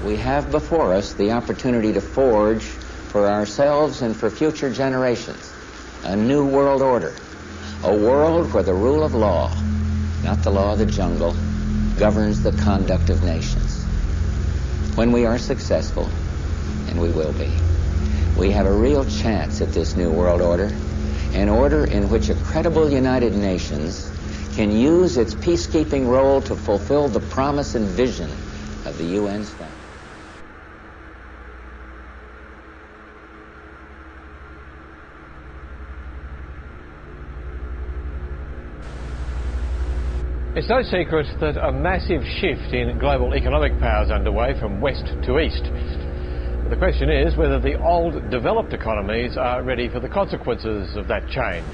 We have before us the opportunity to forge for ourselves and for future generations a new world order, a world where the rule of law, not the law of the jungle, governs the conduct of nations. When we are successful, and we will be, we have a real chance at this new world order, an order in which a credible United Nations can use its peacekeeping role to fulfill the promise and vision of the UN's founding. It's no secret that a massive shift in global economic power is underway from west to east. But the question is whether the old developed economies are ready for the consequences of that change.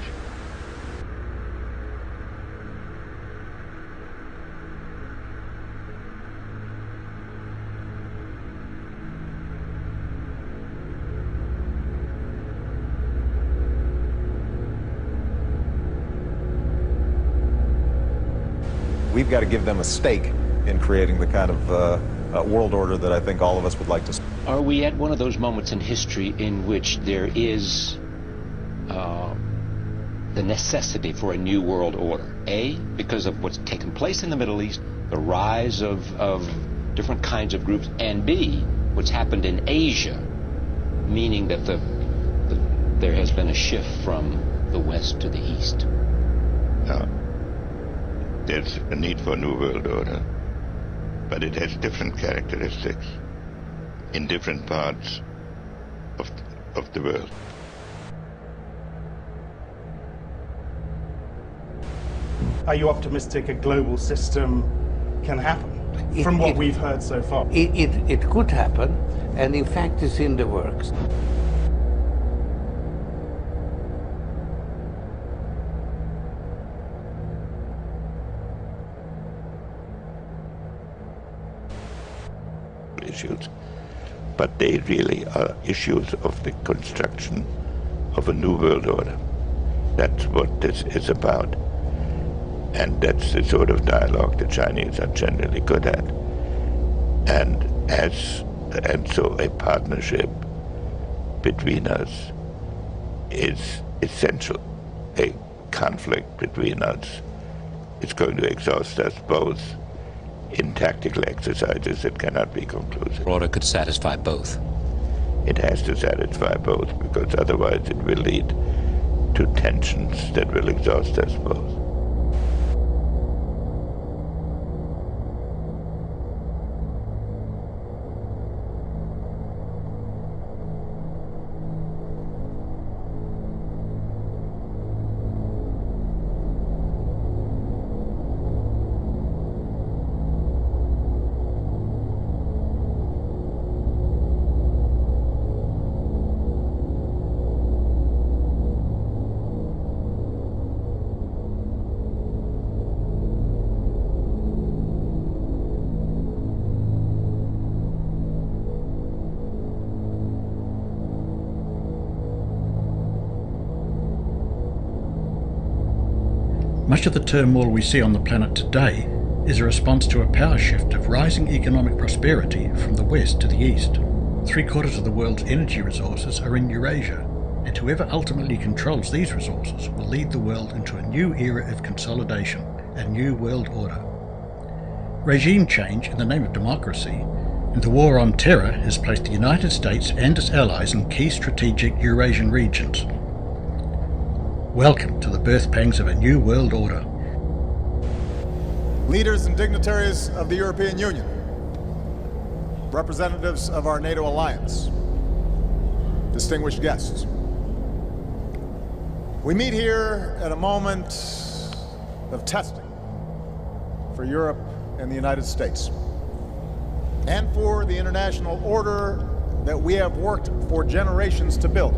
We've got to give them a stake in creating the kind of world order that I think all of us would like to see. Are we at one of those moments in history in which there is the necessity for a new world order? A, because of what's taken place in the Middle East, the rise of different kinds of groups, and B, what's happened in Asia, meaning that there has been a shift from the west to the east. There's a need for a new world order, but it has different characteristics in different parts of the world. Are you optimistic a global system can happen from what we've heard so far? It could happen, and in fact it's in the works. Issues, but they really are issues of the construction of a new world order. That's what this is about, and that's the sort of dialogue the Chinese are generally good at. And so a partnership between us is essential. A conflict between us is going to exhaust us both in tactical exercises that cannot be conclusive. Order could satisfy both. It has to satisfy both, because otherwise it will lead to tensions that will exhaust us both. Much of the turmoil we see on the planet today is a response to a power shift of rising economic prosperity from the west to the east. 3/4 of the world's energy resources are in Eurasia, and whoever ultimately controls these resources will lead the world into a new era of consolidation, a new world order. Regime change in the name of democracy and the war on terror has placed the United States and its allies in key strategic Eurasian regions. Welcome to the birth pangs of a new world order. Leaders and dignitaries of the European Union, representatives of our NATO alliance, distinguished guests. We meet here at a moment of testing for Europe and the United States, and for the international order that we have worked for generations to build.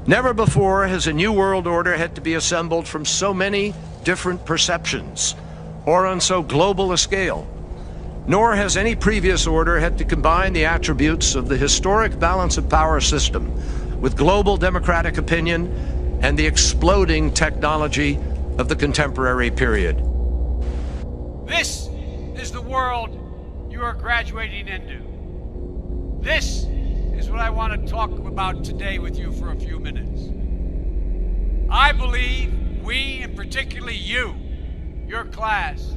Never before has a new world order had to be assembled from so many different perceptions, or on so global a scale. Nor has any previous order had to combine the attributes of the historic balance of power system with global democratic opinion and the exploding technology of the contemporary period. This is the world you are graduating into. This is what I want to talk about today with you for a few minutes. I believe we, and particularly you, your class,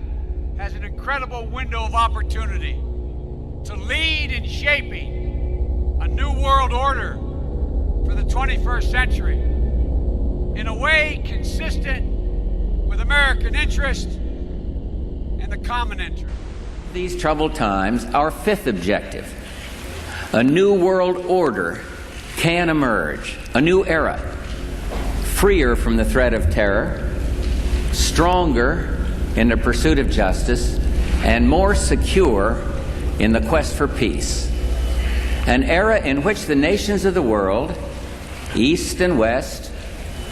has an incredible window of opportunity to lead in shaping a new world order for the 21st century in a way consistent with American interest and the common interest. These troubled times, our fifth objective, a new world order can emerge, a new era, freer from the threat of terror, stronger in the pursuit of justice, and more secure in the quest for peace. An era in which the nations of the world, East and West,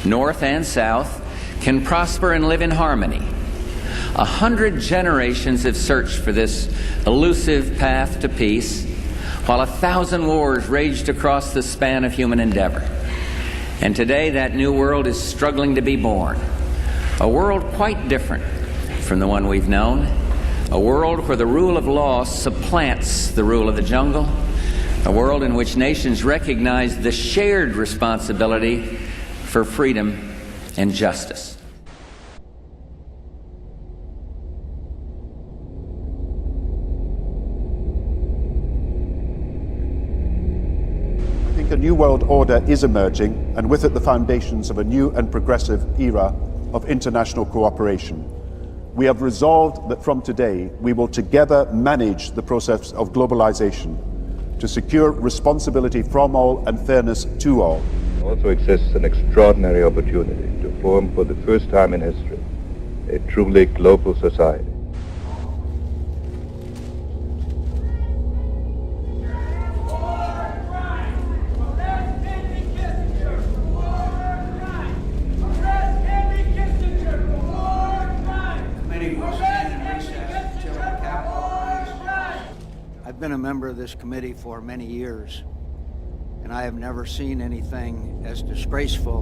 North and South, can prosper and live in harmony. 100 generations have searched for this elusive path to peace, while 1,000 wars raged across the span of human endeavor. And today that new world is struggling to be born. A world quite different from the one we've known. A world where the rule of law supplants the rule of the jungle. A world in which nations recognize the shared responsibility for freedom and justice. A new world order is emerging, and with it the foundations of a new and progressive era of international cooperation. We have resolved that from today we will together manage the process of globalization to secure responsibility from all and fairness to all. Also exists an extraordinary opportunity to form for the first time in history a truly global society. I've been a member of this committee for many years, and I have never seen anything as disgraceful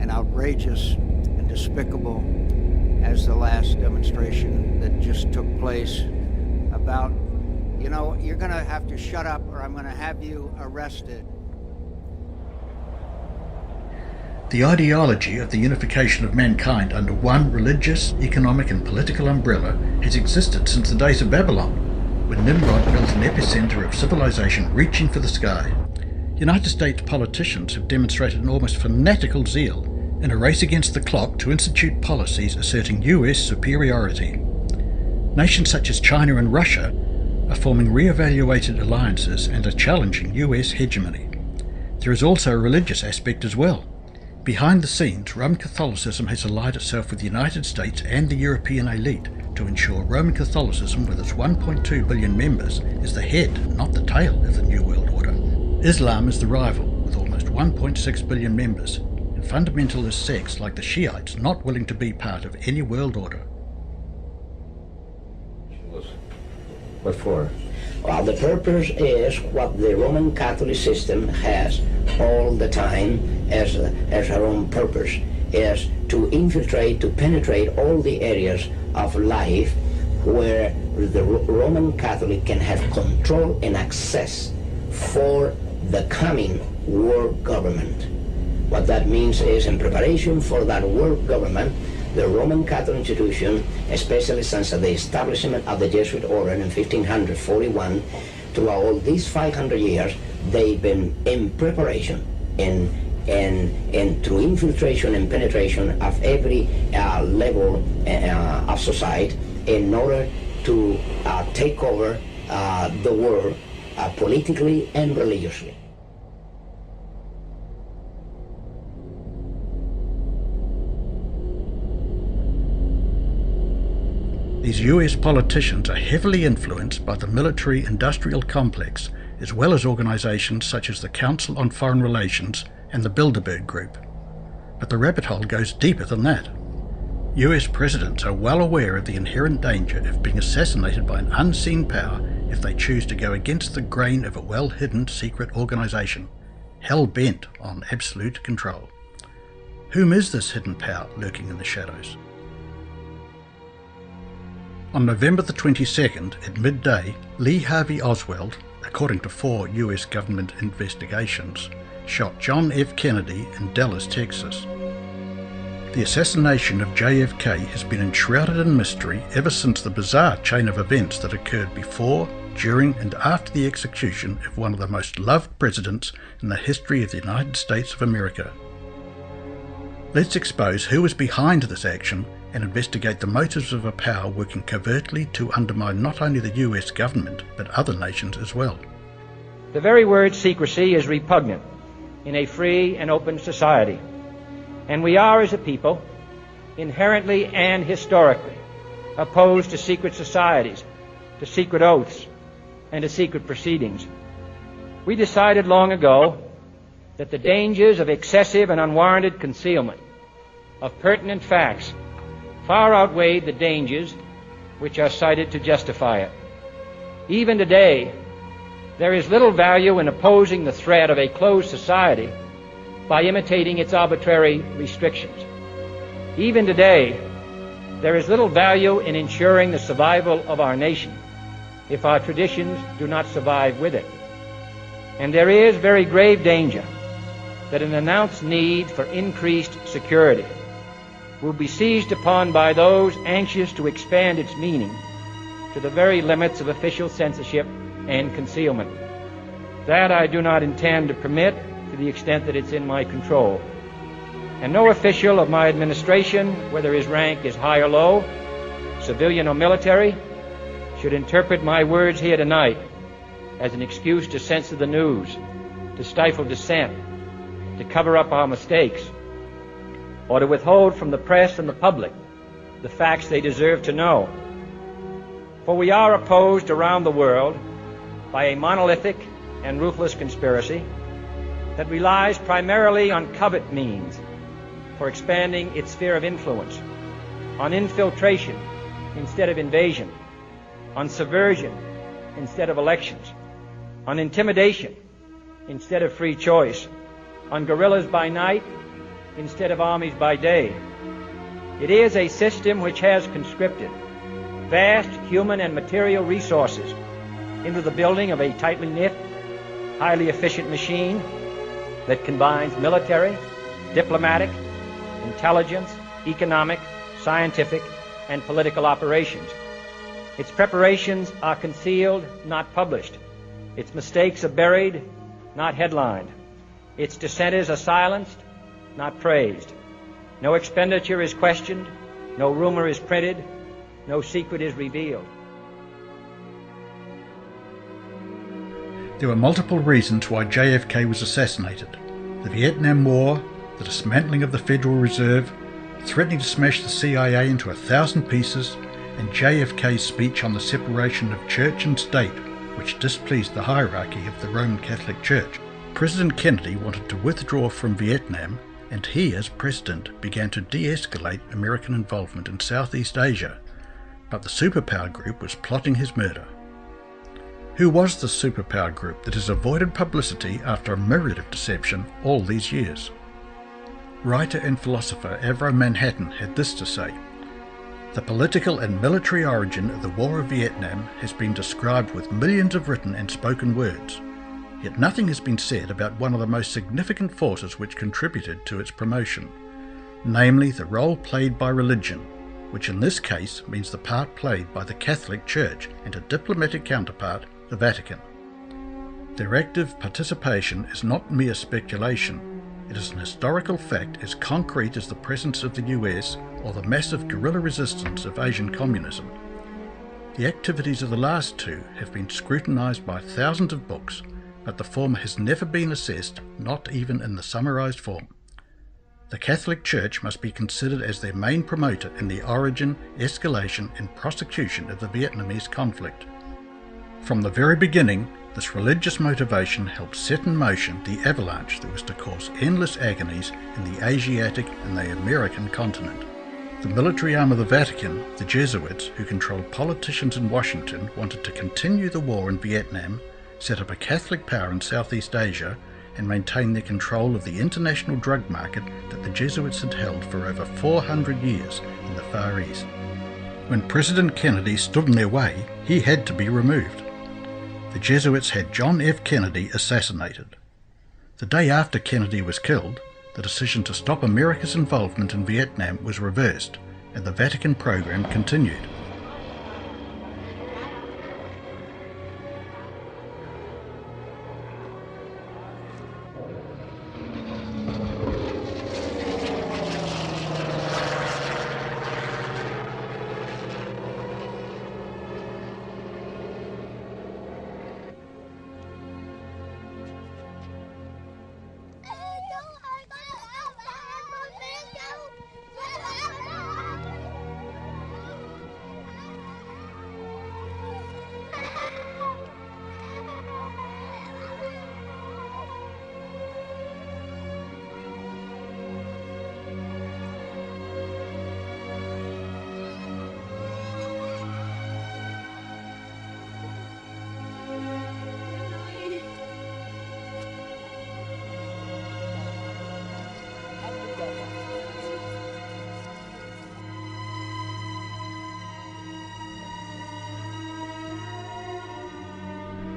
and outrageous and despicable as the last demonstration that just took place about, you know, you're going to have to shut up or I'm going to have you arrested. The ideology of the unification of mankind under one religious, economic and political umbrella has existed since the days of Babylon, when Nimrod built an epicenter of civilization reaching for the sky. United States politicians have demonstrated an almost fanatical zeal in a race against the clock to institute policies asserting US superiority. Nations such as China and Russia are forming re-evaluated alliances and are challenging US hegemony. There is also a religious aspect as well. Behind the scenes, Roman Catholicism has allied itself with the United States and the European elite to ensure Roman Catholicism, with its 1.2 billion members, is the head, not the tail, of the New World Order. Islam is the rival, with almost 1.6 billion members, and fundamentalist sects like the Shiites not willing to be part of any world order. What for? Well, the purpose is what the Roman Catholic system has all the time as her own purpose, is to infiltrate, to penetrate all the areas of life where the Roman Catholic can have control and access for the coming world government. What that means is, in preparation for that world government, the Roman Catholic institution, especially since the establishment of the Jesuit order in 1541, throughout all these 500 years, they've been in preparation and through infiltration and penetration of every level of society in order to take over the world politically and religiously. These US politicians are heavily influenced by the military-industrial complex, as well as organisations such as the Council on Foreign Relations and the Bilderberg Group. But the rabbit hole goes deeper than that. US presidents are well aware of the inherent danger of being assassinated by an unseen power if they choose to go against the grain of a well-hidden secret organisation, hell-bent on absolute control. Whom is this hidden power lurking in the shadows? On November the 22nd, at midday, Lee Harvey Oswald, according to 4 US government investigations, shot John F. Kennedy in Dallas, Texas. The assassination of JFK has been enshrouded in mystery ever since the bizarre chain of events that occurred before, during and after the execution of one of the most loved presidents in the history of the United States of America. Let's expose who was behind this action and investigate the motives of a power working covertly to undermine not only the US government but other nations as well. The very word secrecy is repugnant in a free and open society, and we are as a people inherently and historically opposed to secret societies, to secret oaths, and to secret proceedings. We decided long ago that the dangers of excessive and unwarranted concealment of pertinent facts far outweighed the dangers which are cited to justify it. Even today, there is little value in opposing the threat of a closed society by imitating its arbitrary restrictions. Even today, there is little value in ensuring the survival of our nation if our traditions do not survive with it. And there is very grave danger that an announced need for increased security will be seized upon by those anxious to expand its meaning to the very limits of official censorship and concealment. That I do not intend to permit to the extent that it's in my control. And no official of my administration, whether his rank is high or low, civilian or military, should interpret my words here tonight as an excuse to censor the news, to stifle dissent, to cover up our mistakes, or to withhold from the press and the public the facts they deserve to know. For we are opposed around the world by a monolithic and ruthless conspiracy that relies primarily on covert means for expanding its sphere of influence, on infiltration instead of invasion, on subversion instead of elections, on intimidation instead of free choice, on guerrillas by night instead of armies by day. It is a system which has conscripted vast human and material resources into the building of a tightly knit, highly efficient machine that combines military, diplomatic, intelligence, economic, scientific, and political operations. Its preparations are concealed, not published. Its mistakes are buried, not headlined. Its dissenters are silenced, not praised. No expenditure is questioned, no rumor is printed, no secret is revealed. There were multiple reasons why JFK was assassinated. The Vietnam War, the dismantling of the Federal Reserve, threatening to smash the CIA into 1,000 pieces, and JFK's speech on the separation of church and state, which displeased the hierarchy of the Roman Catholic Church. President Kennedy wanted to withdraw from Vietnam, and he, as president, began to de-escalate American involvement in Southeast Asia, but the superpower group was plotting his murder. Who was the superpower group that has avoided publicity after a myriad of deception all these years? Writer and philosopher Avro Manhattan had this to say: "The political and military origin of the War of Vietnam has been described with millions of written and spoken words, yet nothing has been said about one of the most significant forces which contributed to its promotion, namely the role played by religion, which in this case means the part played by the Catholic Church and a diplomatic counterpart, the Vatican. Their active participation is not mere speculation. It is an historical fact as concrete as the presence of the US or the massive guerrilla resistance of Asian communism. The activities of the last two have been scrutinized by thousands of books, but the former has never been assessed, not even in the summarized form. The Catholic Church must be considered as their main promoter in the origin, escalation and prosecution of the Vietnamese conflict. From the very beginning, this religious motivation helped set in motion the avalanche that was to cause endless agonies in the Asiatic and the American continent. The military arm of the Vatican, the Jesuits, who controlled politicians in Washington, wanted to continue the war in Vietnam, set up a Catholic power in Southeast Asia, and maintain their control of the international drug market that the Jesuits had held for over 400 years in the Far East. When President Kennedy stood in their way, he had to be removed. The Jesuits had John F. Kennedy assassinated. The day after Kennedy was killed, the decision to stop America's involvement in Vietnam was reversed, and the Vatican program continued.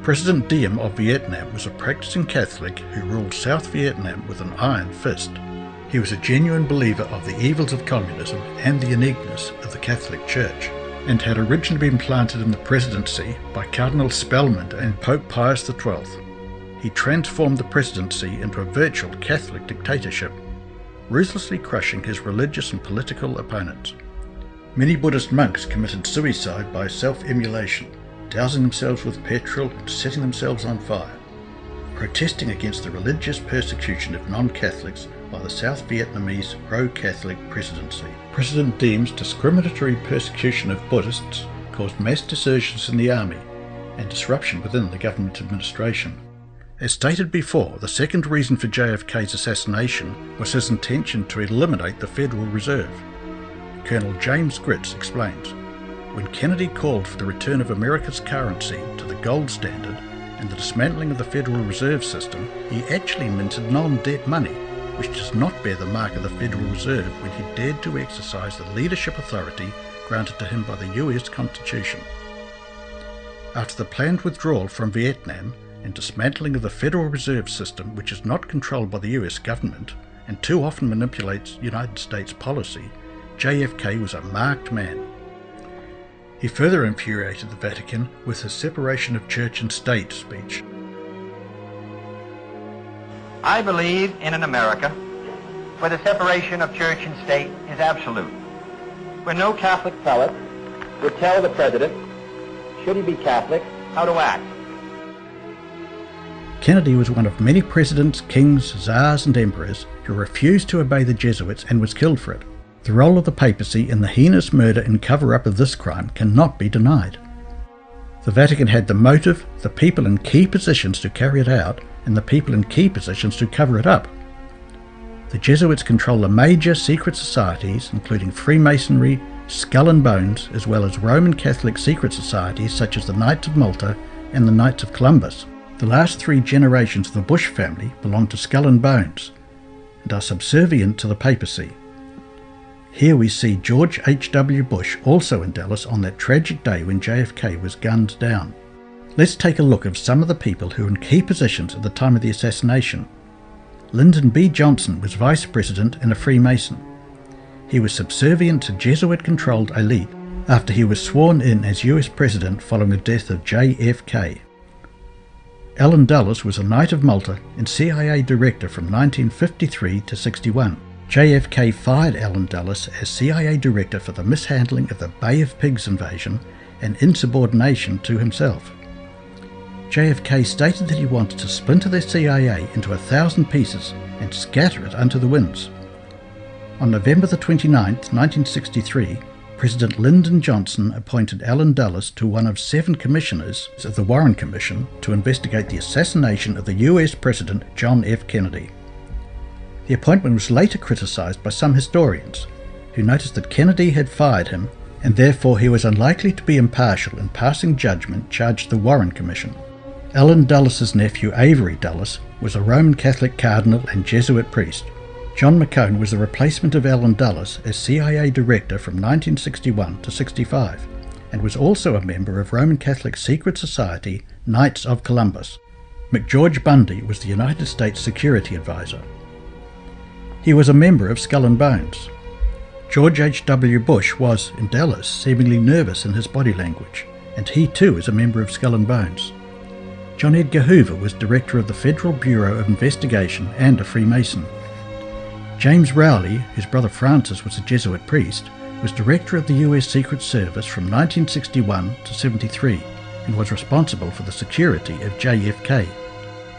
President Diem of Vietnam was a practicing Catholic who ruled South Vietnam with an iron fist. He was a genuine believer of the evils of communism and the uniqueness of the Catholic Church, and had originally been planted in the presidency by Cardinal Spellman and Pope Pius XII. He transformed the presidency into a virtual Catholic dictatorship, ruthlessly crushing his religious and political opponents. Many Buddhist monks committed suicide by self-immolation, dousing themselves with petrol and setting themselves on fire, protesting against the religious persecution of non-Catholics by the South Vietnamese pro-Catholic presidency. President Diem's discriminatory persecution of Buddhists caused mass desertions in the army and disruption within the government administration. As stated before, the second reason for JFK's assassination was his intention to eliminate the Federal Reserve. Colonel James Gritz explains, "When Kennedy called for the return of America's currency to the gold standard and the dismantling of the Federal Reserve System, he actually minted non-debt money, which does not bear the mark of the Federal Reserve when he dared to exercise the leadership authority granted to him by the US Constitution." After the planned withdrawal from Vietnam and dismantling of the Federal Reserve System, which is not controlled by the US government and too often manipulates United States policy, JFK was a marked man. He further infuriated the Vatican with his separation of church and state speech. I believe in an America where the separation of church and state is absolute, where no Catholic prelate would tell the president, should he be Catholic, how to act. Kennedy was one of many presidents, kings, czars and emperors who refused to obey the Jesuits and was killed for it. The role of the papacy in the heinous murder and cover-up of this crime cannot be denied. The Vatican had the motive, the people in key positions to carry it out, and the people in key positions to cover it up. The Jesuits control the major secret societies, including Freemasonry, Skull and Bones, as well as Roman Catholic secret societies such as the Knights of Malta and the Knights of Columbus. The last three generations of the Bush family belong to Skull and Bones and are subservient to the papacy. Here we see George H.W. Bush also in Dallas on that tragic day when JFK was gunned down. Let's take a look at some of the people who were in key positions at the time of the assassination. Lyndon B. Johnson was Vice President and a Freemason. He was subservient to Jesuit-controlled elite after he was sworn in as US President following the death of JFK. Allen Dulles was a Knight of Malta and CIA Director from 1953 to 61. JFK fired Allen Dulles as CIA Director for the mishandling of the Bay of Pigs invasion and insubordination to himself. JFK stated that he wanted to splinter the CIA into 1,000 pieces and scatter it unto the winds. On November the 29th, 1963, President Lyndon Johnson appointed Allen Dulles to one of 7 commissioners of the Warren Commission to investigate the assassination of the US President John F. Kennedy. The appointment was later criticised by some historians, who noticed that Kennedy had fired him and therefore he was unlikely to be impartial in passing judgment charged the Warren Commission. Allen Dulles' nephew Avery Dulles was a Roman Catholic cardinal and Jesuit priest. John McCone was the replacement of Allen Dulles as CIA director from 1961 to 65, and was also a member of Roman Catholic secret society Knights of Columbus. McGeorge Bundy was the United States Security Advisor. He was a member of Skull and Bones. George H.W. Bush was, in Dallas, seemingly nervous in his body language, and he too is a member of Skull and Bones. John Edgar Hoover was director of the Federal Bureau of Investigation and a Freemason. James Rowley, whose brother Francis was a Jesuit priest, was director of the US Secret Service from 1961 to 73 and was responsible for the security of JFK.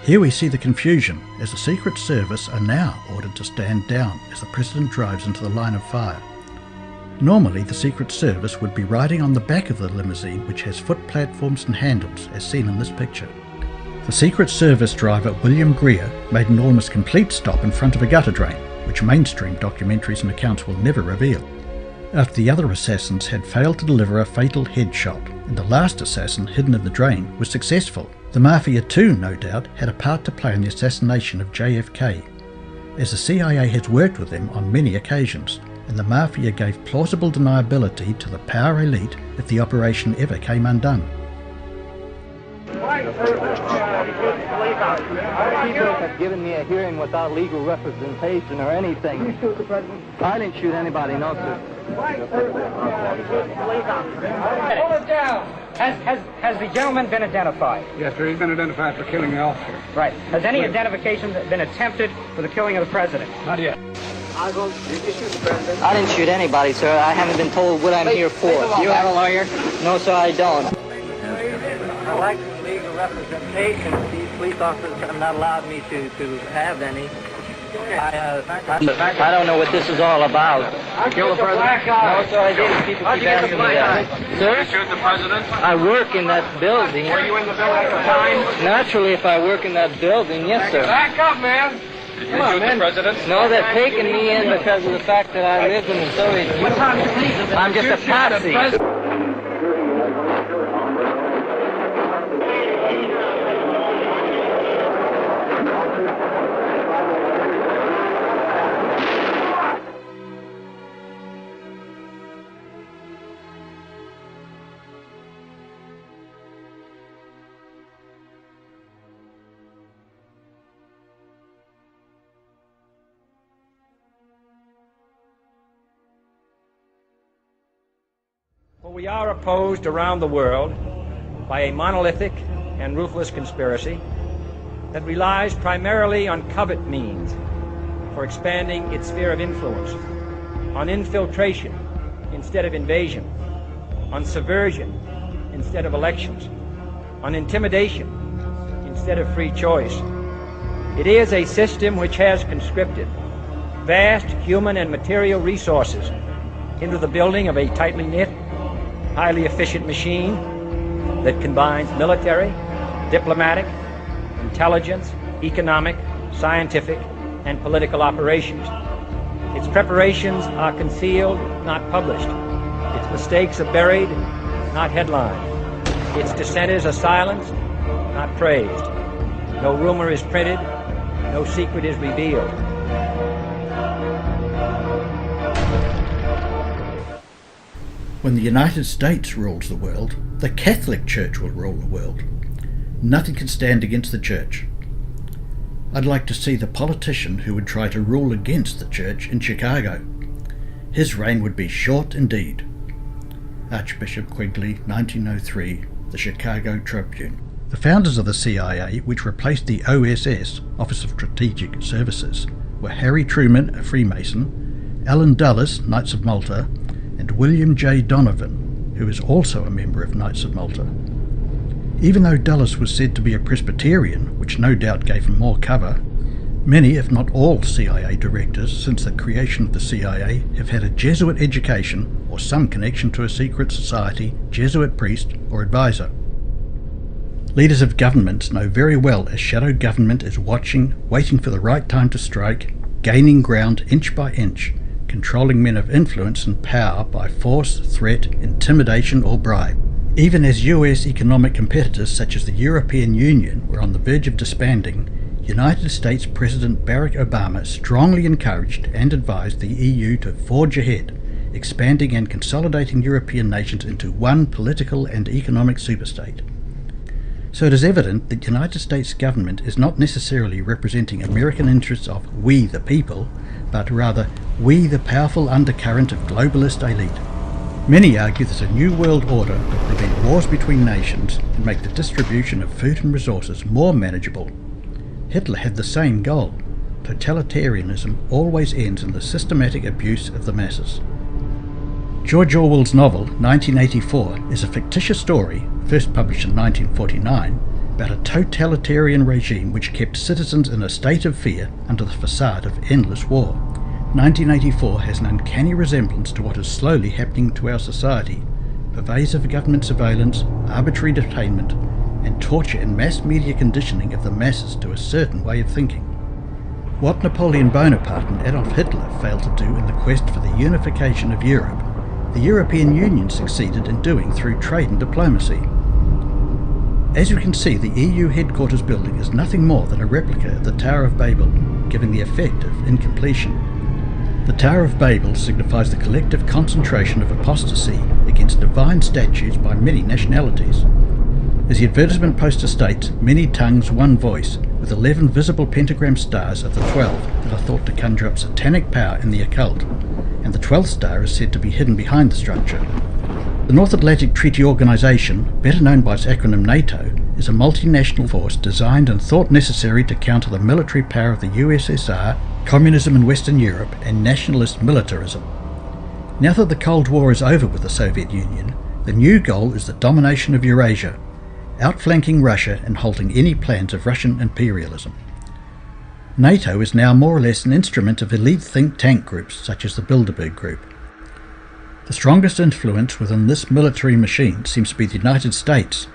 Here we see the confusion, as the Secret Service are now ordered to stand down as the President drives into the line of fire. Normally the Secret Service would be riding on the back of the limousine, which has foot platforms and handles as seen in this picture. The Secret Service driver William Greer made an almost complete stop in front of a gutter drain, which mainstream documentaries and accounts will never reveal. After the other assassins had failed to deliver a fatal headshot, and the last assassin hidden in the drain was successful. The Mafia too, no doubt, had a part to play in the assassination of JFK, as the CIA has worked with them on many occasions, and the Mafia gave plausible deniability to the power elite if the operation ever came undone. People have given me a hearing without legal representation or anything. You shoot the president? I didn't shoot anybody, no, sir. Hold it down. Has the gentleman been identified? Yes, sir. He's been identified for killing the officer. Right. Has any identification been attempted for the killing of the president? Not yet. Did you shoot the president? I didn't shoot anybody, sir. I haven't been told what I'm here for. You have a lawyer? No, sir, I don't. I like legal representation. These police officers have not allowed me to have any. I don't know what this is all about. Kill the president? No, sir, I didn't. People keep asking me that. Sir? Did you shoot the president? I work in that building. Were you in the building at the time? Naturally, if I work in that building, yes, sir. Back up, man. Did you shoot the president? No, they're taking me in because of the fact that I lived in the Soviet Union. I'm just a patsy. For we are opposed around the world by a monolithic and ruthless conspiracy that relies primarily on covert means for expanding its sphere of influence, on infiltration instead of invasion, on subversion instead of elections, on intimidation instead of free choice. It is a system which has conscripted vast human and material resources into the building of a tightly knit, highly efficient machine that combines military, diplomatic, intelligence, economic, scientific, and political operations. Its preparations are concealed, not published. Its mistakes are buried, not headlined. Its dissenters are silenced, not praised. No rumor is printed, no secret is revealed. When the United States rules the world, the Catholic Church will rule the world. Nothing can stand against the Church. I'd like to see the politician who would try to rule against the Church in Chicago. His reign would be short indeed. Archbishop Quigley, 1903, The Chicago Tribune. The founders of the CIA, which replaced the OSS, Office of Strategic Services, were Harry Truman, a Freemason, Allen Dulles, Knights of Malta, and William J. Donovan, who is also a member of Knights of Malta. Even though Dulles was said to be a Presbyterian, which no doubt gave him more cover, many, if not all, CIA directors since the creation of the CIA have had a Jesuit education or some connection to a secret society, Jesuit priest, or advisor. Leaders of governments know very well a shadow government is watching, waiting for the right time to strike, gaining ground inch by inch, controlling men of influence and power by force, threat, intimidation or bribe. Even as US economic competitors such as the European Union were on the verge of disbanding, United States President Barack Obama strongly encouraged and advised the EU to forge ahead, expanding and consolidating European nations into one political and economic superstate. So it is evident that the United States government is not necessarily representing American interests of we the people, but rather we the powerful undercurrent of globalist elite. Many argue that a new world order will prevent wars between nations and make the distribution of food and resources more manageable. Hitler had the same goal. Totalitarianism always ends in the systematic abuse of the masses. George Orwell's novel 1984 is a fictitious story, first published in 1949, about a totalitarian regime which kept citizens in a state of fear under the facade of endless war. 1984 has an uncanny resemblance to what is slowly happening to our society: pervasive government surveillance, arbitrary detainment, and torture and mass media conditioning of the masses to a certain way of thinking. What Napoleon Bonaparte and Adolf Hitler failed to do in the quest for the unification of Europe, the European Union succeeded in doing through trade and diplomacy. As you can see, the EU headquarters building is nothing more than a replica of the Tower of Babel, giving the effect of incompletion. The Tower of Babel signifies the collective concentration of apostasy against divine statutes by many nationalities. As the advertisement poster states, many tongues, one voice, with 11 visible pentagram stars of the 12 that are thought to conjure up satanic power in the occult, and the 12th star is said to be hidden behind the structure. The North Atlantic Treaty Organization, better known by its acronym NATO, is a multinational force designed and thought necessary to counter the military power of the USSR, communism in Western Europe, and nationalist militarism. Now that the Cold War is over with the Soviet Union, the new goal is the domination of Eurasia, outflanking Russia and halting any plans of Russian imperialism. NATO is now more or less an instrument of elite think tank groups such as the Bilderberg Group. The strongest influence within this military machine seems to be the United States,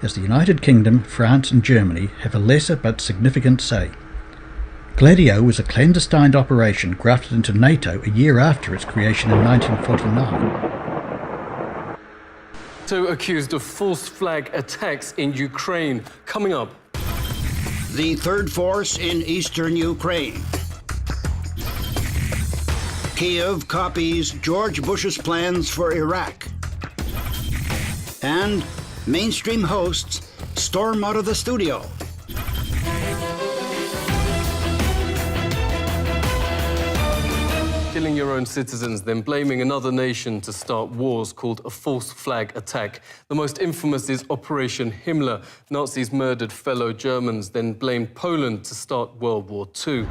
as the United Kingdom, France and Germany have a lesser but significant say. Gladio was a clandestine operation grafted into NATO a year after its creation in 1949. So accused of false flag attacks in Ukraine. Coming up. The third force in eastern Ukraine. Kiev copies George Bush's plans for Iraq. And mainstream hosts storm out of the studio. Killing your own citizens, then blaming another nation to start wars called a false flag attack. The most infamous is Operation Himmler. Nazis murdered fellow Germans, then blamed Poland to start World War II.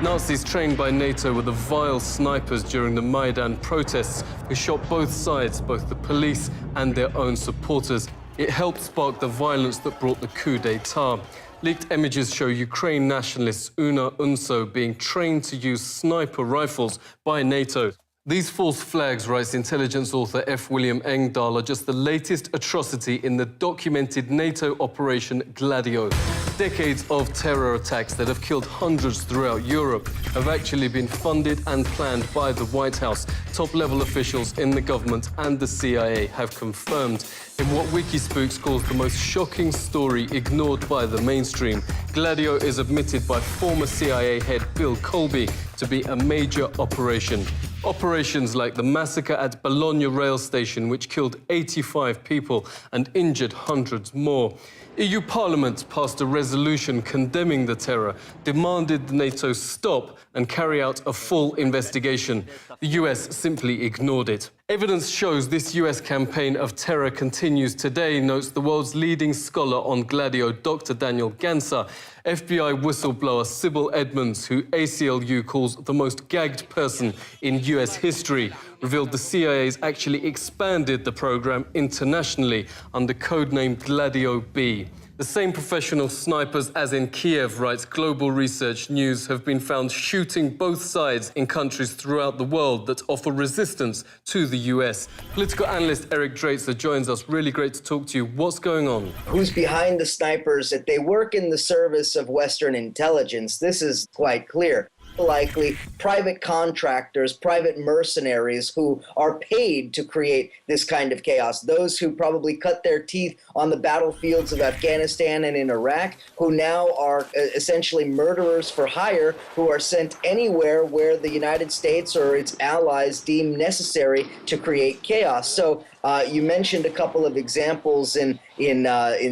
Nazis trained by NATO were the vile snipers during the Maidan protests who shot both sides, both the police and their own supporters. It helped spark the violence that brought the coup d'etat. Leaked images show Ukraine nationalists Una Unso being trained to use sniper rifles by NATO. These false flags, writes intelligence author F. William Engdahl, are just the latest atrocity in the documented NATO Operation Gladio. Decades of terror attacks that have killed hundreds throughout Europe have actually been funded and planned by the White House. Top-level officials in the government and the CIA have confirmed. In what Wikispooks calls the most shocking story ignored by the mainstream, Gladio is admitted by former CIA head Bill Colby to be a major operation. Operations like the massacre at Bologna rail station, which killed 85 people and injured hundreds more. EU Parliament passed a resolution condemning the terror, demanded NATO stop and carry out a full investigation. The US simply ignored it. Evidence shows this US campaign of terror continues today, notes the world's leading scholar on Gladio, Dr. Daniel Ganser. FBI whistleblower Sybil Edmonds, who ACLU calls the most gagged person in US history, revealed the CIA's actually expanded the program internationally under codename Gladio B. The same professional snipers as in Kiev, writes Global Research News, have been found shooting both sides in countries throughout the world that offer resistance to the US. Political analyst Eric Draitser joins us. Really great to talk to you. What's going on? Who's behind the snipers? That they work in the service of Western intelligence. This is quite clear. likely private contractors, private mercenaries who are paid to create this kind of chaos. Those who probably cut their teeth on the battlefields of Afghanistan and in Iraq, who now are essentially murderers for hire, who are sent anywhere where the United States or its allies deem necessary to create chaos. So you mentioned a couple of examples in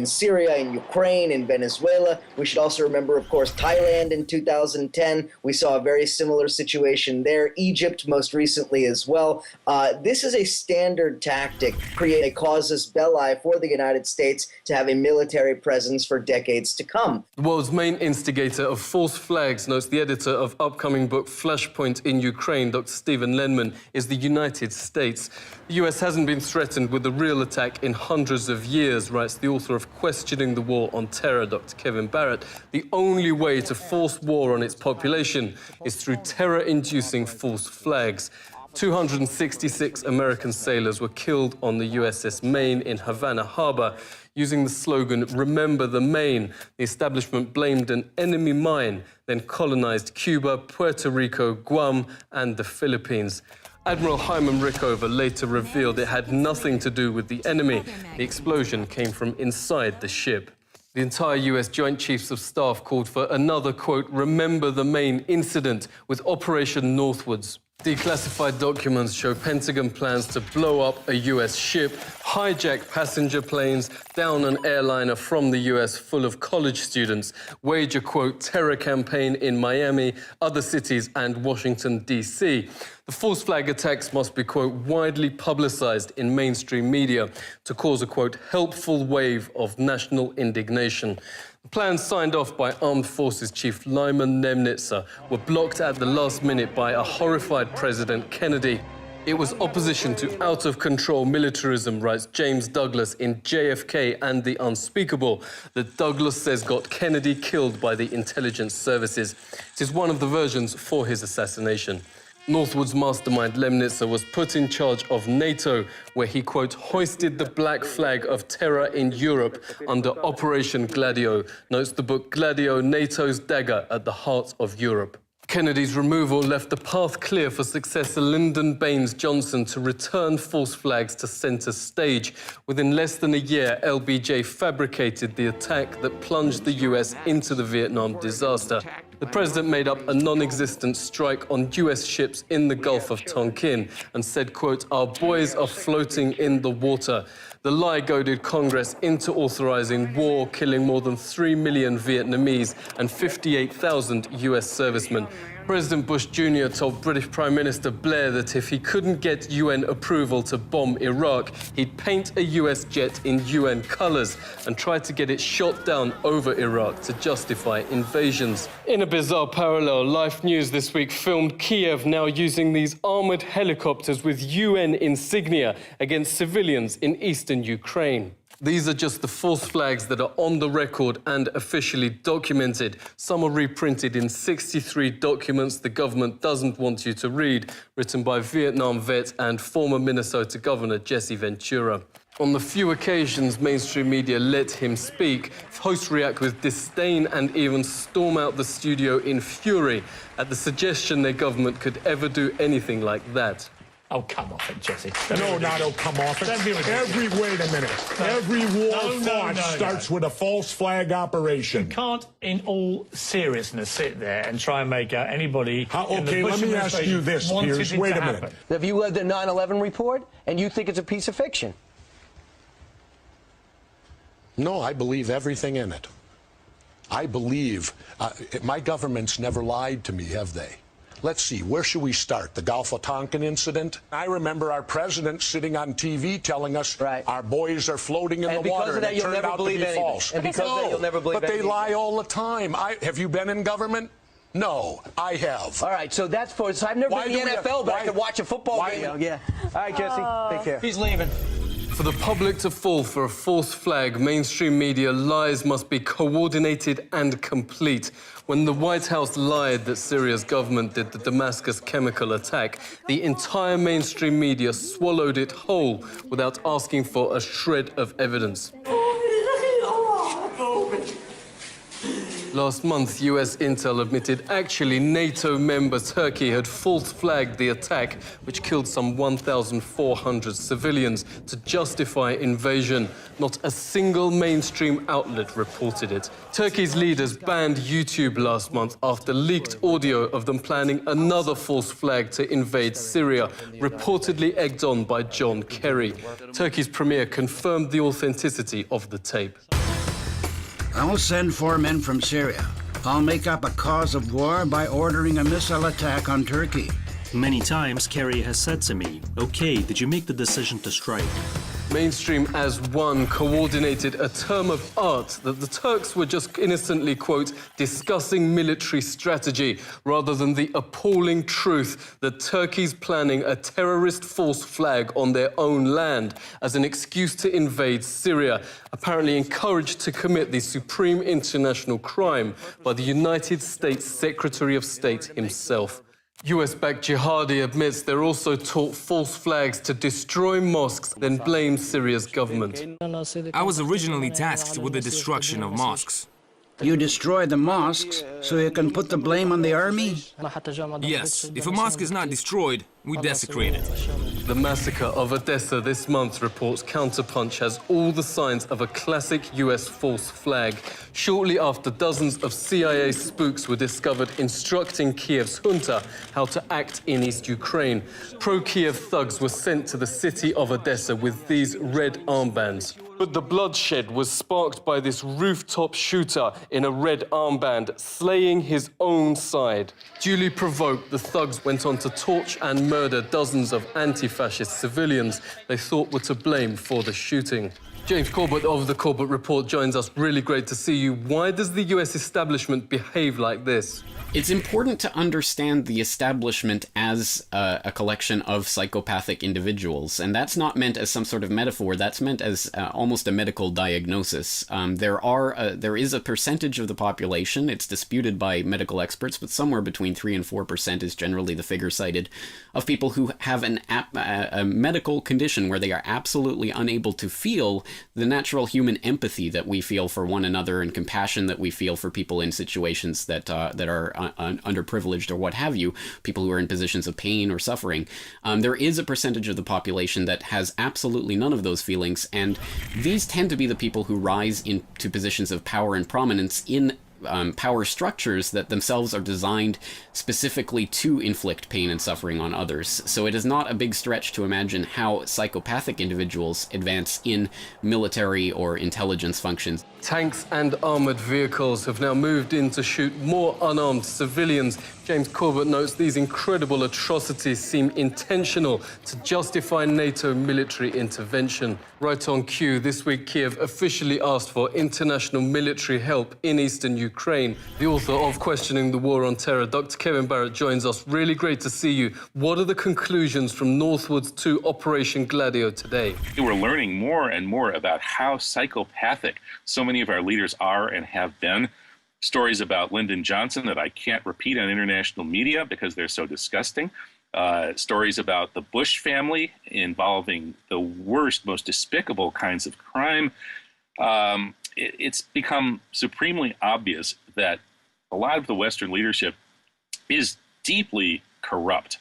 Syria, in Ukraine, in Venezuela. We should also remember, of course, Thailand in 2010. We saw a very similar situation there. Egypt most recently as well. This is a standard tactic, create a casus belli for the United States to have a military presence for decades to come. The world's main instigator of false flags, notes the editor of upcoming book Flashpoint in Ukraine, Dr. Stephen Lenman, is the United States. The US hasn't been threatened with a real attack in hundreds of years, writes the author of Questioning the War on Terror, Dr. Kevin Barrett. The only way to force war on its population is through terror-inducing false flags. 266 American sailors were killed on the USS Maine in Havana Harbor using the slogan, "Remember the Maine." The establishment blamed an enemy mine, then colonized Cuba, Puerto Rico, Guam, and the Philippines. Admiral Hyman Rickover later revealed it had nothing to do with the enemy. The explosion came from inside the ship. The entire US Joint Chiefs of Staff called for another, quote, "Remember the Maine incident" with Operation Northwoods. Declassified documents show Pentagon plans to blow up a US ship, hijack passenger planes, down an airliner from the US full of college students, wage a, quote, "terror campaign in Miami, other cities, and Washington, D.C. The false flag attacks must be, quote, "widely publicized in mainstream media to cause a, quote, "helpful wave of national indignation." The plans signed off by Armed Forces Chief Lyman Nemnitzer were blocked at the last minute by a horrified President Kennedy. It was opposition to out-of-control militarism, writes James Douglas in JFK and the Unspeakable, that Douglas says got Kennedy killed by the intelligence services. It is one of the versions for his assassination. Northwood's mastermind Lemnitzer was put in charge of NATO, where he, quote, "hoisted the black flag of terror in Europe under Operation Gladio," notes the book Gladio, NATO's Dagger at the Heart of Europe. Kennedy's removal left the path clear for successor Lyndon Baines Johnson to return false flags to center stage. Within less than a year, LBJ fabricated the attack that plunged the US into the Vietnam disaster. The president made up a non-existent strike on US ships in the Gulf of Tonkin and said, quote, "Our boys are floating in the water." The lie goaded Congress into authorizing war, killing more than 3 million Vietnamese and 58,000 US servicemen. President Bush Jr. told British Prime Minister Blair that if he couldn't get UN approval to bomb Iraq, he'd paint a US jet in UN colors and try to get it shot down over Iraq to justify invasions. In a bizarre parallel, Life News this week filmed Kiev now using these armored helicopters with UN insignia against civilians in eastern Ukraine. These are just the false flags that are on the record and officially documented. Some are reprinted in 63 documents the government doesn't want you to read, written by Vietnam vet and former Minnesota Governor Jesse Ventura. On the few occasions mainstream media let him speak, hosts react with disdain and even storm out the studio in fury at the suggestion their government could ever do anything like that. Oh, come off it, Jesse. No, not oh, come off it. Wait a minute. Every war fought starts with a false flag operation. You can't, in all seriousness, sit there and try and make out anybody... Okay, let me ask you this, Piers. Wait a minute. Have you read the 9/11 report and you think it's a piece of fiction? No, I believe everything in it. I believe... my government's never lied to me, have they? Let's see, where should we start? The Gulf of Tonkin incident? I remember our president sitting on TV telling us our boys are floating in the water, and it turned out to be false. And because of that, you'll never believe anything. But they lie all the time. Have you been in government? No, I have. All right, so that's for... So I've never been in the NFL, but I could watch a football game. Yeah. All right, Jesse, take care. He's leaving. For the public to fall for a false flag, mainstream media lies must be coordinated and complete. When the White House lied that Syria's government did the Damascus chemical attack, the entire mainstream media swallowed it whole without asking for a shred of evidence. Last month, US intel admitted actually NATO member Turkey had false flagged the attack, which killed some 1,400 civilians to justify invasion. Not a single mainstream outlet reported it. Turkey's leaders banned YouTube last month after leaked audio of them planning another false flag to invade Syria, reportedly egged on by John Kerry. Turkey's premier confirmed the authenticity of the tape. I'll send 4 men from Syria. I'll make up a cause of war by ordering a missile attack on Turkey. Many times, Kerry has said to me, "Okay, did you make the decision to strike?" Mainstream as one coordinated a term of art that the Turks were just innocently, quote, discussing military strategy, rather than the appalling truth that Turkey's planning a terrorist false flag on their own land as an excuse to invade Syria, apparently encouraged to commit the supreme international crime by the United States Secretary of State himself. US-backed jihadi admits they're also taught false flags to destroy mosques, then blame Syria's government. I was originally tasked with the destruction of mosques. You destroy the mosques so you can put the blame on the army? Yes, if a mosque is not destroyed, we desecrate it. The massacre of Odessa this month, reports Counterpunch, has all the signs of a classic US false flag. Shortly after, dozens of CIA spooks were discovered instructing Kiev's junta how to act in East Ukraine. Pro-Kiev thugs were sent to the city of Odessa with these red armbands. But the bloodshed was sparked by this rooftop shooter in a red armband slaying his own side. Duly provoked, the thugs went on to torch and murder dozens of anti-fascist civilians they thought were to blame for the shooting. James Corbett of the Corbett Report joins us. Really great to see you. Why does the US establishment behave like this? It's important to understand the establishment as a collection of psychopathic individuals, and that's not meant as some sort of metaphor. That's meant as almost a medical diagnosis. There is a percentage of the population, it's disputed by medical experts, but somewhere between 3 and 4% is generally the figure cited, of people who have a medical condition where they are absolutely unable to feel the natural human empathy that we feel for one another and compassion that we feel for people in situations that are underprivileged or what have you, people who are in positions of pain or suffering. There is a percentage of the population that has absolutely none of those feelings, and these tend to be the people who rise into positions of power and prominence in power structures that themselves are designed specifically to inflict pain and suffering on others. So it is not a big stretch to imagine how psychopathic individuals advance in military or intelligence functions. Tanks and armoured vehicles have now moved in to shoot more unarmed civilians. James Corbett notes these incredible atrocities seem intentional to justify NATO military intervention. Right on cue, this week Kiev officially asked for international military help in eastern Ukraine. The author of Questioning the War on Terror, Dr. Kevin Barrett, joins us. Really great to see you. What are the conclusions from Northwoods to Operation Gladio today? We're learning more and more about how psychopathic so many of our leaders are and have been. Stories about Lyndon Johnson that I can't repeat on international media because they're so disgusting. Stories about the Bush family involving the worst, most despicable kinds of crime. It's become supremely obvious that a lot of the Western leadership is deeply corrupt.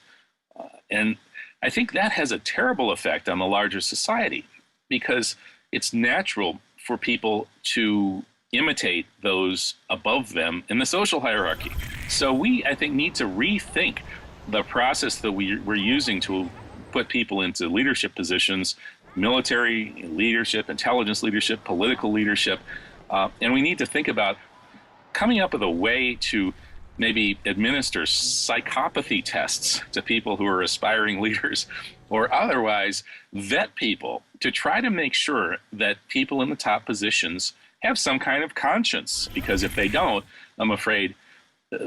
And I think that has a terrible effect on the larger society because it's natural for people to imitate those above them in the social hierarchy. So we, I think, need to rethink the process that we're using to put people into leadership positions, military leadership, intelligence leadership, political leadership, and we need to think about coming up with a way to maybe administer psychopathy tests to people who are aspiring leaders, or otherwise vet people to try to make sure that people in the top positions have some kind of conscience, because if they don't, I'm afraid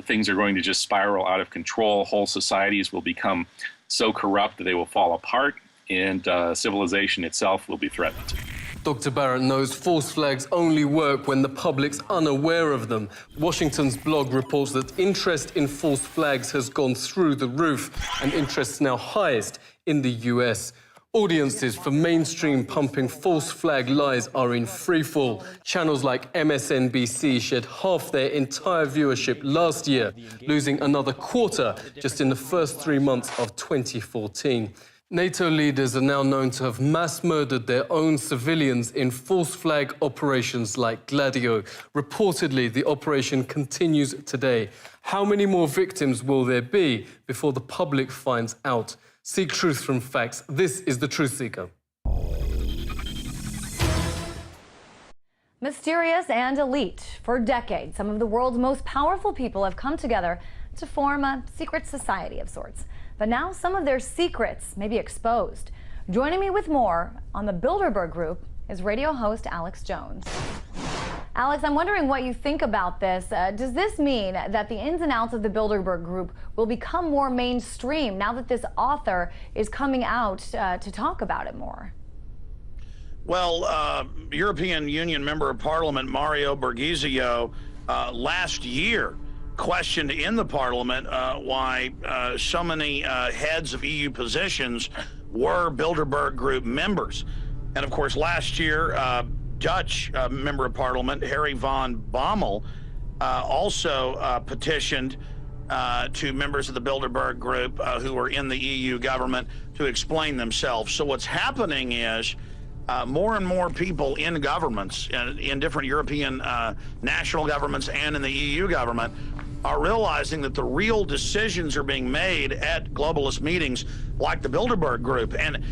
things are going to just spiral out of control. Whole societies will become so corrupt that they will fall apart, and civilization itself will be threatened. Dr. Barrett knows false flags only work when the public's unaware of them. Washington's blog reports that interest in false flags has gone through the roof, and interest's now highest in the US. Audiences for mainstream pumping false flag lies are in freefall. Channels like MSNBC shed half their entire viewership last year, losing another quarter just in the first 3 months of 2014. NATO leaders are now known to have mass murdered their own civilians in false flag operations like Gladio. Reportedly, the operation continues today. How many more victims will there be before the public finds out? Seek truth from facts. This is The Truth Seeker. Mysterious and elite. For decades, some of the world's most powerful people have come together to form a secret society of sorts. But now some of their secrets may be exposed. Joining me with more on the Bilderberg Group is radio host Alex Jones. Alex, I'm wondering what you think about this. Does this mean that the ins and outs of the Bilderberg Group will become more mainstream now that this author is coming out to talk about it more? Well, European Union Member of Parliament Mario Borghezio last year questioned in the Parliament why so many heads of EU positions were Bilderberg Group members. And of course, last year, Dutch Member of Parliament Harry van Bommel also petitioned to members of the Bilderberg Group who were in the EU government to explain themselves. So what's happening is more and more people in governments, in different European national governments and in the EU government, are realizing that the real decisions are being made at globalist meetings like the Bilderberg Group. And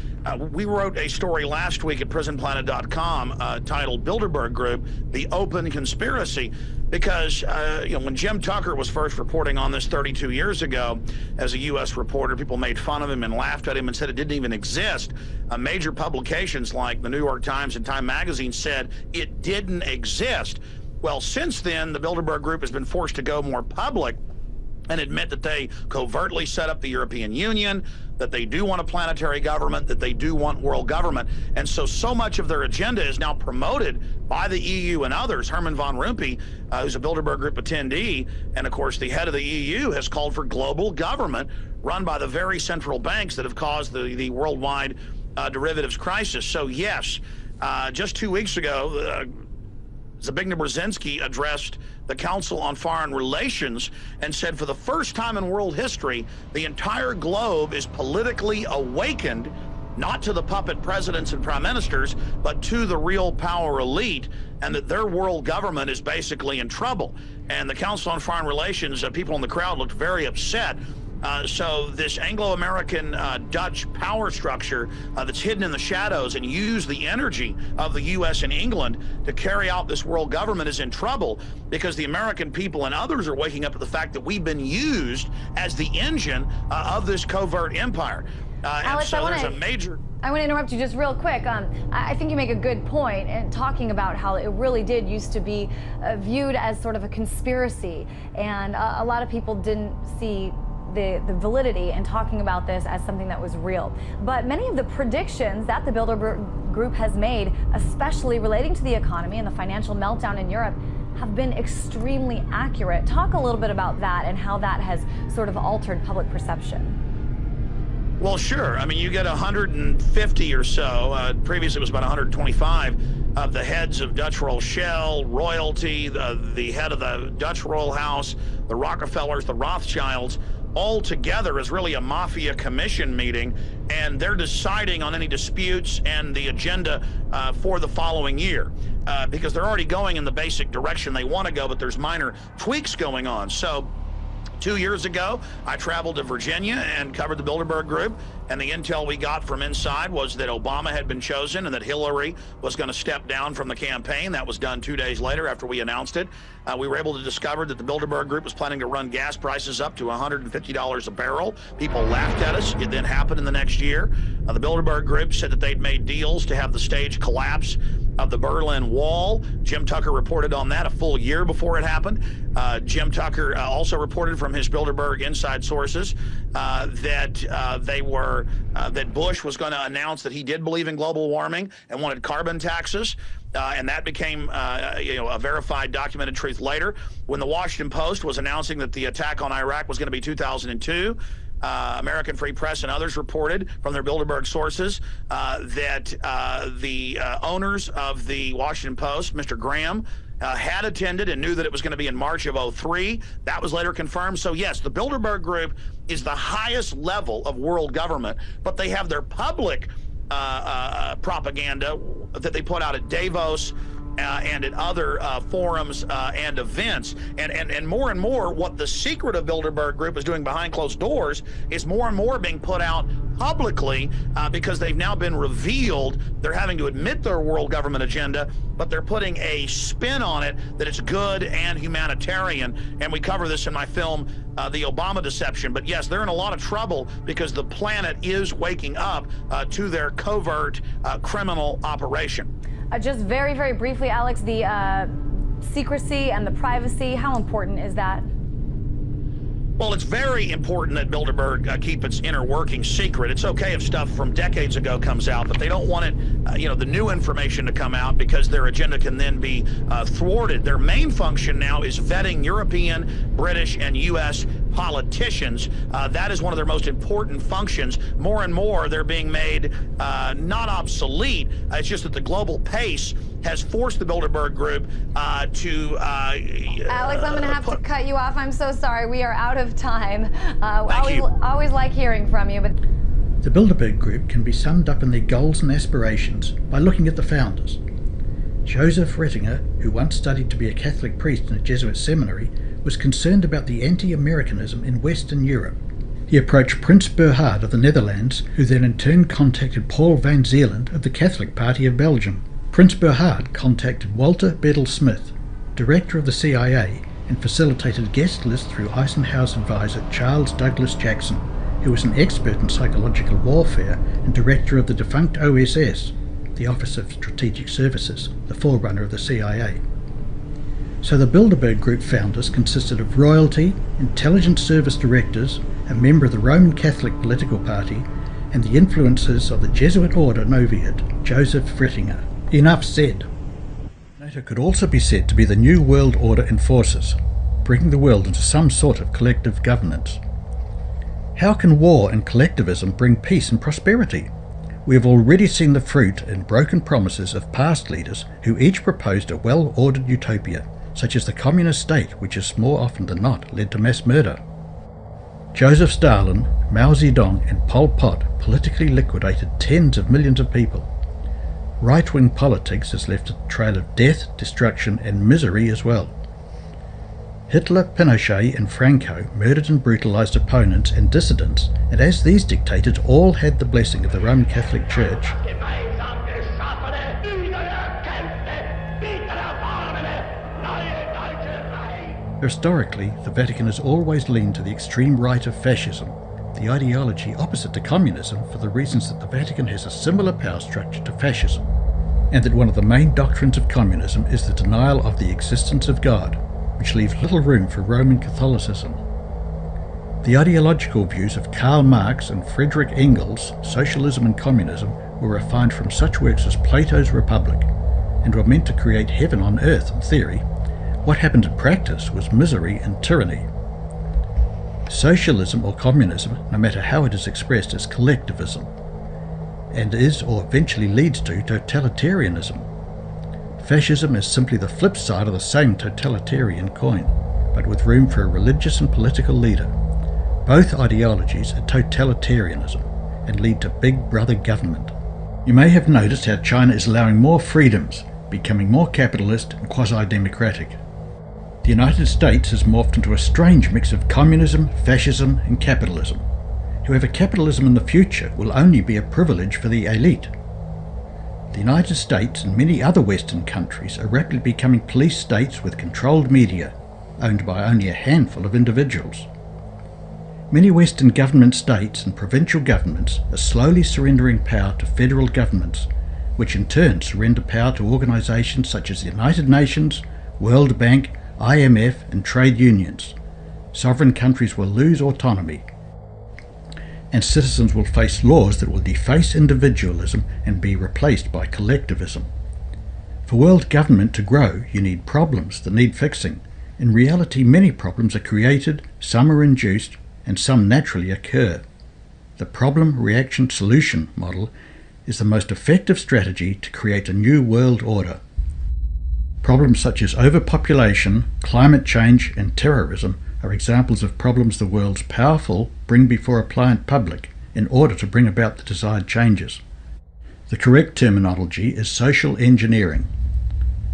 we wrote a story last week at prisonplanet.com titled Bilderberg Group, The Open Conspiracy, because when Jim Tucker was first reporting on this 32 years ago as a U.S. reporter, people made fun of him and laughed at him and said it didn't even exist. Major publications like the New York Times and Time Magazine said it didn't exist. Well, since then, the Bilderberg Group has been forced to go more public and admit that they covertly set up the European Union, that they do want a planetary government, that they do want world government. And so much of their agenda is now promoted by the EU and others. Herman von Rompuy, who's a Bilderberg Group attendee, and of course the head of the EU, has called for global government run by the very central banks that have caused the worldwide derivatives crisis. So yes, just 2 weeks ago, Zbigniew Brzezinski addressed the Council on Foreign Relations and said, for the first time in world history, the entire globe is politically awakened, not to the puppet presidents and prime ministers, but to the real power elite, and that their world government is basically in trouble. And the Council on Foreign Relations, people in the crowd looked very upset. So this Anglo-American Dutch power structure that's hidden in the shadows and used the energy of the U.S. and England to carry out this world government is in trouble, because the American people and others are waking up to the fact that we've been used as the engine of this covert empire. Alex, and so there's a major... I want to interrupt you just real quick. I think you make a good point in talking about how it really did used to be viewed as sort of a conspiracy, and a lot of people didn't see the validity in talking about this as something that was real. But many of the predictions that the Bilderberg Group has made, especially relating to the economy and the financial meltdown in Europe, have been extremely accurate. Talk a little bit about that and how that has sort of altered public perception. Well, sure. I mean, you get 150 or so. Previously, it was about 125 of the heads of Dutch Royal Shell, royalty, the head of the Dutch Royal House, the Rockefellers, the Rothschilds, all together is really a mafia commission meeting, and they're deciding on any disputes and the agenda for the following year, because they're already going in the basic direction they want to go, but there's minor tweaks going on. So 2 years ago, I traveled to Virginia and covered the Bilderberg Group, and the intel we got from inside was that Obama had been chosen and that Hillary was going to step down from the campaign. That was done 2 days later after we announced it. We were able to discover that the Bilderberg Group was planning to run gas prices up to $150 a barrel. People laughed at us. It then happened in the next year. The Bilderberg Group said that they'd made deals to have the staged collapse of the Berlin Wall. Jim Tucker reported on that a full year before it happened. Jim Tucker also reported from his Bilderberg inside sources that Bush was going to announce that he did believe in global warming and wanted carbon taxes. And that became a verified, documented truth later. When the Washington Post was announcing that the attack on Iraq was going to be 2002, American Free Press and others reported from their Bilderberg sources that the owners of the Washington Post, Mr. Graham, had attended and knew that it was going to be in March of '03. That was later confirmed. So yes, the Bilderberg Group is the highest level of world government, but they have their public propaganda that they put out at Davos and at other forums and events. And more, what the secret of Bilderberg Group is doing behind closed doors is more and more being put out publicly because they've now been revealed. They're having to admit their world government agenda, but they're putting a spin on it that it's good and humanitarian. And we cover this in my film, The Obama Deception. But yes, they're in a lot of trouble because the planet is waking up to their covert criminal operation. Just very, very briefly, Alex, the secrecy and the privacy, how important is that? Well, it's very important that Bilderberg keep its inner workings secret. It's okay if stuff from decades ago comes out, but they don't want it, the new information to come out because their agenda can then be thwarted. Their main function now is vetting European, British, and U.S. politicians. That is one of their most important functions. More and more, they're being made not obsolete. It's just that the global pace has forced the Bilderberg Group to... Alex, I'm going to have to cut you off. I'm so sorry. We are out of time. Thank you. Always like hearing from you. But the Bilderberg Group can be summed up in their goals and aspirations by looking at the founders. Joseph Ratzinger, who once studied to be a Catholic priest in a Jesuit seminary, was concerned about the anti-Americanism in Western Europe. He approached Prince Bernhard of the Netherlands, who then in turn contacted Paul van Zeeland of the Catholic Party of Belgium. Prince Bernhard contacted Walter Bedell Smith, director of the CIA, and facilitated guest lists through Eisenhower's advisor Charles Douglas Jackson, who was an expert in psychological warfare and director of the defunct OSS, the Office of Strategic Services, the forerunner of the CIA. So the Bilderberg Group founders consisted of royalty, intelligence service directors, a member of the Roman Catholic political party, and the influences of the Jesuit order Noviad, Joseph Ratzinger. Enough said. NATO could also be said to be the new world order enforcers, bringing the world into some sort of collective governance. How can war and collectivism bring peace and prosperity? We have already seen the fruit and broken promises of past leaders who each proposed a well-ordered utopia, such as the communist state, which has more often than not led to mass murder. Joseph Stalin, Mao Zedong and Pol Pot politically liquidated tens of millions of people. Right-wing politics has left a trail of death, destruction and misery as well. Hitler, Pinochet and Franco murdered and brutalized opponents and dissidents, and as these dictators all had the blessing of the Roman Catholic Church. Historically, the Vatican has always leaned to the extreme right of fascism, the ideology opposite to communism, for the reasons that the Vatican has a similar power structure to fascism, and that one of the main doctrines of communism is the denial of the existence of God, which leaves little room for Roman Catholicism. The ideological views of Karl Marx and Friedrich Engels, socialism and communism, were refined from such works as Plato's Republic, and were meant to create heaven on earth in theory. What happened in practice was misery and tyranny. Socialism or communism, no matter how it is expressed, is collectivism, and is or eventually leads to totalitarianism. Fascism is simply the flip side of the same totalitarian coin, but with room for a religious and political leader. Both ideologies are totalitarianism and lead to big brother government. You may have noticed how China is allowing more freedoms, becoming more capitalist and quasi-democratic. The United States has morphed into a strange mix of communism, fascism and capitalism. However, capitalism in the future will only be a privilege for the elite. The United States and many other Western countries are rapidly becoming police states with controlled media, owned by only a handful of individuals. Many Western government states and provincial governments are slowly surrendering power to federal governments, which in turn surrender power to organisations such as the United Nations, World Bank, IMF and trade unions. Sovereign countries will lose autonomy, and citizens will face laws that will deface individualism and be replaced by collectivism. For world government to grow, you need problems that need fixing. In reality, many problems are created, some are induced, and some naturally occur. The problem-reaction-solution model is the most effective strategy to create a new world order. Problems such as overpopulation, climate change, and terrorism are examples of problems the world's powerful bring before a pliant public in order to bring about the desired changes. The correct terminology is social engineering.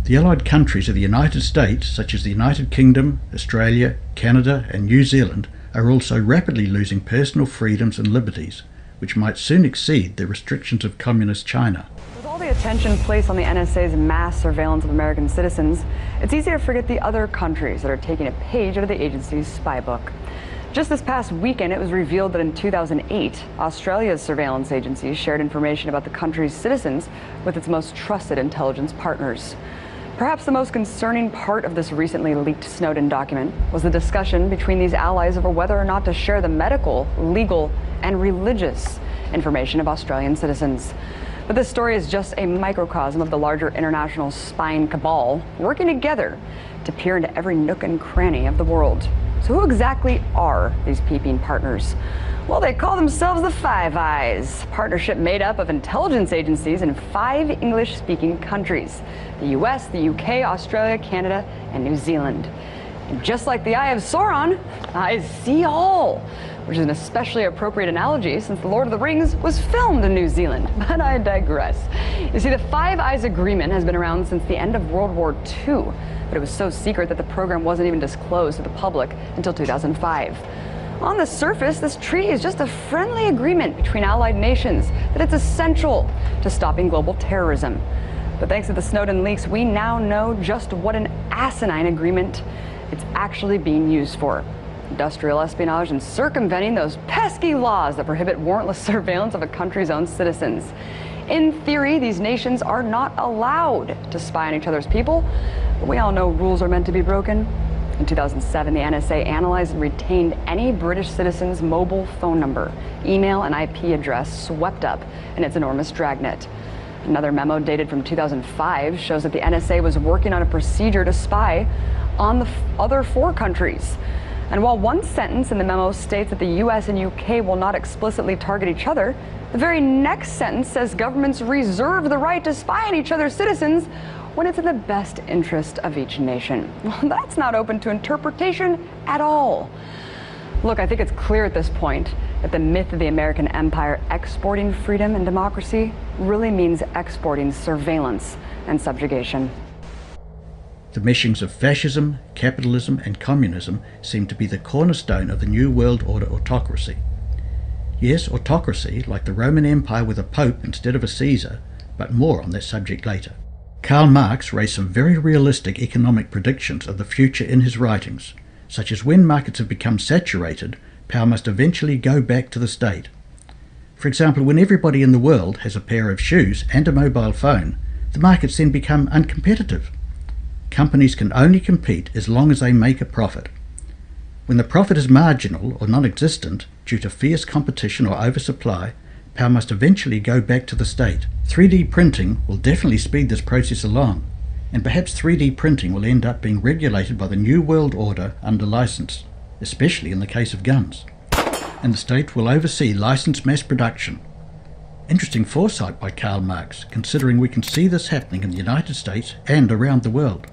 The allied countries of the United States, such as the United Kingdom, Australia, Canada, and New Zealand, are also rapidly losing personal freedoms and liberties, which might soon exceed the restrictions of Communist China. With all the attention placed on the NSA's mass surveillance of American citizens, it's easy to forget the other countries that are taking a page out of the agency's spy book. Just this past weekend, it was revealed that in 2008, Australia's surveillance agency shared information about the country's citizens with its most trusted intelligence partners. Perhaps the most concerning part of this recently leaked Snowden document was the discussion between these allies over whether or not to share the medical, legal, and religious information of Australian citizens. But this story is just a microcosm of the larger international spying cabal working together to peer into every nook and cranny of the world. So who exactly are these peeping partners? Well, they call themselves the Five Eyes, a partnership made up of intelligence agencies in 5 English-speaking countries: the US, the UK, Australia, Canada, and New Zealand. And just like the Eye of Sauron, eyes see all, which is an especially appropriate analogy since The Lord of the Rings was filmed in New Zealand. But I digress. You see, the Five Eyes Agreement has been around since the end of World War II, but it was so secret that the program wasn't even disclosed to the public until 2005. On the surface, this treaty is just a friendly agreement between allied nations that it's essential to stopping global terrorism. But thanks to the Snowden leaks, we now know just what an asinine agreement it's actually being used for: industrial espionage and circumventing those pesky laws that prohibit warrantless surveillance of a country's own citizens. In theory, these nations are not allowed to spy on each other's people, but we all know rules are meant to be broken. In 2007, the NSA analyzed and retained any British citizen's mobile phone number, email, and IP address swept up in its enormous dragnet. Another memo dated from 2005 shows that the NSA was working on a procedure to spy on the other 4 countries. And while one sentence in the memo states that the US and UK will not explicitly target each other, the very next sentence says governments reserve the right to spy on each other's citizens when it's in the best interest of each nation. Well, that's not open to interpretation at all. Look, I think it's clear at this point that the myth of the American empire exporting freedom and democracy really means exporting surveillance and subjugation. The meshings of fascism, capitalism, and communism seem to be the cornerstone of the New World Order autocracy. Yes, autocracy, like the Roman Empire with a pope instead of a Caesar, but more on that subject later. Karl Marx raised some very realistic economic predictions of the future in his writings, such as when markets have become saturated, power must eventually go back to the state. For example, when everybody in the world has a pair of shoes and a mobile phone, the markets then become uncompetitive. Companies can only compete as long as they make a profit. When the profit is marginal or non-existent due to fierce competition or oversupply, power must eventually go back to the state. 3D printing will definitely speed this process along, and perhaps 3D printing will end up being regulated by the New World Order under license, especially in the case of guns. And the state will oversee licensed mass production. Interesting foresight by Karl Marx, considering we can see this happening in the United States and around the world.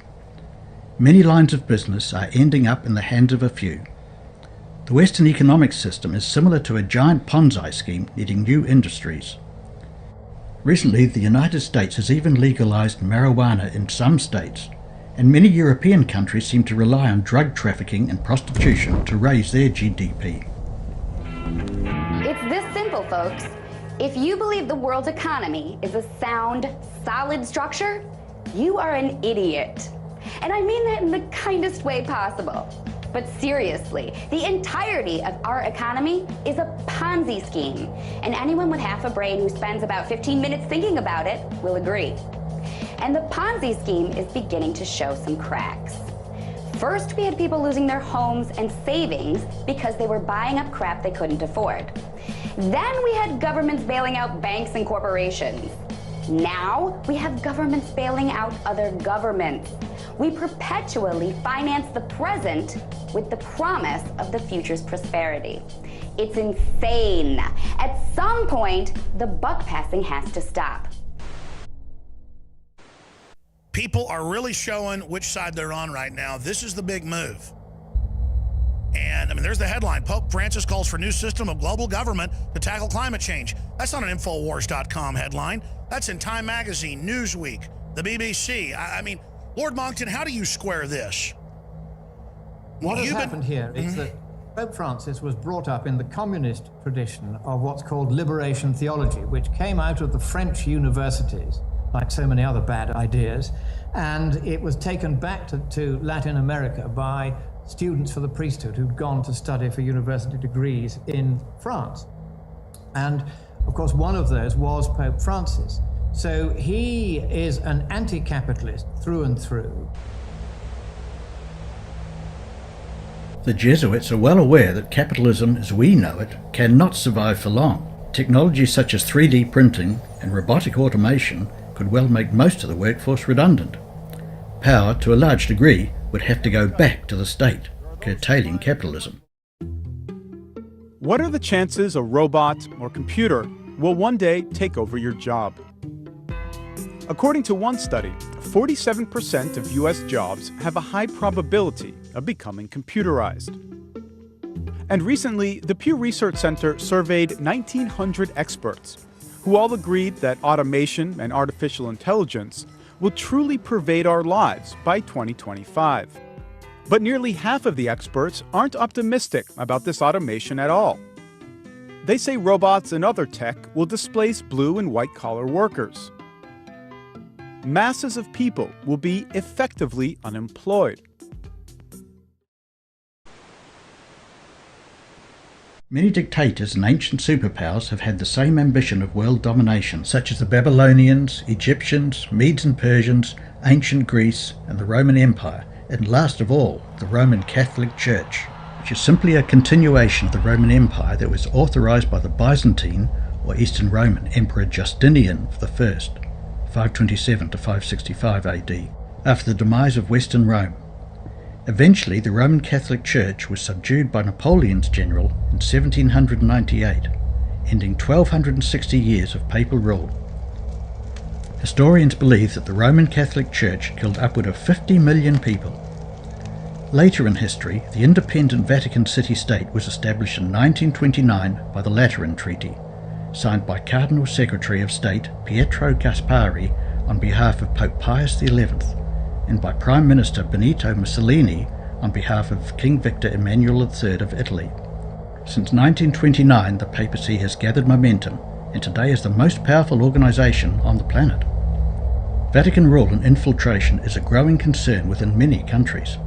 Many lines of business are ending up in the hands of a few. The Western economic system is similar to a giant Ponzi scheme needing new industries. Recently, the United States has even legalized marijuana in some states, and many European countries seem to rely on drug trafficking and prostitution to raise their GDP. It's this simple, folks. If you believe the world's economy is a sound, solid structure, you are an idiot. And I mean that in the kindest way possible. But seriously, the entirety of our economy is a Ponzi scheme. And anyone with half a brain who spends about 15 minutes thinking about it will agree. And the Ponzi scheme is beginning to show some cracks. First, we had people losing their homes and savings because they were buying up crap they couldn't afford. Then we had governments bailing out banks and corporations. Now we have governments bailing out other governments. We perpetually finance the present with the promise of the future's prosperity. It's insane. At some point, the buck passing has to stop. People are really showing which side they're on right now. This is the big move. And I mean, there's the headline. Pope Francis calls for new system of global government to tackle climate change. That's not an Infowars.com headline. That's in Time Magazine, Newsweek, the BBC. I mean, Lord Monckton, how do you square this? What has happened here is that Pope Francis was brought up in the communist tradition of what's called liberation theology, which came out of the French universities, like so many other bad ideas, and it was taken back to Latin America by students for the priesthood who'd gone to study for university degrees in France. And of course, one of those was Pope Francis. So he is an anti-capitalist through and through. The Jesuits are well aware that capitalism as we know it cannot survive for long. Technologies such as 3D printing and robotic automation could well make most of the workforce redundant. Power, to a large degree, would have to go back to the state, curtailing capitalism. What are the chances a robot or computer will one day take over your job? According to one study, 47% of U.S. jobs have a high probability of becoming computerized. And recently, the Pew Research Center surveyed 1,900 experts who all agreed that automation and artificial intelligence will truly pervade our lives by 2025. But nearly half of the experts aren't optimistic about this automation at all. They say robots and other tech will displace blue and white-collar workers. Masses of people will be effectively unemployed. Many dictators and ancient superpowers have had the same ambition of world domination, such as the Babylonians, Egyptians, Medes and Persians, ancient Greece, and the Roman Empire, and last of all, the Roman Catholic Church, which is simply a continuation of the Roman Empire that was authorized by the Byzantine or Eastern Roman Emperor Justinian I, 527 to 565 AD, after the demise of Western Rome. Eventually, the Roman Catholic Church was subdued by Napoleon's general in 1798, ending 1260 years of papal rule. Historians believe that the Roman Catholic Church killed upward of 50 million people. Later in history, the independent Vatican City-State was established in 1929 by the Lateran Treaty, signed by Cardinal Secretary of State Pietro Gasparri on behalf of Pope Pius XI, and by Prime Minister Benito Mussolini on behalf of King Victor Emmanuel III of Italy. Since 1929, the papacy has gathered momentum and today is the most powerful organization on the planet. Vatican rule and infiltration is a growing concern within many countries.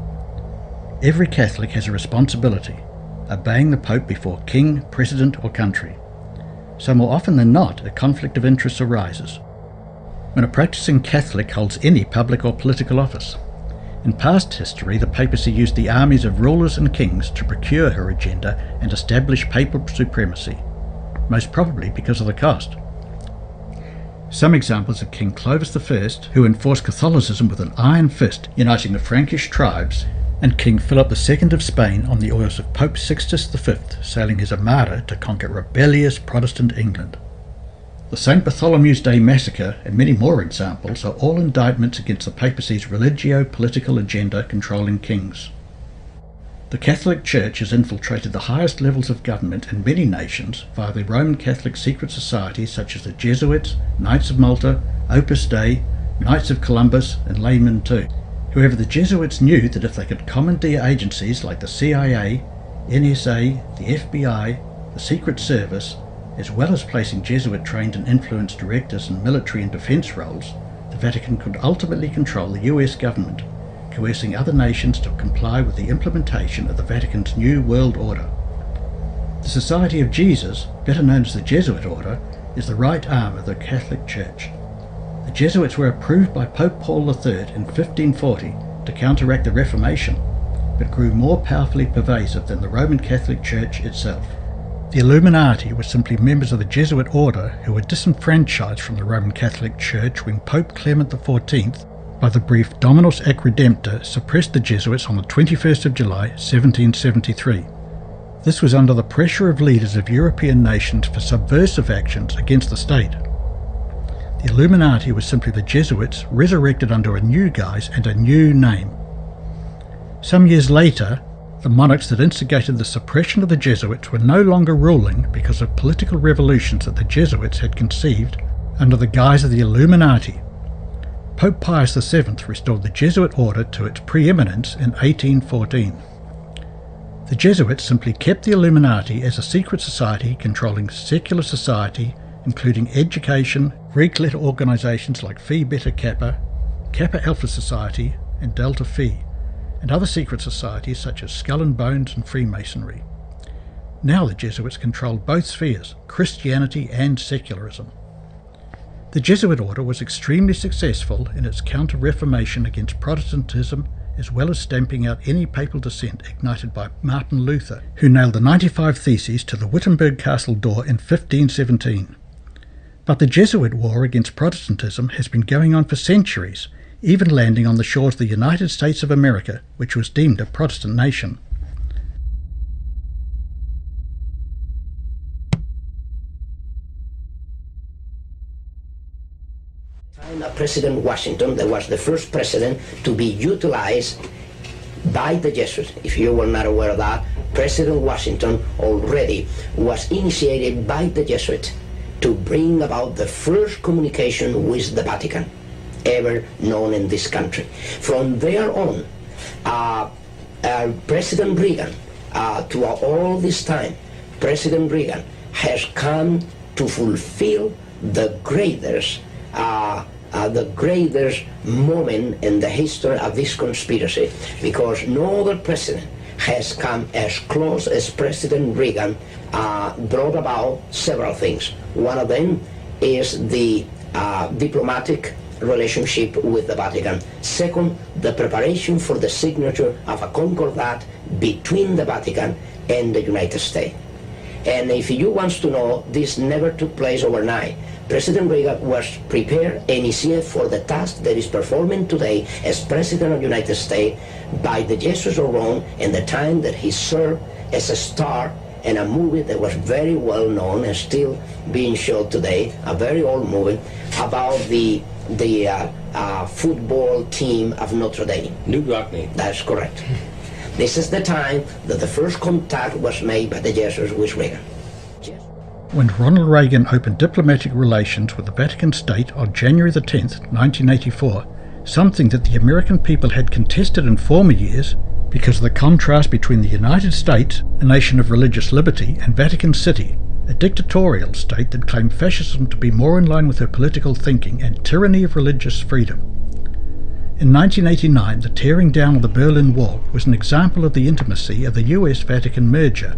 Every Catholic has a responsibility, obeying the Pope before king, president or country. So more often than not, a conflict of interest arises when a practicing Catholic holds any public or political office. In past history, the papacy used the armies of rulers and kings to procure her agenda and establish papal supremacy, most probably because of the cost. Some examples are King Clovis I, who enforced Catholicism with an iron fist, uniting the Frankish tribes, and King Philip II of Spain on the orders of Pope Sixtus V, sailing his armada to conquer rebellious Protestant England. The St. Bartholomew's Day massacre and many more examples are all indictments against the papacy's religio-political agenda controlling kings. The Catholic Church has infiltrated the highest levels of government in many nations via the Roman Catholic secret societies such as the Jesuits, Knights of Malta, Opus Dei, Knights of Columbus, and laymen too. However, the Jesuits knew that if they could commandeer agencies like the CIA, NSA, the FBI, the Secret Service, as well as placing Jesuit-trained and influenced directors in military and defense roles, the Vatican could ultimately control the US government, coercing other nations to comply with the implementation of the Vatican's New World Order. The Society of Jesus, better known as the Jesuit Order, is the right arm of the Catholic Church. The Jesuits were approved by Pope Paul III in 1540 to counteract the Reformation, but grew more powerfully pervasive than the Roman Catholic Church itself. The Illuminati were simply members of the Jesuit order who were disenfranchised from the Roman Catholic Church when Pope Clement XIV, by the brief Dominus ac Redemptor, suppressed the Jesuits on the 21st of July 1773. This was under the pressure of leaders of European nations for subversive actions against the state. The Illuminati was simply the Jesuits resurrected under a new guise and a new name. Some years later, the monarchs that instigated the suppression of the Jesuits were no longer ruling because of political revolutions that the Jesuits had conceived under the guise of the Illuminati. Pope Pius VII restored the Jesuit order to its preeminence in 1814. The Jesuits simply kept the Illuminati as a secret society controlling secular society, including education, Greek letter organizations like Phi Beta Kappa, Kappa Alpha Society, and Delta Phi, and other secret societies such as Skull and Bones and Freemasonry. Now the Jesuits controlled both spheres, Christianity and secularism. The Jesuit order was extremely successful in its counter-reformation against Protestantism, as well as stamping out any papal dissent ignited by Martin Luther, who nailed the 95 Theses to the Wittenberg Castle door in 1517. But the Jesuit war against Protestantism has been going on for centuries, even landing on the shores of the United States of America, which was deemed a Protestant nation. President Washington, that was the first president to be utilized by the Jesuits. If you were not aware of that, President Washington already was initiated by the Jesuits to bring about the first communication with the Vatican ever known in this country. From there on, President Reagan, throughout all this time, President Reagan has come to fulfill the greatest moment in the history of this conspiracy, because no other president has come as close as President Reagan brought about several things. One of them is the diplomatic relationship with the Vatican. Second, the preparation for the signature of a concordat between the Vatican and the United States. And if you want to know, this never took place overnight. President Reagan was prepared and initiated for the task that is performing today as President of the United States by the Jesuits of Rome, and the time that he served as a star in a movie that was very well known and still being shown today, a very old movie about the football team of Notre Dame. New Rockney. That's correct. This is the time that the first contact was made by the Jesuits with Reagan. When Ronald Reagan opened diplomatic relations with the Vatican State on January the 10th, 1984, something that the American people had contested in former years because of the contrast between the United States, a nation of religious liberty, and Vatican City, a dictatorial state that claimed fascism to be more in line with her political thinking and tyranny of religious freedom. In 1989, the tearing down of the Berlin Wall was an example of the intimacy of the US-Vatican merger,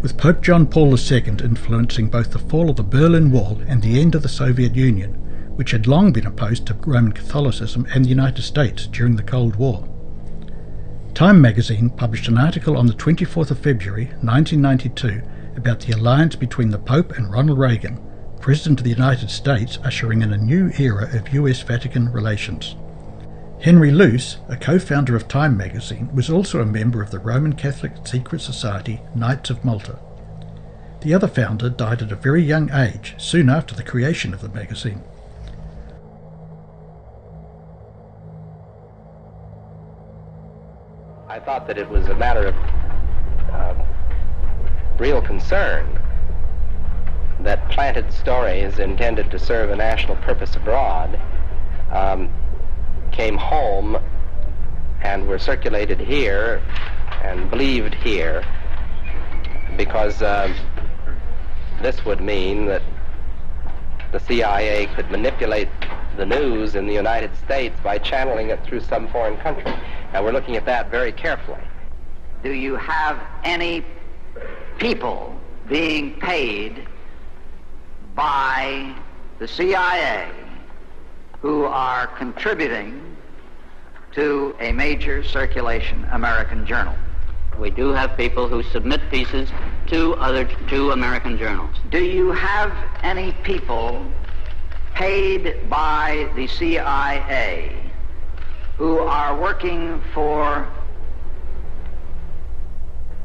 with Pope John Paul II influencing both the fall of the Berlin Wall and the end of the Soviet Union, which had long been opposed to Roman Catholicism and the United States during the Cold War. Time magazine published an article on the 24th of February 1992 about the alliance between the Pope and Ronald Reagan, President of the United States, ushering in a new era of US-Vatican relations. Henry Luce, a co-founder of Time magazine, was also a member of the Roman Catholic secret society Knights of Malta. The other founder died at a very young age, soon after the creation of the magazine. I thought that it was a matter of real concern that planted stories intended to serve a national purpose abroad came home and were circulated here and believed here, because this would mean that the CIA could manipulate the news in the United States by channeling it through some foreign country. Now we're looking at that very carefully. Do you have any people being paid by the CIA who are contributing to a major circulation American journal? We do have people who submit pieces to American journals. Do you have any people paid by the CIA who are working for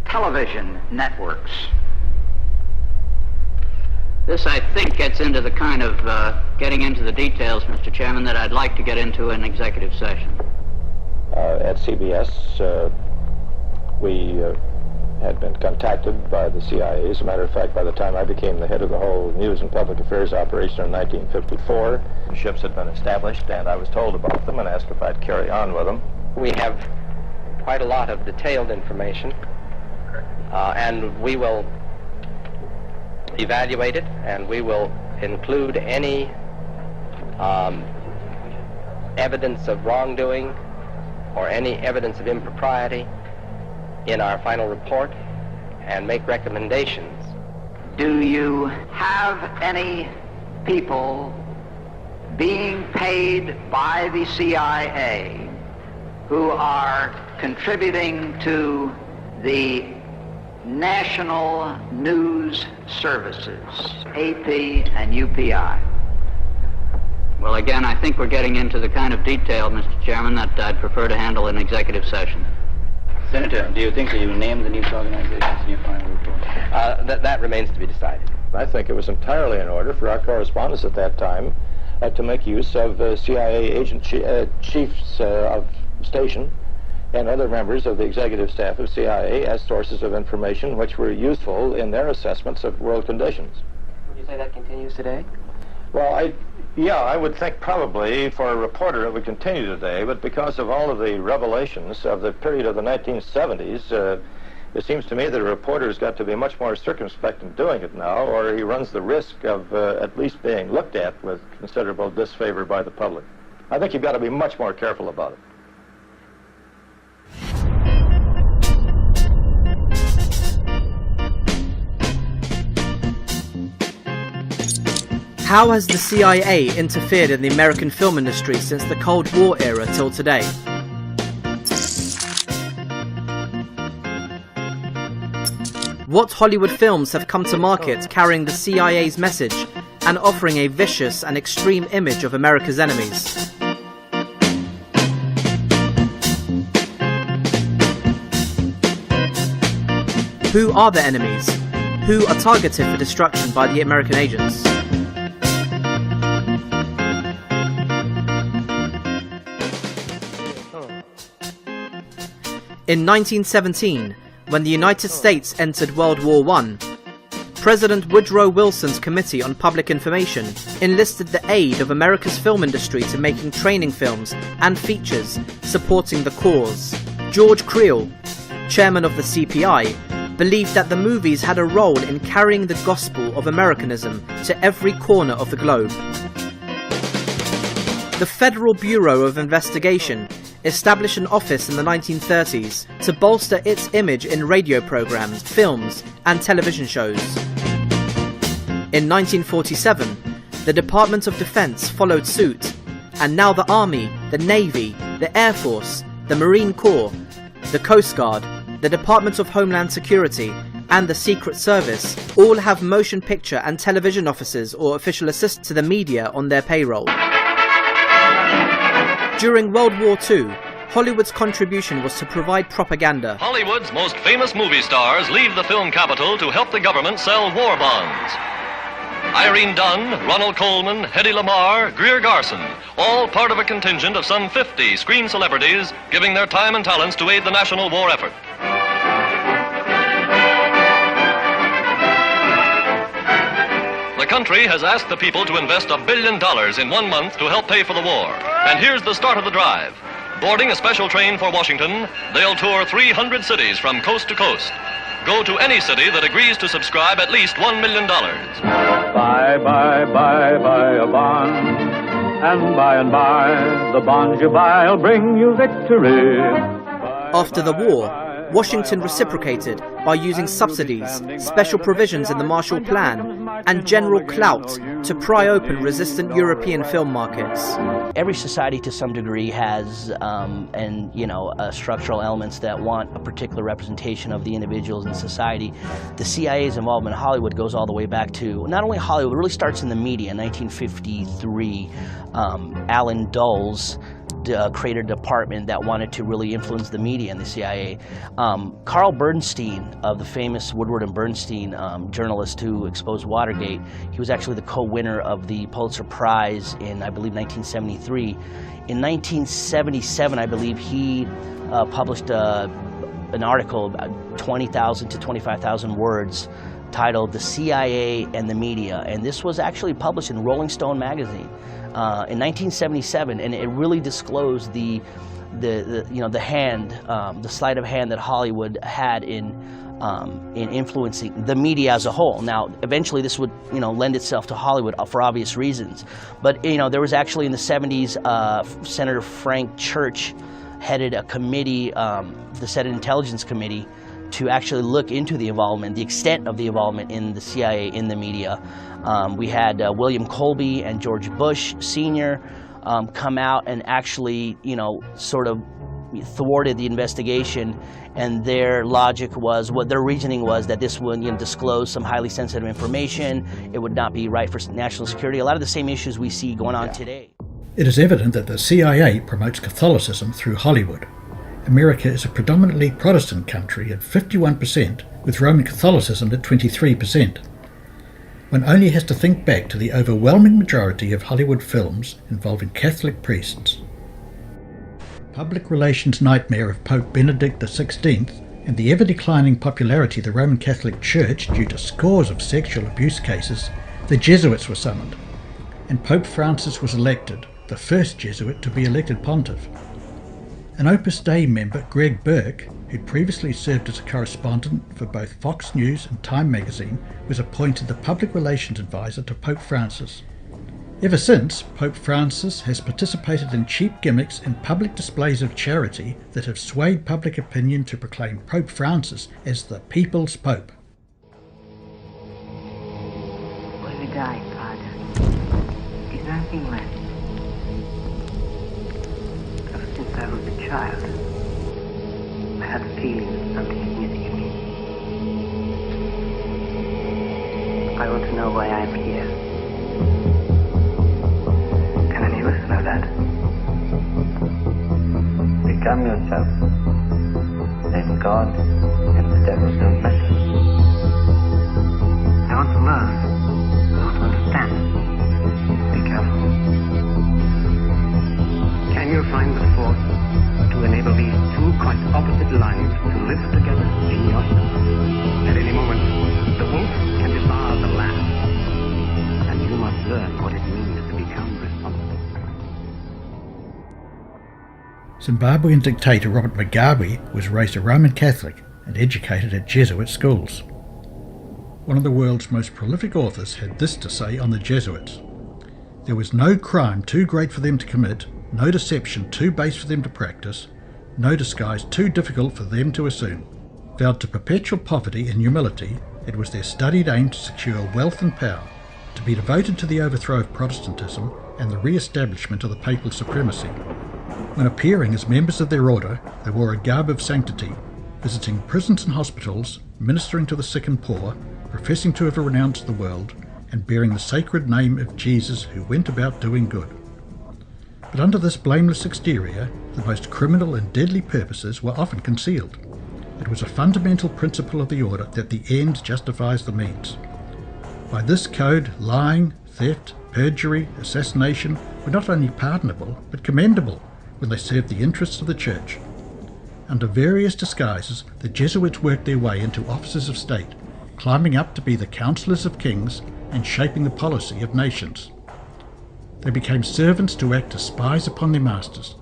television networks? This, I think, gets into the kind of getting into the details, Mr. Chairman, that I'd like to get into in executive session. At CBS, we had been contacted by the CIA. As a matter of fact, by the time I became the head of the whole news and public affairs operation in 1954, ships had been established, and I was told about them and asked if I'd carry on with them. We have quite a lot of detailed information, and we will evaluate it, and we will include any evidence of wrongdoing or any evidence of impropriety in our final report and make recommendations. Do you have any people being paid by the CIA who are contributing to the national news services, AP and UPI? Well, again, I think we're getting into the kind of detail, Mr. Chairman, that I'd prefer to handle in executive session. Senator, do you think that you named the news organizations in your final report? That remains to be decided. I think it was entirely in order for our correspondents at that time to make use of CIA agent chiefs of station and other members of the executive staff of CIA as sources of information which were useful in their assessments of world conditions. Would you say that continues today? Well, I would think probably for a reporter it would continue today, but because of all of the revelations of the period of the 1970s, it seems to me that a reporter's got to be much more circumspect in doing it now, or he runs the risk of at least being looked at with considerable disfavor by the public. I think you've got to be much more careful about it. How has the CIA interfered in the American film industry since the Cold War era till today? What Hollywood films have come to market carrying the CIA's message and offering a vicious and extreme image of America's enemies? Who are the enemies? Who are targeted for destruction by the American agents? In 1917, when the United States entered World War I, President Woodrow Wilson's Committee on Public Information enlisted the aid of America's film industry to making training films and features supporting the cause. George Creel, chairman of the CPI, believed that the movies had a role in carrying the gospel of Americanism to every corner of the globe. The Federal Bureau of Investigation established an office in the 1930s to bolster its image in radio programs, films, and television shows. In 1947, the Department of Defense followed suit, and now the Army, the Navy, the Air Force, the Marine Corps, the Coast Guard, the Department of Homeland Security, and the Secret Service all have motion picture and television officers or official assistants to the media on their payroll. During World War II, Hollywood's contribution was to provide propaganda. Hollywood's most famous movie stars leave the film capital to help the government sell war bonds. Irene Dunn, Ronald Colman, Hedy Lamarr, Greer Garson, all part of a contingent of some 50 screen celebrities giving their time and talents to aid the national war effort. The country has asked the people to invest $1 billion in 1 month to help pay for the war. And here's the start of the drive. Boarding a special train for Washington, they'll tour 300 cities from coast to coast. Go to any city that agrees to subscribe at least $1 million. Buy a bond. And by, the bonds you buy'll bring you victory. After the war, Washington reciprocated by using subsidies, special provisions in the Marshall Plan, and general clout to pry open resistant European film markets. Every society to some degree has structural elements that want a particular representation of the individuals in society. The CIA's involvement in Hollywood goes all the way back to not only Hollywood, it really starts in the media. In 1953, Alan Dulles created a department that wanted to really influence the media and the CIA. Carl Bernstein, of the famous Woodward and Bernstein journalist who exposed Watergate, he was actually the co-winner of the Pulitzer Prize in, I believe, 1973. In 1977, I believe, he published an article about 20,000 to 25,000 words titled "The CIA and the Media," and this was actually published in Rolling Stone magazine in 1977, and it really disclosed the sleight of hand that Hollywood had in influencing the media as a whole. Now, eventually, this would lend itself to Hollywood for obvious reasons, but there was actually in the 70s, Senator Frank Church headed a committee, the Senate Intelligence Committee, to actually look into the involvement, the extent of the involvement in the CIA in the media. We had William Colby and George Bush Sr. Come out and actually, sort of thwarted the investigation, and their logic was, their reasoning was that this would disclose some highly sensitive information. It would not be right for national security. A lot of the same issues we see going on today. It is evident that the CIA promotes Catholicism through Hollywood. America is a predominantly Protestant country at 51%, with Roman Catholicism at 23%. One only has to think back to the overwhelming majority of Hollywood films involving Catholic priests. Public relations nightmare of Pope Benedict XVI and the ever-declining popularity of the Roman Catholic Church due to scores of sexual abuse cases, the Jesuits were summoned, and Pope Francis was elected, the first Jesuit to be elected pontiff. An Opus Dei member, Greg Burke, who'd previously served as a correspondent for both Fox News and Time magazine, was appointed the public relations advisor to Pope Francis. Ever since, Pope Francis has participated in cheap gimmicks and public displays of charity that have swayed public opinion to proclaim Pope Francis as the people's Pope. When we die, Father, is there anything left? Since I was a child, I had a feeling that something is missing in me. I want to know why I'm here. Can any of us know that? Become yourself. Then God and the devil don't matter. I want to learn. I want to understand. Be careful. Can you find the force to enable these two quite opposite lines to live together in yourself? At any moment, the wolf can devour the lamb, and you must learn what it means to become responsible. Zimbabwean dictator Robert Mugabe was raised a Roman Catholic and educated at Jesuit schools. One of the world's most prolific authors had this to say on the Jesuits: "There was no crime too great for them to commit, no deception too base for them to practice, no disguise too difficult for them to assume. Vowed to perpetual poverty and humility, it was their studied aim to secure wealth and power, to be devoted to the overthrow of Protestantism and the re-establishment of the papal supremacy. When appearing as members of their order, they wore a garb of sanctity, visiting prisons and hospitals, ministering to the sick and poor, professing to have renounced the world, and bearing the sacred name of Jesus, who went about doing good." But under this blameless exterior, the most criminal and deadly purposes were often concealed. It was a fundamental principle of the order that the end justifies the means. By this code, lying, theft, perjury, assassination were not only pardonable, but commendable when they served the interests of the Church. Under various disguises, the Jesuits worked their way into offices of state, climbing up to be the counselors of kings and shaping the policy of nations. They became servants to act as spies upon their masters.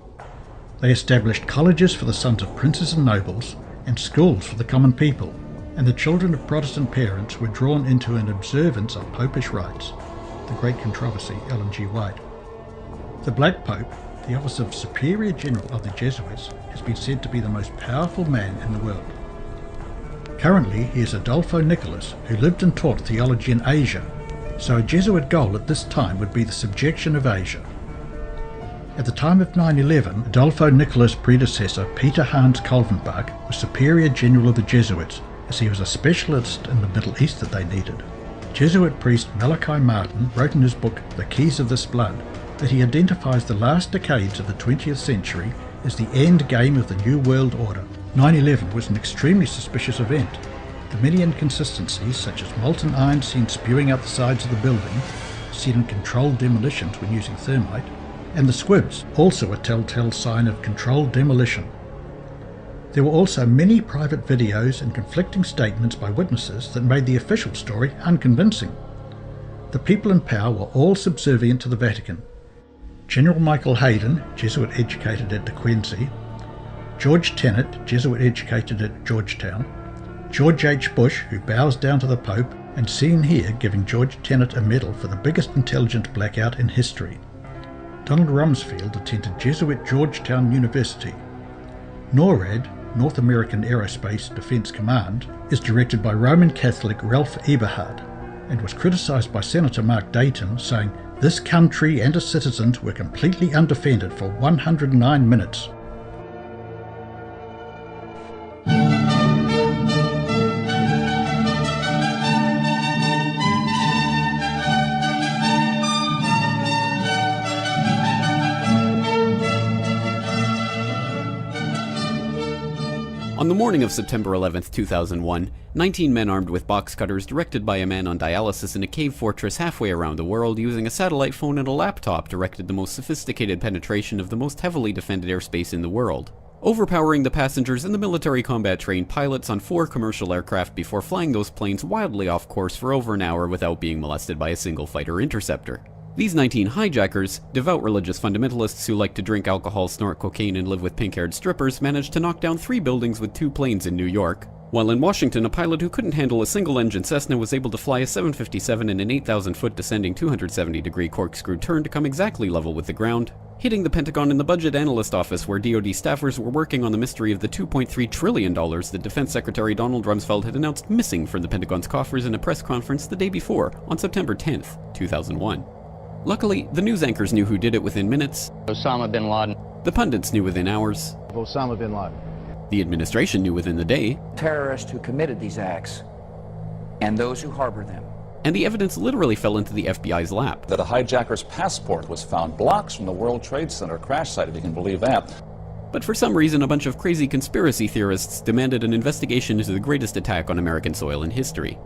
They established colleges for the sons of princes and nobles, and schools for the common people, and the children of Protestant parents were drawn into an observance of popish rites. The Great Controversy, Ellen G. White. The Black Pope, the office of Superior General of the Jesuits, has been said to be the most powerful man in the world. Currently, he is Adolfo Nicolas, who lived and taught theology in Asia, so a Jesuit goal at this time would be the subjection of Asia. At the time of 9/11, Adolfo Nicolas' predecessor Peter Hans Kolvenbach was Superior General of the Jesuits, as he was a specialist in the Middle East that they needed. Jesuit priest Malachi Martin wrote in his book The Keys of This Blood that he identifies the last decades of the 20th century as the end game of the New World Order. 9/11 was an extremely suspicious event. The many inconsistencies, such as molten iron seen spewing out the sides of the building, seen in controlled demolitions when using thermite, and the squibs, also a telltale sign of controlled demolition. There were also many private videos and conflicting statements by witnesses that made the official story unconvincing. The people in power were all subservient to the Vatican. General Michael Hayden, Jesuit educated at De Quincy, George Tenet, Jesuit educated at Georgetown, George H. Bush, who bows down to the Pope, and seen here giving George Tenet a medal for the biggest intelligence blackout in history. Donald Rumsfeld attended Jesuit Georgetown University. NORAD, North American Aerospace Defense Command, is directed by Roman Catholic Ralph Eberhard, and was criticized by Senator Mark Dayton, saying, "This country and its citizens were completely undefended for 109 minutes. On the morning of September 11, 2001, 19 men armed with box cutters, directed by a man on dialysis in a cave fortress halfway around the world using a satellite phone and a laptop, directed the most sophisticated penetration of the most heavily defended airspace in the world, overpowering the passengers and the military combat-trained pilots on 4 commercial aircraft before flying those planes wildly off course for over an hour without being molested by a single fighter interceptor. These 19 hijackers, devout religious fundamentalists who like to drink alcohol, snort cocaine, and live with pink-haired strippers, managed to knock down 3 buildings with 2 planes in New York, while in Washington a pilot who couldn't handle a single-engine Cessna was able to fly a 757 in an 8,000-foot descending 270-degree corkscrew turn to come exactly level with the ground, hitting the Pentagon in the budget analyst office where DoD staffers were working on the mystery of the $2.3 trillion that Defense Secretary Donald Rumsfeld had announced missing from the Pentagon's coffers in a press conference the day before, on September 10th, 2001. Luckily, the news anchors knew who did it within minutes. Osama bin Laden. The pundits knew within hours. Osama bin Laden. The administration knew within the day. Terrorists who committed these acts and those who harbor them. And the evidence literally fell into the FBI's lap. That a hijacker's passport was found blocks from the World Trade Center crash site, if you can believe that. But for some reason, a bunch of crazy conspiracy theorists demanded an investigation into the greatest attack on American soil in history.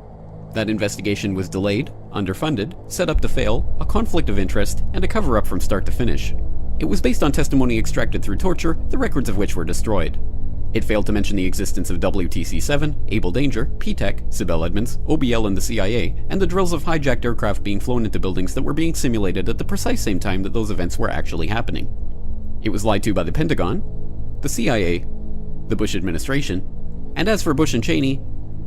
That investigation was delayed, underfunded, set up to fail, a conflict of interest, and a cover-up from start to finish. It was based on testimony extracted through torture, the records of which were destroyed. It failed to mention the existence of WTC-7, Able Danger, P-TECH, Sibel Edmonds, OBL and the CIA, and the drills of hijacked aircraft being flown into buildings that were being simulated at the precise same time that those events were actually happening. It was lied to by the Pentagon, the CIA, the Bush administration, and as for Bush and Cheney,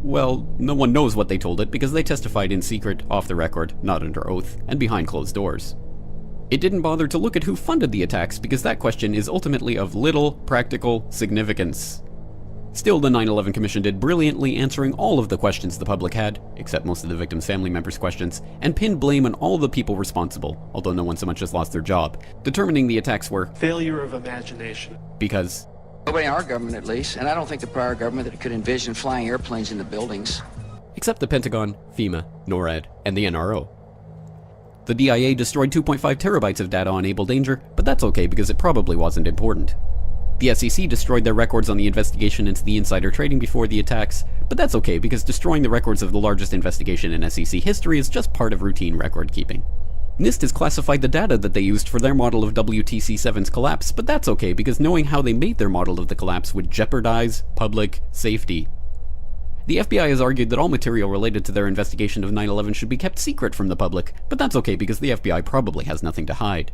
well, no one knows what they told it because they testified in secret, off the record, not under oath, and behind closed doors. It didn't bother to look at who funded the attacks because that question is ultimately of little practical significance. Still, the 9/11 Commission did brilliantly, answering all of the questions the public had, except most of the victims' family members' questions, and pinned blame on all the people responsible, although no one so much as lost their job, determining the attacks were failure of imagination. Because nobody in our government, at least, and I don't think the prior government that could envision flying airplanes into buildings. Except the Pentagon, FEMA, NORAD, and the NRO. The DIA destroyed 2.5 terabytes of data on Able Danger, but that's okay because it probably wasn't important. The SEC destroyed their records on the investigation into the insider trading before the attacks, but that's okay because destroying the records of the largest investigation in SEC history is just part of routine record keeping. NIST has classified the data that they used for their model of WTC-7's collapse, but that's okay because knowing how they made their model of the collapse would jeopardize public safety. The FBI has argued that all material related to their investigation of 9/11 should be kept secret from the public, but that's okay because the FBI probably has nothing to hide.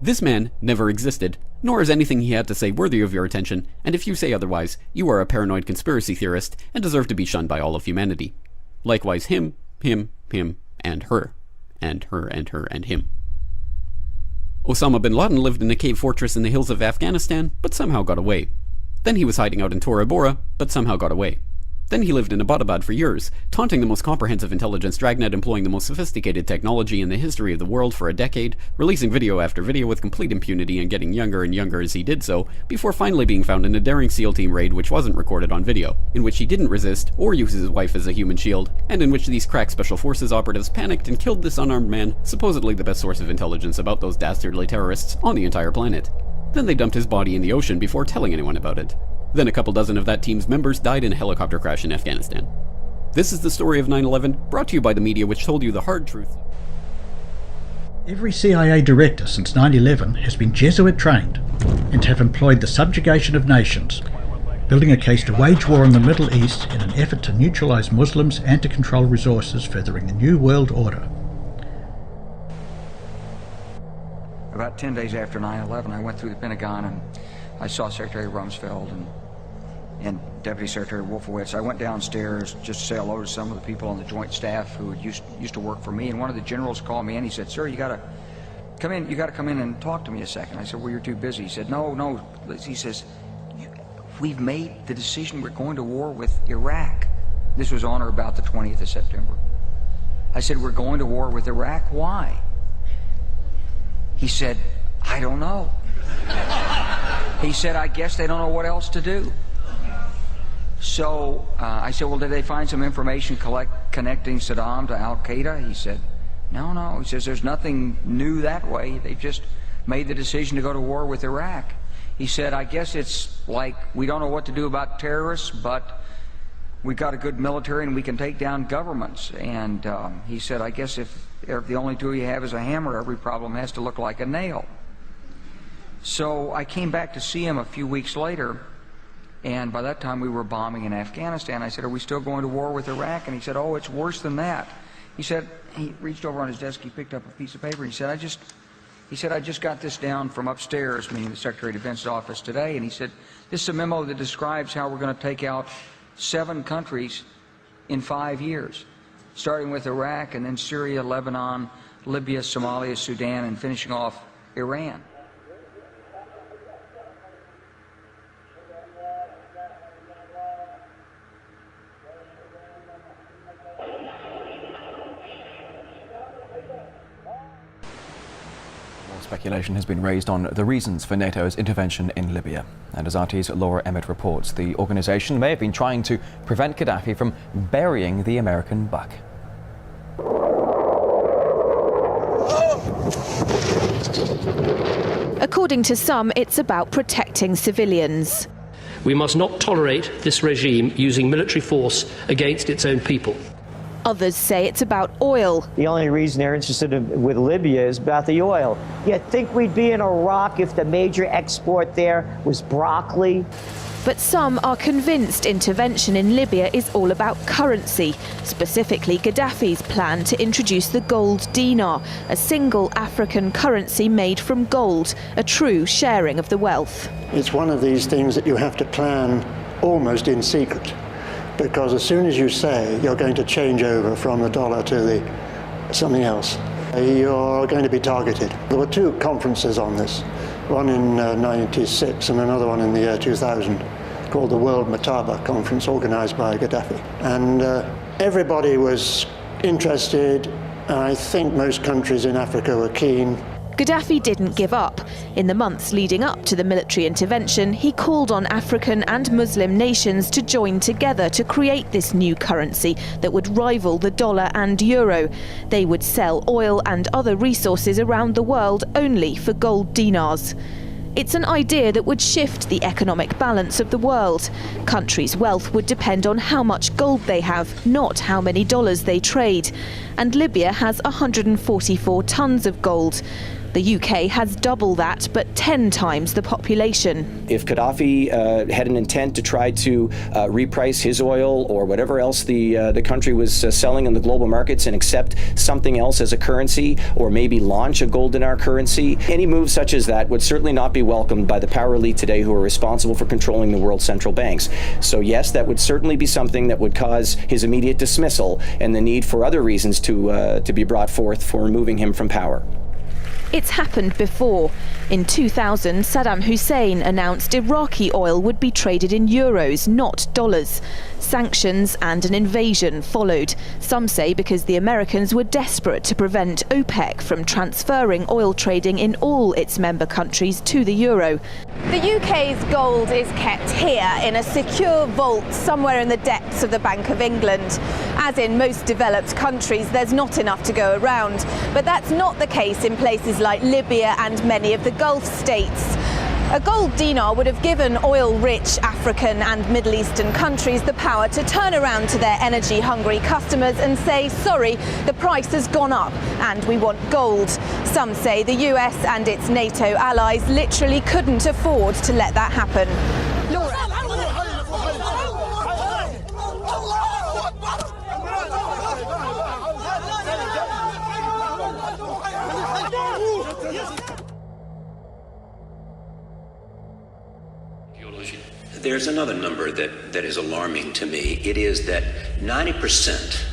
This man never existed, nor is anything he had to say worthy of your attention, and if you say otherwise, you are a paranoid conspiracy theorist and deserve to be shunned by all of humanity. Likewise him, and her. And her, and her, and him. Osama bin Laden lived in a cave fortress in the hills of Afghanistan, but somehow got away. Then he was hiding out in Tora Bora, but somehow got away. Then he lived in Abbottabad for years, taunting the most comprehensive intelligence dragnet employing the most sophisticated technology in the history of the world for a decade, releasing video after video with complete impunity and getting younger and younger as he did so, before finally being found in a daring SEAL team raid which wasn't recorded on video, in which he didn't resist or use his wife as a human shield, and in which these crack special forces operatives panicked and killed this unarmed man, supposedly the best source of intelligence about those dastardly terrorists on the entire planet. Then they dumped his body in the ocean before telling anyone about it. Then a couple dozen of that team's members died in a helicopter crash in Afghanistan. This is the story of 9/11, brought to you by the media which told you the hard truth. Every CIA director since 9/11 has been Jesuit trained and have employed the subjugation of nations, building a case to wage war in the Middle East in an effort to neutralize Muslims and to control resources, furthering the New World Order. About 10 days after 9/11, I went through the Pentagon and I saw Secretary Rumsfeld and Deputy Secretary Wolfowitz. I went downstairs just to say hello to some of the people on the Joint Staff who had used to work for me, and one of the generals called me in. He said, "Sir, you got to come in and talk to me a second." I said, "Well, you're too busy." He said, No. He says, "We've made the decision. We're going to war with Iraq." This was on or about the 20th of September. I said, "We're going to war with Iraq? Why?" He said, "I don't know." He said, "I guess they don't know what else to do." So I said, "Well, did they find some information connecting Saddam to Al-Qaeda?" He said, No. He says, "There's nothing new that way. They just made the decision to go to war with Iraq." He said, "I guess it's like we don't know what to do about terrorists, but we got a good military and we can take down governments." And he said, "I guess if the only tool you have is a hammer, every problem has to look like a nail." So I came back to see him a few weeks later, and by that time we were bombing in Afghanistan. I said, "Are we still going to war with Iraq?" And he said, "Oh, it's worse than that." He said, he reached over on his desk, he picked up a piece of paper, and he said, I just got this down from upstairs," meaning the Secretary of Defense's office today, and he said, "This is a memo that describes how we're going to take out 7 countries in 5 years, starting with Iraq and then Syria, Lebanon, Libya, Somalia, Sudan, and finishing off Iran." Speculation has been raised on the reasons for NATO's intervention in Libya. And as RT's Laura Emmett reports, the organisation may have been trying to prevent Gaddafi from burying the American buck. According to some, it's about protecting civilians. We must not tolerate this regime using military force against its own people. Others say it's about oil. The only reason they're interested with Libya is about the oil. You'd think we'd be in Iraq if the major export there was broccoli. But some are convinced intervention in Libya is all about currency, specifically Gaddafi's plan to introduce the gold dinar, a single African currency made from gold, a true sharing of the wealth. It's one of these things that you have to plan almost in secret, because as soon as you say you're going to change over from the dollar to something else, you're going to be targeted. There were 2 conferences on this, one in 96 and another one in the year 2000, called the World Mataba Conference, organized by Gaddafi. And everybody was interested. I think most countries in Africa were keen. Gaddafi didn't give up. In the months leading up to the military intervention, he called on African and Muslim nations to join together to create this new currency that would rival the dollar and euro. They would sell oil and other resources around the world only for gold dinars. It's an idea that would shift the economic balance of the world. Countries' wealth would depend on how much gold they have, not how many dollars they trade. And Libya has 144 tons of gold. The UK has double that, but 10 times the population. If Gaddafi had an intent to try to reprice his oil or whatever else the country was selling in the global markets and accept something else as a currency, or maybe launch a gold dinar currency, any move such as that would certainly not be welcomed by the power elite today who are responsible for controlling the world's central banks. So yes, that would certainly be something that would cause his immediate dismissal and the need for other reasons to be brought forth for removing him from power. It's happened before. In 2000, Saddam Hussein announced Iraqi oil would be traded in euros, not dollars. Sanctions and an invasion followed. Some say because the Americans were desperate to prevent OPEC from transferring oil trading in all its member countries to the euro. The UK's gold is kept here in a secure vault somewhere in the depths of the Bank of England. As in most developed countries, there's not enough to go around. But that's not the case in places like Libya and many of the Gulf states. A gold dinar would have given oil-rich African and Middle Eastern countries the power to turn around to their energy-hungry customers and say, sorry, the price has gone up and we want gold. Some say the US and its NATO allies literally couldn't afford to let that happen. There's another number that is alarming to me. It is that 90%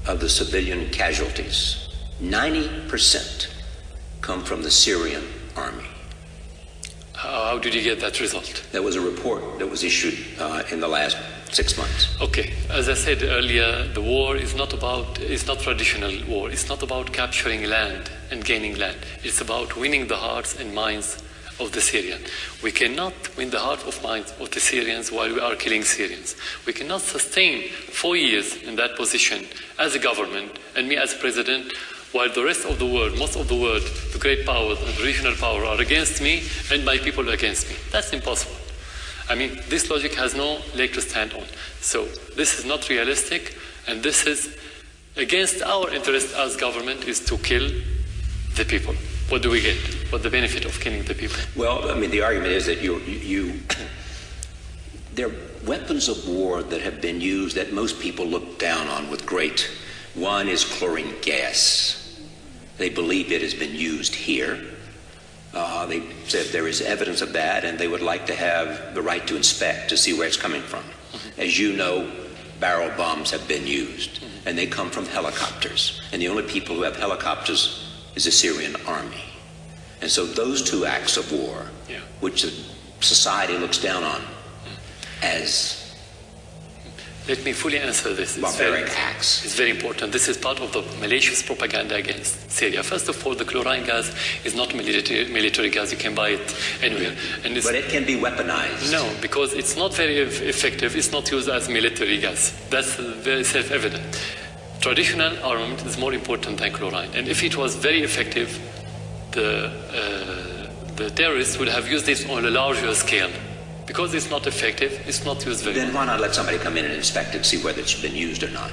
of the civilian casualties, 90% come from the Syrian army. How did you get that result? That was a report that was issued in the last 6 months. Okay, as I said earlier, the war is not traditional war. It's not about capturing land and gaining land. It's about winning the hearts and minds of the Syrian. We cannot win the heart of minds of the Syrians while we are killing Syrians. We cannot sustain 4 years in that position as a government and me as president while the rest of the world, most of the world, the great powers and the regional power are against me and my people against me. That's impossible. I mean, this logic has no leg to stand on. So this is not realistic, and this is against our interest as government is to kill the people. What do we get? What's the benefit of killing the people? Well, I mean, the argument is that there are weapons of war that have been used that most people look down on with great. One is chlorine gas. They believe it has been used here. They said there is evidence of that, and they would like to have the right to inspect to see where it's coming from. Mm-hmm. As you know, barrel bombs have been used, and they come from helicopters. And the only people who have helicopters is the Syrian army. And so those two acts of war, which the society looks down on as let me fully answer this. Barbaric acts. It's very important. This is part of the malicious propaganda against Syria. First of all, the chlorine gas is not military gas. You can buy it anywhere. But it can be weaponized. No, because it's not very effective. It's not used as military gas. That's very self-evident. Traditional armament is more important than chlorine. And if it was very effective, the terrorists would have used it on a larger scale. Because it's not effective, it's not used very well. Then why not let somebody come in and inspect it, see whether it's been used or not?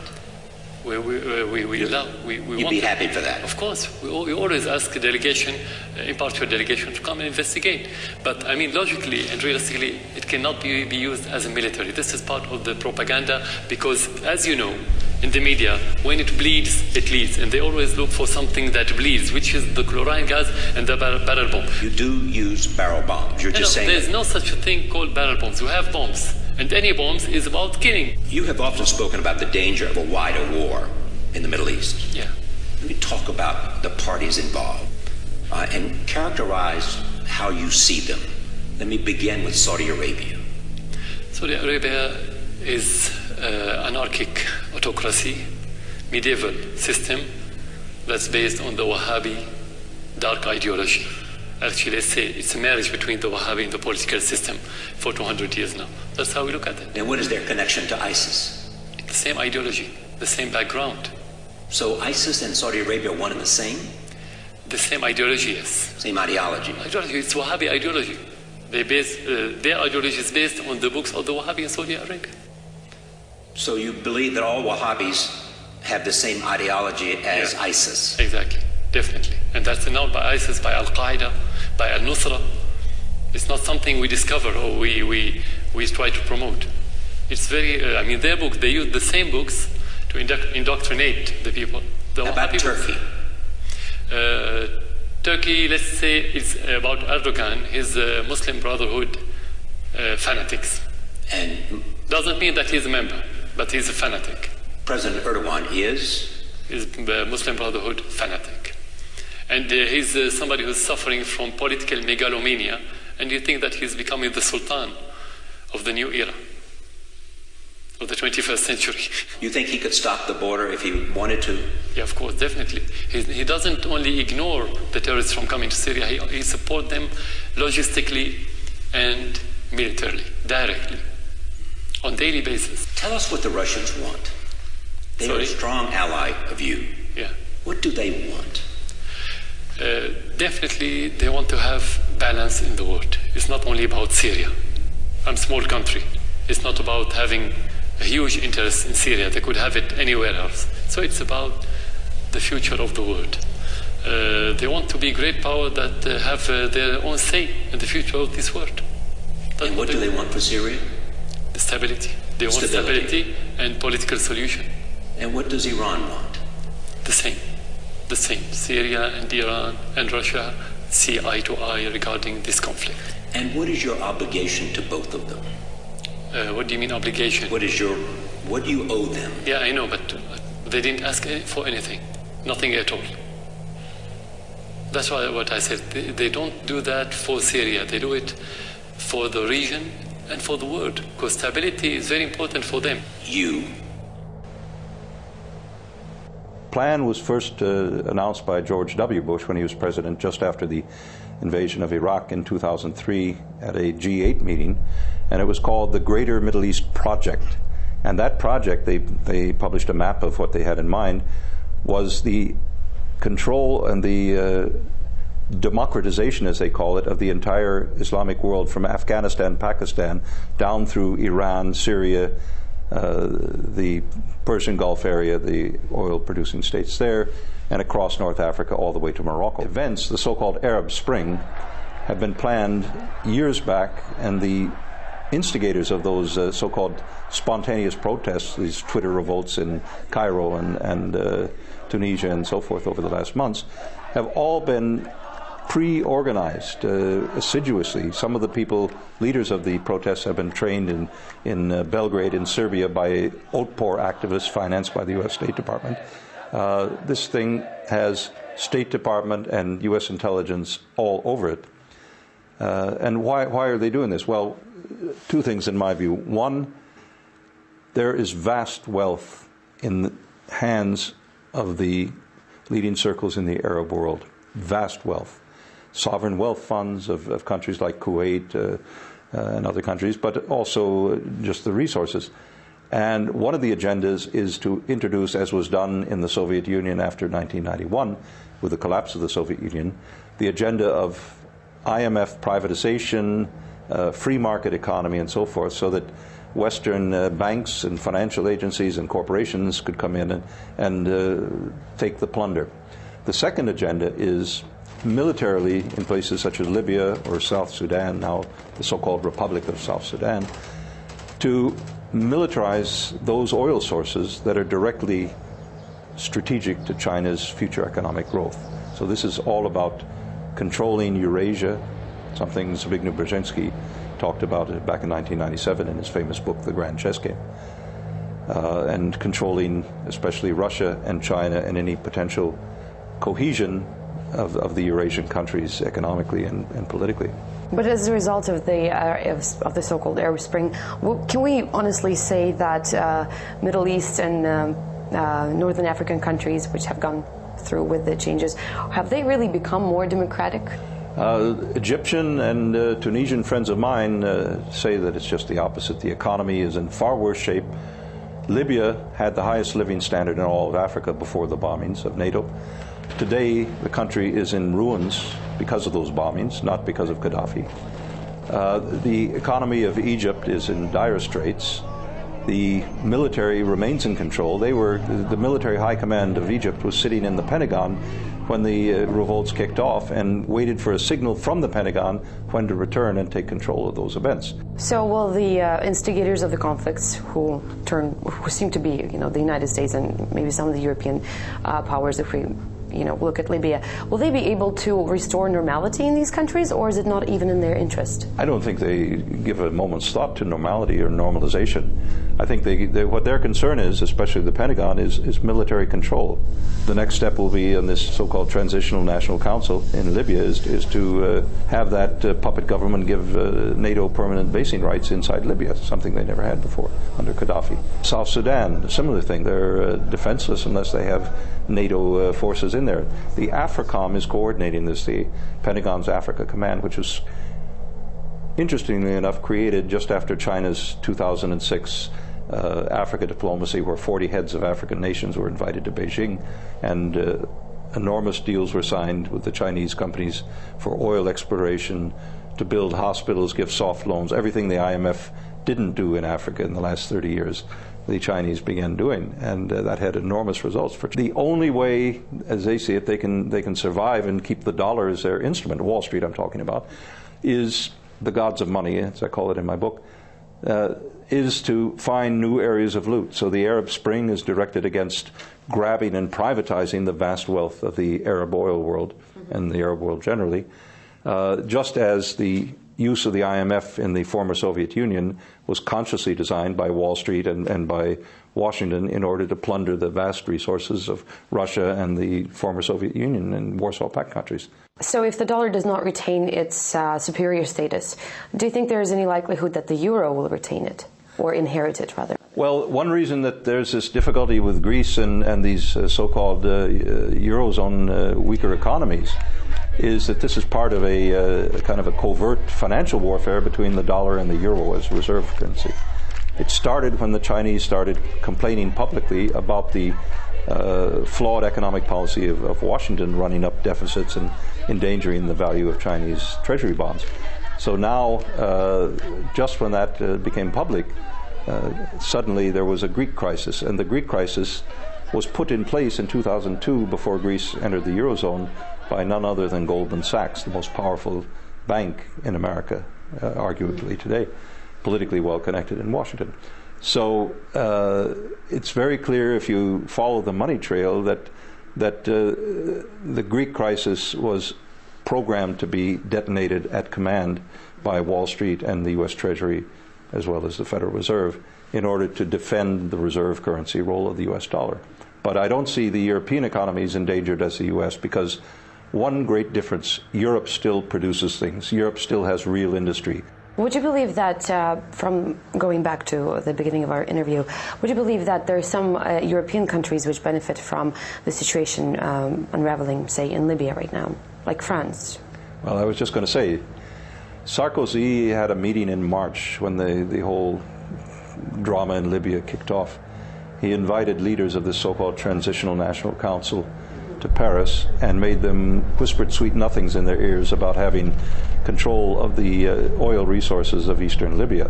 You'd be happy for that? Of course. We always ask a delegation, impartial delegation, to come and investigate. But I mean, logically and realistically, it cannot be used as a military. This is part of the propaganda because, as you know, in the media, when it bleeds, it leads. And they always look for something that bleeds, which is the chlorine gas and the barrel bomb. You do use barrel bombs. You're just saying there's no such a thing called barrel bombs. You have bombs. And any bombs is about killing. You have often spoken about the danger of a wider war in the Middle East. Yeah. Let me talk about the parties involved and characterize how you see them. Let me begin with Saudi Arabia. Saudi Arabia is anarchic autocracy, medieval system that's based on the Wahhabi dark ideology. Actually, let's say it's a marriage between the Wahhabi and the political system for 200 years now. That's how we look at it. And what is their connection to ISIS? The same ideology, the same background. So ISIS and Saudi Arabia are one and the same? The same ideology, yes. Same ideology? It's Wahhabi ideology. Their ideology is based on the books of the Wahhabi in Saudi Arabia. So you believe that all Wahhabis have the same ideology as ISIS? Exactly, definitely. And that's known by ISIS, by Al-Qaeda, by Al-Nusra. It's not something we discover or we try to promote. It's very, their books, they use the same books to indoctrinate the people. How about Turkey? Turkey, let's say, it's about Erdogan, his Muslim Brotherhood fanatics. And doesn't mean that he's a member, but he's a fanatic. President Erdogan is a Muslim Brotherhood fanatic. And he's somebody who's suffering from political megalomania, and you think that he's becoming the sultan of the new era, of the 21st century. You think he could stop the border if he wanted to? Yeah, of course, definitely. He doesn't only ignore the terrorists from coming to Syria, he supports them logistically and militarily, directly, on daily basis. Tell us what the Russians want. They are a strong ally of you. Yeah. What do they want? Definitely, they want to have balance in the world. It's not only about Syria. I'm a small country. It's not about having a huge interest in Syria. They could have it anywhere else. So it's about the future of the world. They want to be great power that have their own say in the future of this world. And what do they want for Syria? The stability. They want stability and political solution. And what does Iran want? The same. The same. Syria and Iran and Russia see eye to eye regarding this conflict. And what is your obligation to both of them? What do you mean obligation? What do you owe them? Yeah, I know, but they didn't ask for anything. Nothing at all. That's why what I said. They don't do that for Syria. They do it for the region and for the world, because stability is very important for them. Plan was first announced by George W. Bush when he was president just after the invasion of Iraq in 2003 at a G8 meeting, and it was called the Greater Middle East Project. And that project, they published a map of what they had in mind, was the control and the democratization, as they call it, of the entire Islamic world from Afghanistan, Pakistan, down through Iran, Syria, the Persian Gulf area, the oil-producing states there, and across North Africa all the way to Morocco. Events, the so-called Arab Spring, have been planned years back, and the instigators of those so-called spontaneous protests, these Twitter revolts in Cairo and Tunisia and so forth over the last months, have all been pre-organized assiduously. Some of the people, leaders of the protests, have been trained in Belgrade in Serbia by Otpor activists financed by the U.S. State Department. This thing has State Department and U.S. intelligence all over it. And why are they doing this? Well, two things in my view. One, there is vast wealth in the hands of the leading circles in the Arab world. Vast wealth. Sovereign wealth funds of countries like Kuwait and other countries, but also just the resources. And one of the agendas is to introduce, as was done in the Soviet Union after 1991, with the collapse of the Soviet Union, the agenda of IMF privatization, free market economy, and so forth, so that Western banks and financial agencies and corporations could come in and take the plunder. The second agenda is militarily, in places such as Libya or South Sudan, now the so-called Republic of South Sudan, to militarize those oil sources that are directly strategic to China's future economic growth. So this is all about controlling Eurasia, something Zbigniew Brzezinski talked about back in 1997 in his famous book, The Grand Chess Game, and controlling especially Russia and China and any potential cohesion of the Eurasian countries economically and politically. But as a result of the so-called Arab Spring, can we honestly say that Middle East and Northern African countries, which have gone through with the changes, have they really become more democratic? Egyptian and Tunisian friends of mine say that it's just the opposite. The economy is in far worse shape. Libya had the highest living standard in all of Africa before the bombings of NATO. Today, the country is in ruins because of those bombings, not because of Gaddafi. The economy of Egypt is in dire straits. The military remains in control. The military high command of Egypt was sitting in the Pentagon when the revolts kicked off and waited for a signal from the Pentagon when to return and take control of those events. So will the instigators of the conflicts, who seem to be, the United States and maybe some of the European powers, if we look at Libya, will they be able to restore normality in these countries, or is it not even in their interest? I don't think they give a moment's thought to normality or normalization. I think what their concern is, especially the Pentagon, is military control. The next step will be in this so-called Transitional National Council in Libya is to have that puppet government give NATO permanent basing rights inside Libya, something they never had before under Gaddafi. South Sudan, a similar thing. They're defenseless unless they have NATO forces in there. The AFRICOM is coordinating this, the Pentagon's Africa Command, which was interestingly enough created just after China's 2006 Africa diplomacy, where 40 heads of African nations were invited to Beijing, and enormous deals were signed with the Chinese companies for oil exploration, to build hospitals, give soft loans, everything the IMF didn't do in Africa in the last 30 years, the Chinese began doing, and that had enormous results. The only way, as they see it, they can survive and keep the dollar as their instrument, Wall Street I'm talking about, is the gods of money, as I call it in my book, is to find new areas of loot. So the Arab Spring is directed against grabbing and privatizing the vast wealth of the Arab oil world and the Arab world generally, just as the use of the IMF in the former Soviet Union was consciously designed by Wall Street and by Washington in order to plunder the vast resources of Russia and the former Soviet Union and Warsaw Pact countries. So if the dollar does not retain its superior status, do you think there is any likelihood that the euro will retain it, or inherit it, rather? Well, one reason that there's this difficulty with Greece and these so-called Eurozone weaker economies is that this is part of a kind of a covert financial warfare between the dollar and the euro as reserve currency. It started when the Chinese started complaining publicly about the flawed economic policy of Washington, running up deficits and endangering the value of Chinese treasury bonds. So now, just when that became public, suddenly there was a Greek crisis, and the Greek crisis was put in place in 2002 before Greece entered the Eurozone by none other than Goldman Sachs, the most powerful bank in America, arguably today, politically well connected in Washington. So it's very clear if you follow the money trail that the Greek crisis was programmed to be detonated at command by Wall Street and the U.S. Treasury, as well as the Federal Reserve, in order to defend the reserve currency role of the U.S. dollar. But I don't see the European economies endangered as the U.S. because one great difference, Europe still produces things. Europe still has real industry. Would you believe that, from going back to the beginning of our interview, would you believe that there are some European countries which benefit from the situation unraveling, say, in Libya right now, like France? Well, I was just going to say, Sarkozy had a meeting in March when the whole drama in Libya kicked off. He invited leaders of this so-called Transitional National Council to Paris and made them whispered sweet nothings in their ears about having control of the oil resources of eastern Libya,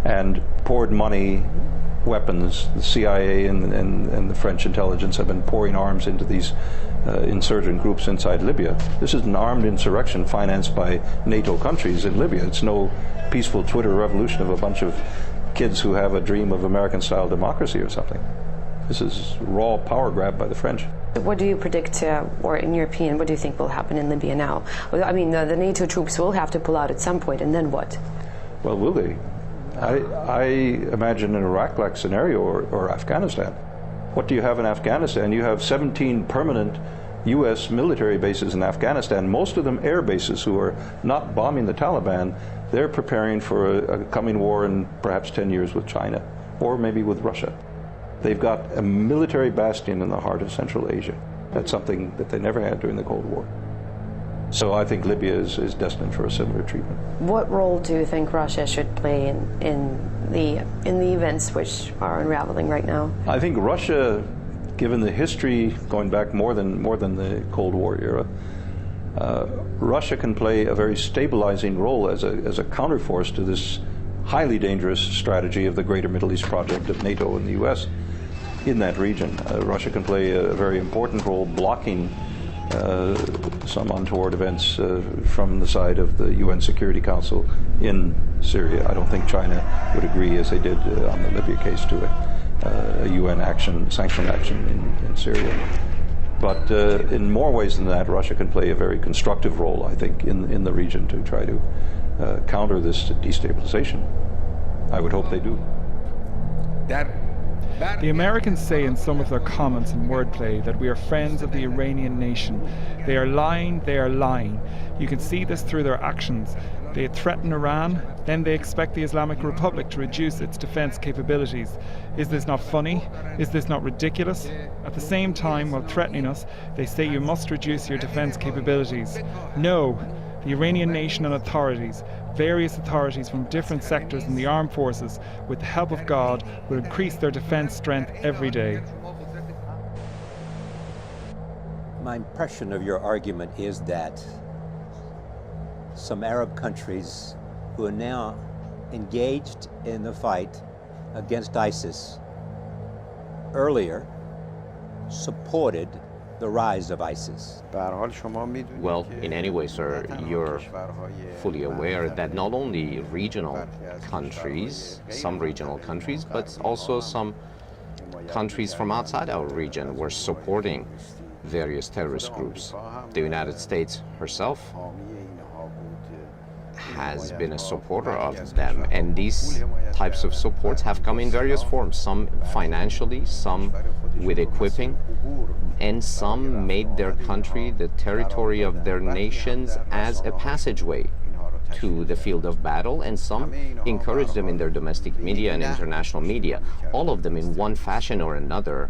and poured money, weapons. The CIA and the French intelligence have been pouring arms into these insurgent groups inside Libya. This is an armed insurrection financed by NATO countries in Libya. It's no peaceful Twitter revolution of a bunch of kids who have a dream of American-style democracy or something. This is raw power grab by the French. What do you predict, or in your opinion, what do you think will happen in Libya now? I mean, the NATO troops will have to pull out at some point, and then what? Well, will they? I imagine an Iraq-like scenario, or Afghanistan. What do you have in Afghanistan? You have 17 permanent U.S. military bases in Afghanistan, most of them air bases who are not bombing the Taliban. They're preparing for a coming war in perhaps 10 years with China, or maybe with Russia. They've got a military bastion in the heart of Central Asia. That's something that they never had during the Cold War. So I think Libya is destined for a similar treatment. What role do you think Russia should play in the events which are unraveling right now? I think Russia, given the history going back more than the Cold War era, Russia can play a very stabilizing role as a counterforce to this highly dangerous strategy of the Greater Middle East project of NATO and the U.S. in that region. Russia can play a very important role blocking some untoward events from the side of the UN Security Council in Syria. I don't think China would agree, as they did on the Libya case, to a UN action, sanction action in Syria. But in more ways than that, Russia can play a very constructive role, I think, in the region to try to counter this destabilization. I would hope they do. The Americans say in some of their comments and wordplay that we are friends of the Iranian nation. They are lying, they are lying. You can see this through their actions. They threaten Iran, then they expect the Islamic Republic to reduce its defense capabilities. Is this not funny? Is this not ridiculous? At the same time, while threatening us, they say you must reduce your defense capabilities. No, the Iranian nation and authorities, various authorities from different sectors in the armed forces, with the help of God, will increase their defense strength every day. My impression of your argument is that some Arab countries who are now engaged in the fight against ISIS earlier supported the rise of ISIS. Well, in any way, sir, you're fully aware that not only regional countries, some regional countries, but also some countries from outside our region were supporting various terrorist groups. The United States herself has been a supporter of them, and these types of supports have come in various forms, some financially, some with equipping, and some made their country, the territory of their nations, as a passageway to the field of battle, and some encouraged them in their domestic media and international media. All of them, in one fashion or another,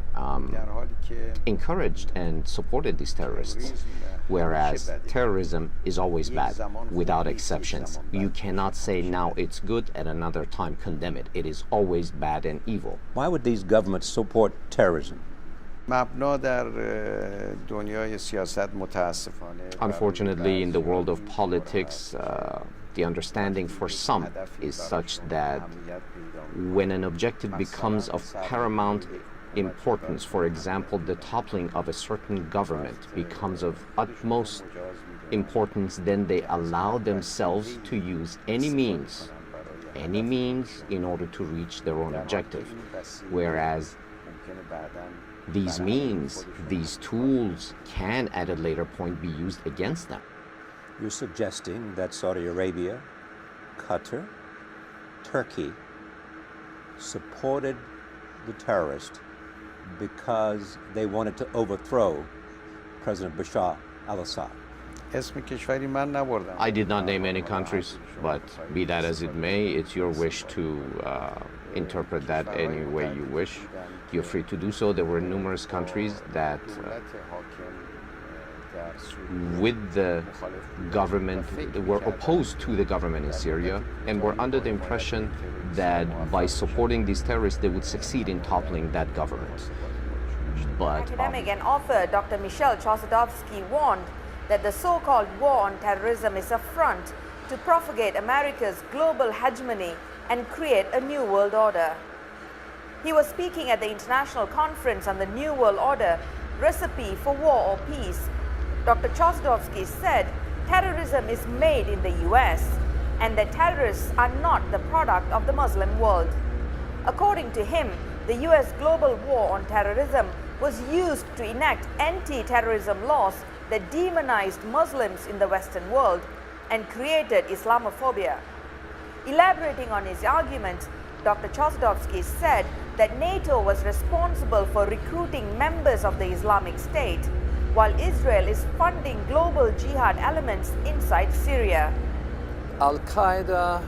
encouraged and supported these terrorists. Whereas terrorism is always bad, without exceptions. You cannot say now it's good and another time condemn it. It is always bad and evil. Why would these governments support terrorism? Unfortunately, in the world of politics, the understanding for some is such that when an objective becomes of paramount importance, for example, the toppling of a certain government becomes of utmost importance, then they allow themselves to use any means in order to reach their own objective. Whereas these means, these tools can at a later point be used against them. You're suggesting that Saudi Arabia, Qatar, Turkey supported the terrorist because they wanted to overthrow President Bashar al-Assad. I did not name any countries, but be that as it may, it's your wish to interpret that any way you wish. You're free to do so. There were numerous countries that with the government, were opposed to the government in Syria and were under the impression that by supporting these terrorists, they would succeed in toppling that government. But academic and author Dr. Michel Chossudovsky warned that the so-called war on terrorism is a front to propagate America's global hegemony and create a new world order. He was speaking at the International Conference on the New World Order, Recipe for War or Peace. Dr. Chossudovsky said terrorism is made in the US and that terrorists are not the product of the Muslim world. According to him, the US global war on terrorism was used to enact anti-terrorism laws that demonized Muslims in the Western world and created Islamophobia. Elaborating on his argument, Dr. Chossudovsky said that NATO was responsible for recruiting members of the Islamic State, while Israel is funding global jihad elements inside Syria. Al-Qaeda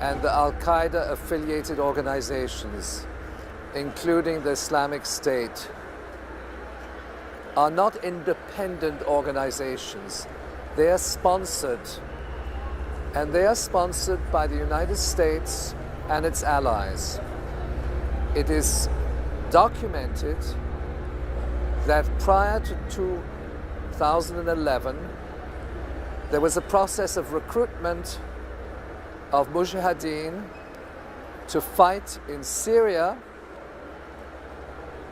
and the Al-Qaeda affiliated organizations, including the Islamic State, are not independent organizations. They are sponsored, and they are sponsored by the United States and its allies. It is documented that prior to 2011, there was a process of recruitment of mujahideen to fight in Syria,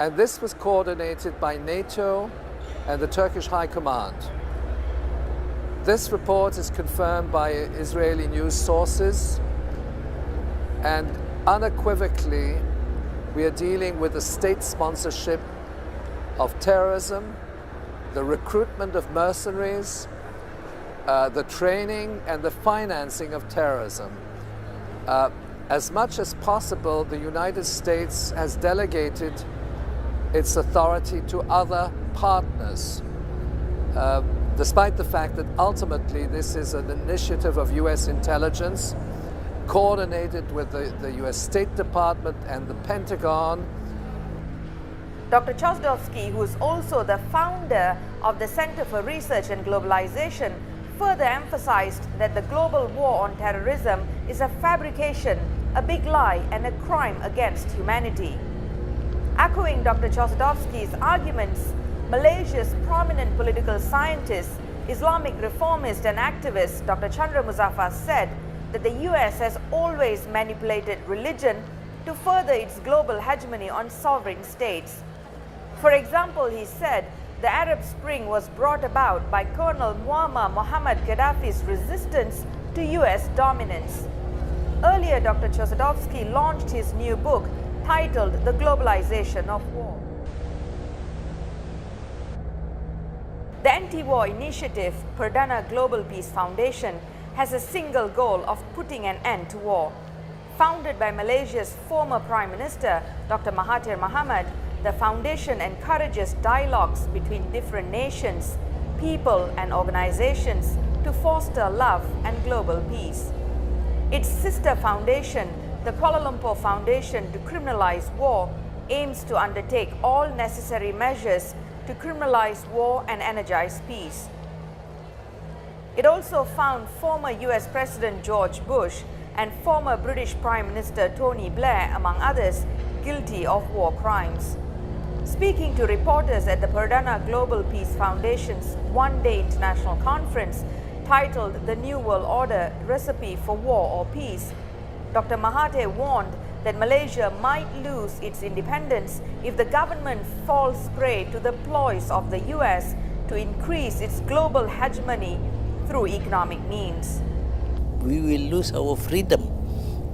and this was coordinated by NATO and the Turkish High Command. This report is confirmed by Israeli news sources, and unequivocally, we are dealing with a state sponsorship of terrorism, the recruitment of mercenaries, the training and the financing of terrorism. As much as possible, the United States has delegated its authority to other partners, despite the fact that ultimately this is an initiative of US intelligence, coordinated with the US State Department and the Pentagon. Dr. Chossudovsky, who is also the founder of the Center for Research and Globalization, further emphasized that the global war on terrorism is a fabrication, a big lie, and a crime against humanity. Echoing Dr. Chossudovsky's arguments, Malaysia's prominent political scientist, Islamic reformist and activist Dr. Chandra Muzaffar said that the US has always manipulated religion to further its global hegemony on sovereign states. For example, he said the Arab Spring was brought about by Colonel Muammar Mohammad Gaddafi's resistance to US dominance. Earlier, Dr. Chossudovsky launched his new book titled The Globalization of War. The anti-war initiative, Perdana Global Peace Foundation, has a single goal of putting an end to war. Founded by Malaysia's former Prime Minister, Dr. Mahathir Mohamad, the foundation encourages dialogues between different nations, people and organizations to foster love and global peace. Its sister foundation, the Kuala Lumpur Foundation to Criminalize War, aims to undertake all necessary measures to criminalize war and energize peace. It also found former US President George Bush and former British Prime Minister Tony Blair, among others, guilty of war crimes. Speaking to reporters at the Perdana Global Peace Foundation's one-day international conference titled The New World Order, Recipe for War or Peace, Dr. Mahathir warned that Malaysia might lose its independence if the government falls prey to the ploys of the US to increase its global hegemony through economic means. We will lose our freedom.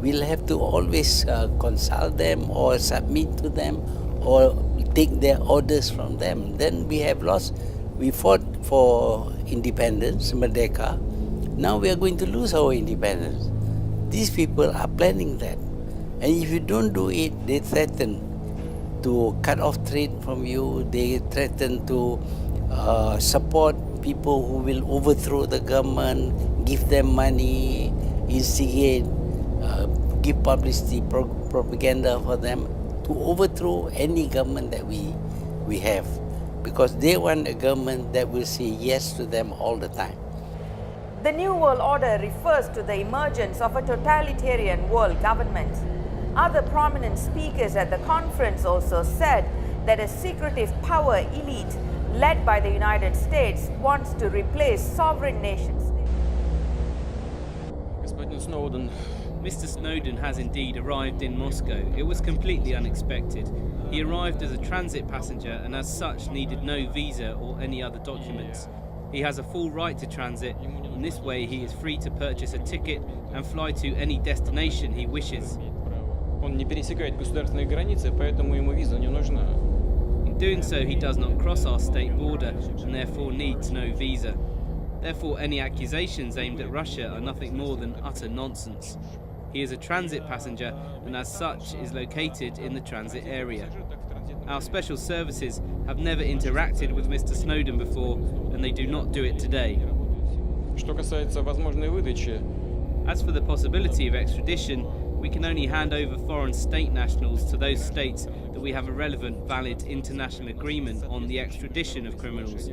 We'll have to always consult them or submit to them or take their orders from them. Then we have lost. We fought for independence, Merdeka. Now we are going to lose our independence. These people are planning that. And if you don't do it, they threaten to cut off trade from you. They threaten to support people who will overthrow the government, give them money, instigate, give publicity, propaganda for them to overthrow any government that we have. Because they want a government that will say yes to them all the time. The New World Order refers to the emergence of a totalitarian world government. Other prominent speakers at the conference also said that a secretive power elite led by the United States wants to replace sovereign nations. Mr. Snowden has indeed arrived in Moscow. It was completely unexpected. He arrived as a transit passenger and as such needed no visa or any other documents. He has a full right to transit. In this way he is free to purchase a ticket and fly to any destination he wishes. Он не пересекает государственные границы, поэтому ему виза не нужна. In doing so, he does not cross our state border and therefore needs no visa. Therefore, any accusations aimed at Russia are nothing more than utter nonsense. He is a transit passenger and as such is located in the transit area. Our special services have never interacted with Mr. Snowden before and they do not do it today. Что касается возможной выдачи, as for the possibility of extradition, we can only hand over foreign state nationals to those states that we have a relevant, valid international agreement on the extradition of criminals.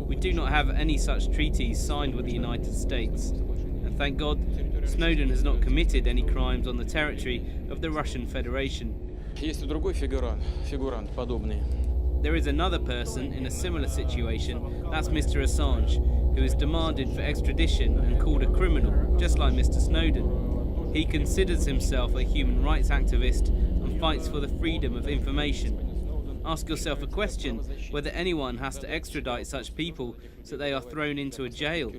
We do not have any such treaties signed with the United States. And thank God, Snowden has not committed any crimes on the territory of the Russian Federation. Есть и другой фигурант подобный. There is another person in a similar situation, that's Mr. Assange, who is demanded for extradition and called a criminal, just like Mr. Snowden. He considers himself a human rights activist and fights for the freedom of information. Ask yourself a question, whether anyone has to extradite such people so they are thrown into a jail.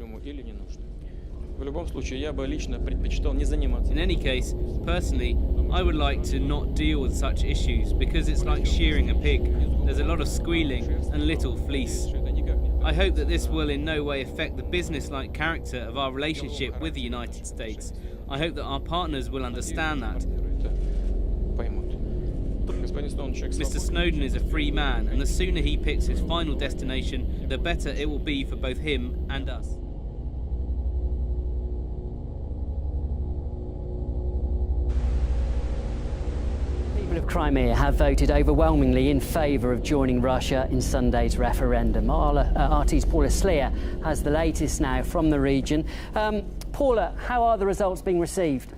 В любом случае, я бы лично предпочитал не заниматься. In any case, personally, I would like to not deal with such issues because it's like shearing a pig. There's a lot of squealing and little fleece. I hope that this will in no way affect the business-like character of our relationship with the United States. I hope that our partners will understand that. Mr. Snowden is a free man, and the sooner he picks his final destination, the better it will be for both him and us. People of Crimea have voted overwhelmingly in favour of joining Russia in Sunday's referendum. RT's Paula Sleer has the latest now from the region. Paula, how are the results being received?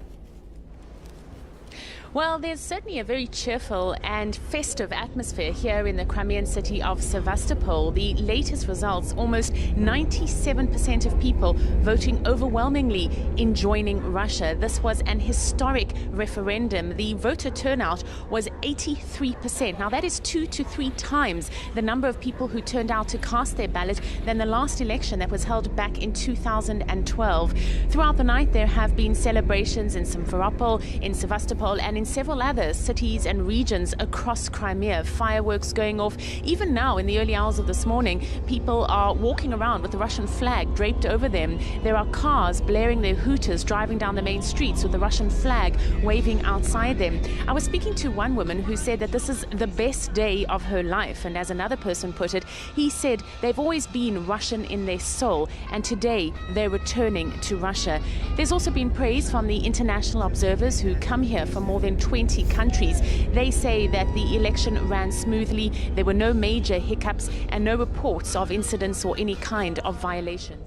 Well, there's certainly a very cheerful and festive atmosphere here in the Crimean city of Sevastopol. The latest results, almost 97% of people voting overwhelmingly in joining Russia. This was an historic referendum. The voter turnout was 83%. Now, that is 2 to 3 times the number of people who turned out to cast their ballot than the last election that was held back in 2012. Throughout the night, there have been celebrations in Simferopol, in Sevastopol, and in several other cities and regions across Crimea. Fireworks going off. Even now, in the early hours of this morning, people are walking around with the Russian flag draped over them. There are cars blaring their hooters driving down the main streets with the Russian flag waving outside them. I was speaking to one woman who said that this is the best day of her life, and as another person put it, he said they've always been Russian in their soul, and today they're returning to Russia. There's also been praise from the international observers who come here from more than 20 countries. They say that the election ran smoothly, there were no major hiccups and no reports of incidents or any kind of violations.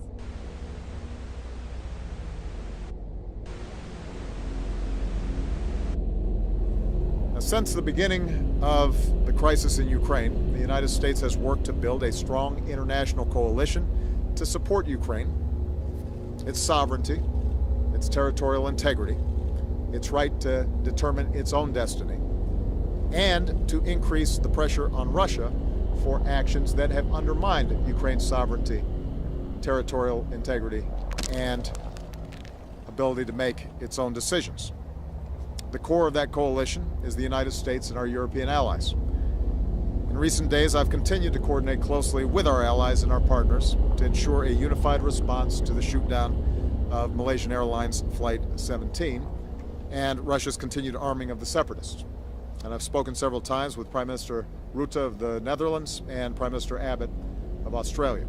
Since the beginning of the crisis in Ukraine, the United States has worked to build a strong international coalition to support Ukraine, its sovereignty, its territorial integrity, its right to determine its own destiny, and to increase the pressure on Russia for actions that have undermined Ukraine's sovereignty, territorial integrity, and ability to make its own decisions. The core of that coalition is the United States and our European allies. In recent days, I've continued to coordinate closely with our allies and our partners to ensure a unified response to the shoot-down of Malaysian Airlines Flight 17 and Russia's continued arming of the separatists. And I've spoken several times with Prime Minister Rutte of the Netherlands and Prime Minister Abbott of Australia.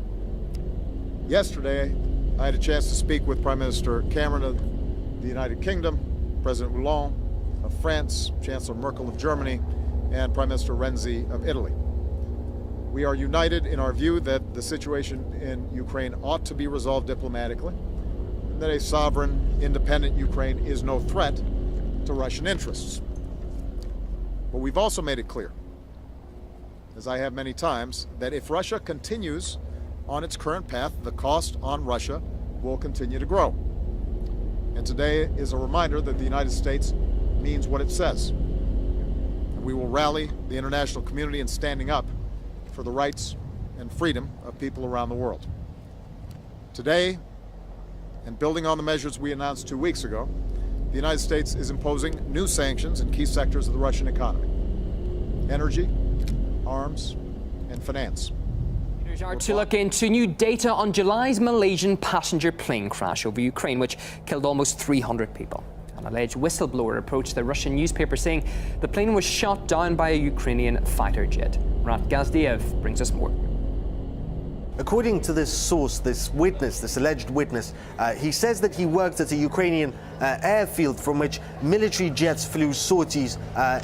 Yesterday, I had a chance to speak with Prime Minister Cameron of the United Kingdom, President Hollande of France, Chancellor Merkel of Germany, and Prime Minister Renzi of Italy. We are united in our view that the situation in Ukraine ought to be resolved diplomatically, and that a sovereign, independent Ukraine is no threat to Russian interests. But we've also made it clear, as I have many times, that if Russia continues on its current path, the cost on Russia will continue to grow. And today is a reminder that the United States means what it says. And we will rally the international community in standing up for the rights and freedom of people around the world. Today, and building on the measures we announced 2 weeks ago, the United States is imposing new sanctions in key sectors of the Russian economy: energy, arms, and finance. To look into new data on July's Malaysian passenger plane crash over Ukraine, which killed almost 300 people. An alleged whistleblower approached the Russian newspaper saying the plane was shot down by a Ukrainian fighter jet. Murat Gazdiev brings us more. According to this source, this witness, this alleged witness, he says that he worked at a Ukrainian airfield from which military jets flew sorties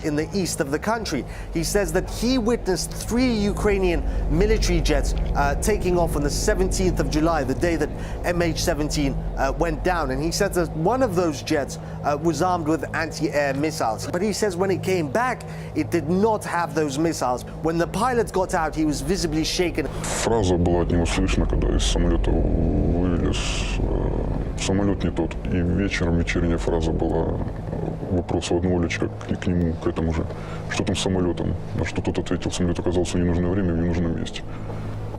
in the east of the country. He says that he witnessed 3 Ukrainian military jets taking off on the 17th of July, the day that MH17 went down. And he says that one of those jets was armed with anti-air missiles. But he says when it came back, it did not have those missiles. When the pilot got out, he was visibly shaken. Фраза была от него слышно, когда из самолета вывели самолет не тот. И вечером вечерняя фраза была вопрос у одного летчика к нему, к этому же, что там с самолетом. На что тот ответил, самолет оказался в ненужное время в ненужном месте.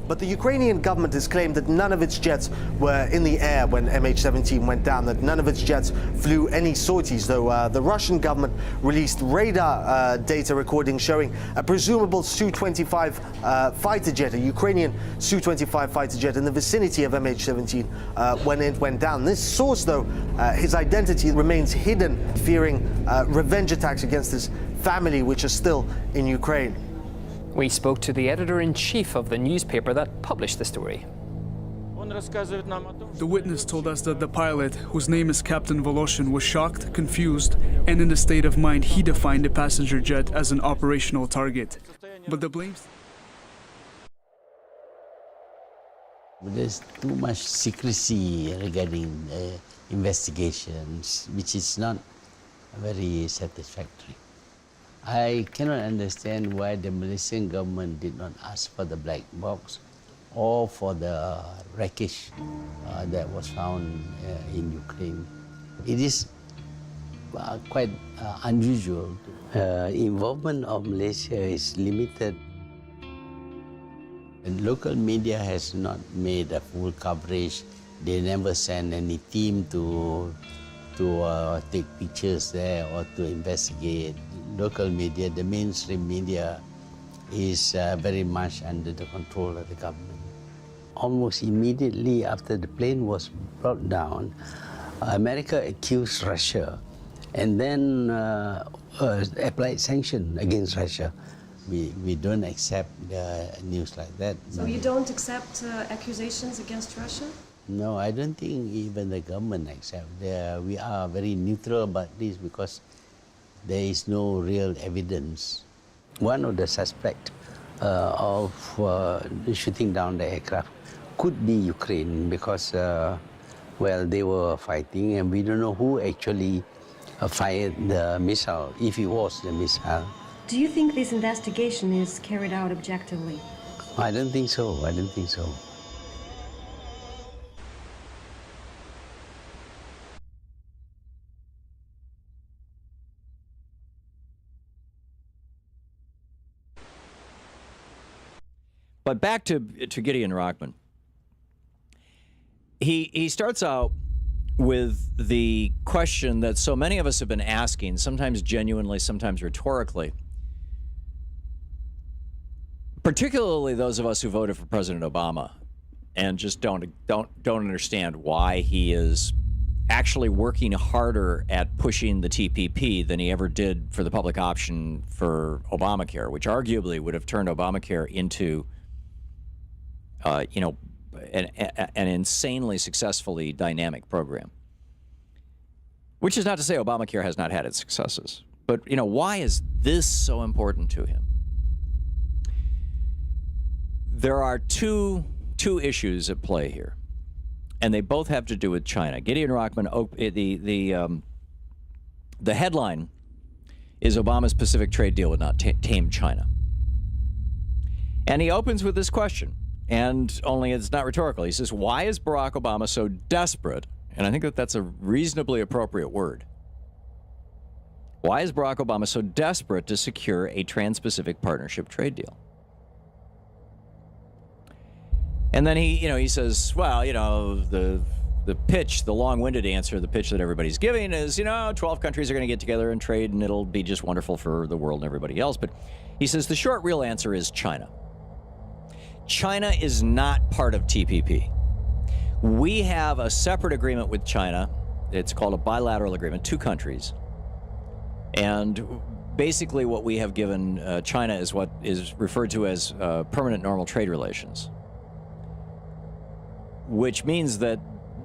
But the Ukrainian government has claimed that none of its jets were in the air when MH17 went down, that none of its jets flew any sorties, though the Russian government released radar data recording showing a presumable Su-25 fighter jet, a Ukrainian Su-25 fighter jet in the vicinity of MH17 when it went down. This source, though, his identity remains hidden, fearing revenge attacks against his family, which are still in Ukraine. We spoke to the editor-in-chief of the newspaper that published the story. The witness told us that the pilot, whose name is Captain Voloshin, was shocked, confused, and in a state of mind he defined the passenger jet as an operational target. But the blame... There's too much secrecy regarding investigations, which is not very satisfactory. I cannot understand why the Malaysian government did not ask for the black box or for the wreckage that was found in Ukraine. It is quite unusual. Involvement of Malaysia is limited. And local media has not made a full coverage. They never send any team to take pictures there or to investigate. Local media, the mainstream media, is very much under the control of the government. Almost immediately after the plane was brought down, America accused Russia and then applied sanctions against Russia. We don't accept news like that. So you don't accept accusations against Russia? No, I don't think even the government accepts. We are very neutral about this because there is no real evidence. One of the suspects of shooting down the aircraft could be Ukraine because, well, they were fighting and we don't know who actually fired the missile, if it was the missile. Do you think this investigation is carried out objectively? I don't think so. I don't think so. But back to Gideon Rockman. He starts out with the question that so many of us have been asking, sometimes genuinely, sometimes rhetorically, particularly those of us who voted for President Obama and just don't understand why he is actually working harder at pushing the TPP than he ever did for the public option for Obamacare, which arguably would have turned Obamacare into an insanely successfully dynamic program. Which is not to say Obamacare has not had its successes. But, why is this so important to him? There are two issues at play here, and they both have to do with China. Gideon Rockman, the headline is Obama's Pacific trade deal would not tame China. And he opens with this question. And only it's not rhetorical. He says, why is Barack Obama so desperate? And I think that that's a reasonably appropriate word. Why is Barack Obama so desperate to secure a Trans-Pacific Partnership trade deal? And then he says, well, the pitch, the long-winded answer, the pitch that everybody's giving is, 12 countries are going to get together and trade, and it'll be just wonderful for the world and everybody else. But he says the short, real answer is China. China is not part of TPP. We have a separate agreement with China. It's called a bilateral agreement, 2 countries. And basically what we have given China is what is referred to as permanent normal trade relations, which means that,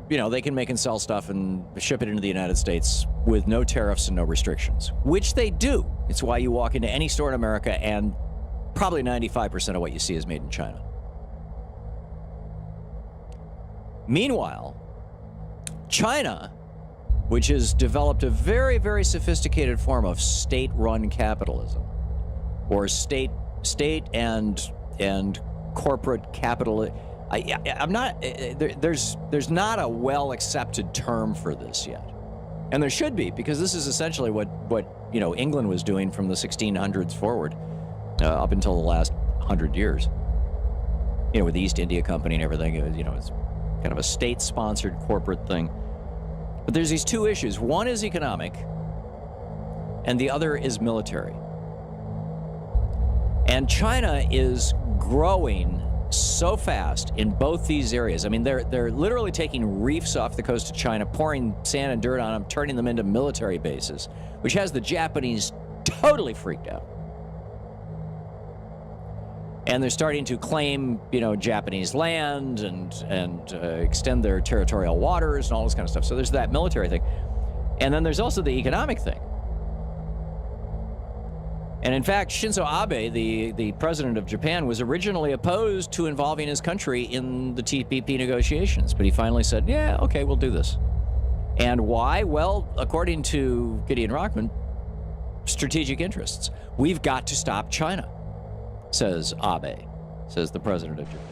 they can make and sell stuff and ship it into the United States with no tariffs and no restrictions, which they do. It's why you walk into any store in America and probably 95% of what you see is made in China. Meanwhile, China, which has developed a very, very sophisticated form of state-run capitalism, or state and corporate capital. There's not a well-accepted term for this yet, and there should be, because this is essentially what England was doing from the 1600s forward, up until the last 100 years. with the East India Company and everything. It's kind of a state-sponsored corporate thing. But there's these two issues. One is economic, and the other is military. And China is growing so fast in both these areas. I mean, they're literally taking reefs off the coast of China, pouring sand and dirt on them, turning them into military bases, which has the Japanese totally freaked out. And they're starting to claim, Japanese land and extend their territorial waters and all this kind of stuff. So there's that military thing. And then there's also the economic thing. And in fact, Shinzo Abe, the president of Japan, was originally opposed to involving his country in the TPP negotiations. But he finally said, yeah, okay, we'll do this. And why? Well, according to Gideon Rockman, strategic interests. We've got to stop China, says Abe, says the president of Japan.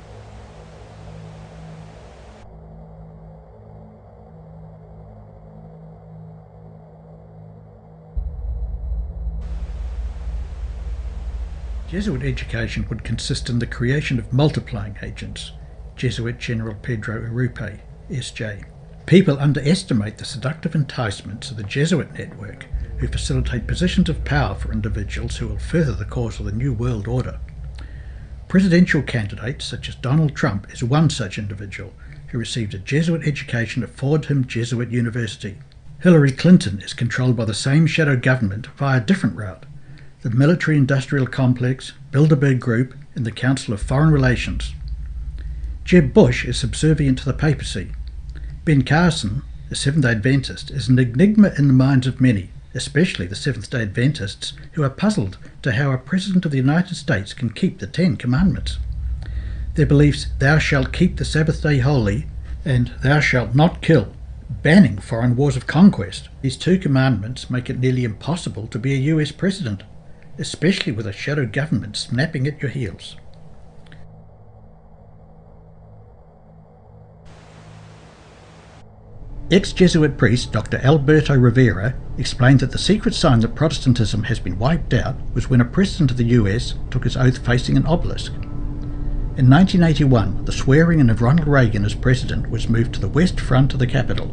Jesuit education would consist in the creation of multiplying agents, Jesuit General Pedro Urupe, S.J. People underestimate the seductive enticements of the Jesuit network, who facilitate positions of power for individuals who will further the cause of the New World Order. Presidential candidates such as Donald Trump is one such individual who received a Jesuit education at Fordham Jesuit University. Hillary Clinton is controlled by the same shadow government via a different route, the military-industrial complex, Bilderberg Group, and the Council of Foreign Relations. Jeb Bush is subservient to the papacy. Ben Carson, a Seventh-day Adventist, is an enigma in the minds of many, especially the Seventh-day Adventists, who are puzzled to how a President of the United States can keep the Ten Commandments. Their beliefs, thou shalt keep the Sabbath day holy, and thou shalt not kill, banning foreign wars of conquest. These two commandments make it nearly impossible to be a US President, especially with a shadow government snapping at your heels. Ex-Jesuit priest Dr. Alberto Rivera explained that the secret sign that Protestantism has been wiped out was when a president of the US took his oath facing an obelisk. In 1981, the swearing-in of Ronald Reagan as president was moved to the west front of the Capitol,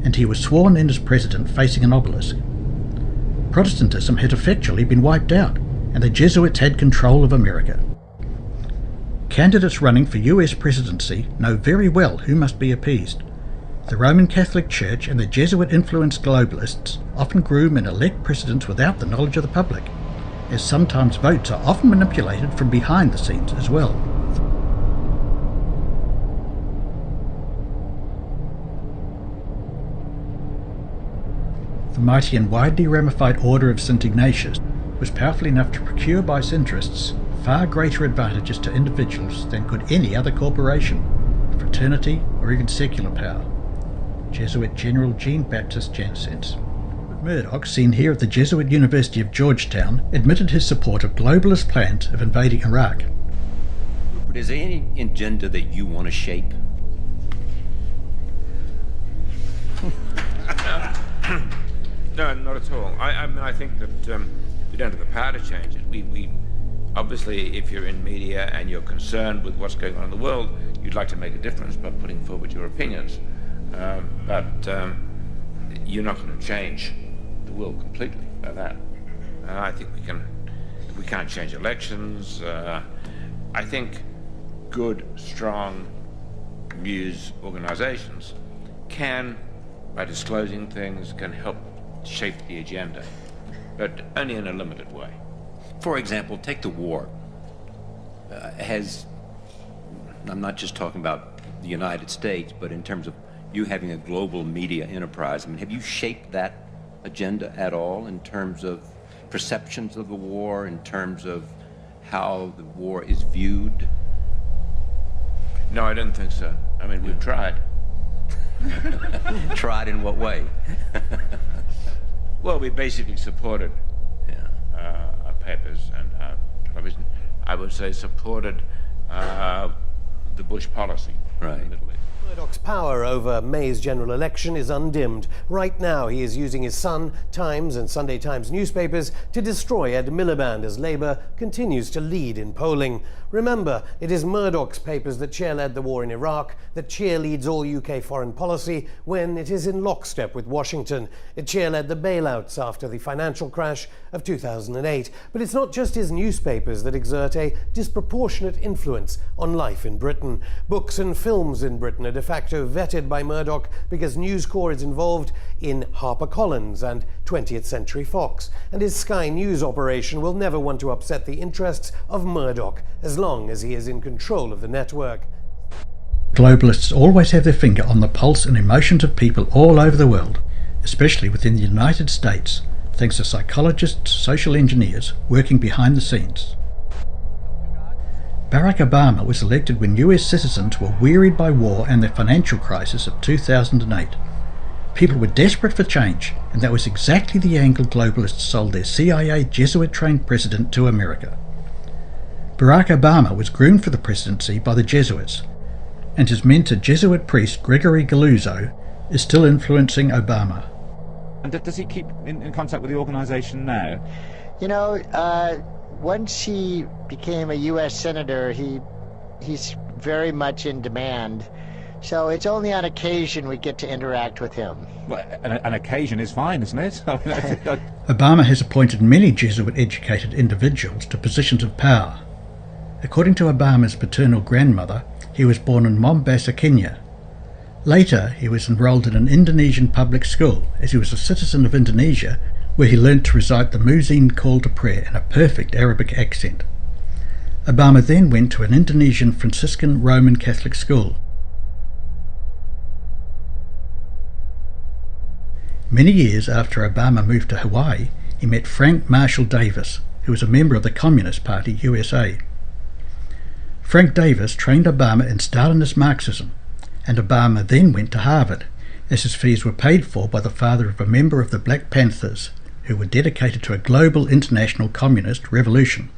and he was sworn in as president facing an obelisk. Protestantism had effectually been wiped out, and the Jesuits had control of America. Candidates running for US presidency know very well who must be appeased. The Roman Catholic Church and the Jesuit-influenced globalists often groom and elect presidents without the knowledge of the public, as sometimes votes are often manipulated from behind the scenes as well. The mighty and widely ramified Order of St. Ignatius was powerful enough to procure by its interests far greater advantages to individuals than could any other corporation, fraternity, or even secular power. Jesuit General Jean-Baptiste Janssens. Murdoch, seen here at the Jesuit University of Georgetown, admitted his support of globalist plans of invading Iraq. But is there any agenda that you want to shape? No, not at all. I think that we don't have the power to change it. We obviously, if you're in media and you're concerned with what's going on in the world, you'd like to make a difference by putting forward your opinions. But you're not going to change the world completely by that. I think we can't change elections. I think good, strong news organizations can, by disclosing things, can help shape the agenda, but only in a limited way. For example, take the war. I'm not just talking about the United States, but in terms of you having a global media enterprise, I mean, have you shaped that agenda at all in terms of perceptions of the war, in terms of how the war is viewed? No, I don't think so. I mean, we've tried. Tried in what way? Well, we basically supported our papers and our television. I would say supported the Bush policy in the Middle East. Murdoch's power over May's general election is undimmed. Right now, he is using his Sun, Times and Sunday Times newspapers to destroy Ed Miliband as Labour continues to lead in polling. Remember, it is Murdoch's papers that chair-led the war in Iraq, that cheerleads all UK foreign policy when it is in lockstep with Washington. It chair-led the bailouts after the financial crash of 2008. But it's not just his newspapers that exert a disproportionate influence on life in Britain. Books and films in Britain are de facto vetted by Murdoch because News Corp is involved in HarperCollins and 20th Century Fox, and his Sky News operation will never want to upset the interests of Murdoch as long as he is in control of the network. Globalists always have their finger on the pulse and emotions of people all over the world, especially within the United States, thanks to psychologists, social engineers working behind the scenes. Barack Obama was elected when US citizens were wearied by war and the financial crisis of 2008. People were desperate for change, and that was exactly the angle globalists sold their CIA Jesuit-trained president to America. Barack Obama was groomed for the presidency by the Jesuits, and his mentor Jesuit priest Gregory Galuzzo is still influencing Obama. And does he keep in contact with the organisation now? You know, once he became a U.S. Senator, he's very much in demand. So it's only on occasion we get to interact with him. Well, an occasion is fine, isn't it? Obama has appointed many Jesuit-educated individuals to positions of power. According to Obama's paternal grandmother, he was born in Mombasa, Kenya. Later, he was enrolled in an Indonesian public school, as he was a citizen of Indonesia, where he learned to recite the Muezzin call to prayer in a perfect Arabic accent. Obama then went to an Indonesian Franciscan Roman Catholic school. Many years after Obama moved to Hawaii, he met Frank Marshall Davis, who was a member of the Communist Party USA. Frank Davis trained Obama in Stalinist Marxism, and Obama then went to Harvard, as his fees were paid for by the father of a member of the Black Panthers, who were dedicated to a global international communist revolution.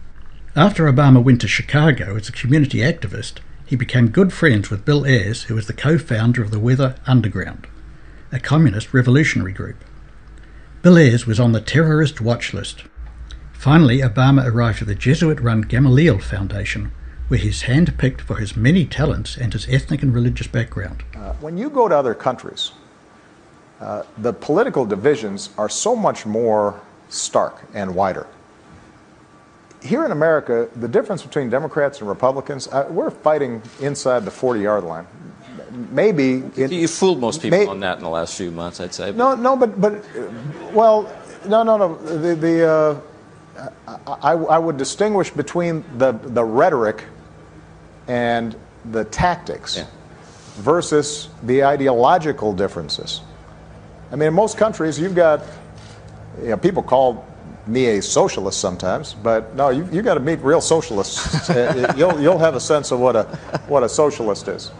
After Obama went to Chicago as a community activist, he became good friends with Bill Ayers, who was the co-founder of the Weather Underground, a communist revolutionary group. Bill Ayers was on the terrorist watch list. Finally, Obama arrived at the Jesuit-run Gamaliel Foundation, where he's hand-picked for his many talents and his ethnic and religious background. When you go to other countries, the political divisions are so much more stark and wider. Here in America, the difference between Democrats and Republicans, we're fighting inside the 40-yard line. Maybe you fooled most people on that in the last few months, I'd say. No, I would distinguish between the rhetoric and the tactics versus the ideological differences. I mean, in most countries, you've got, people call me a socialist sometimes, but no, you got to meet real socialists. You'll have a sense of what a socialist is.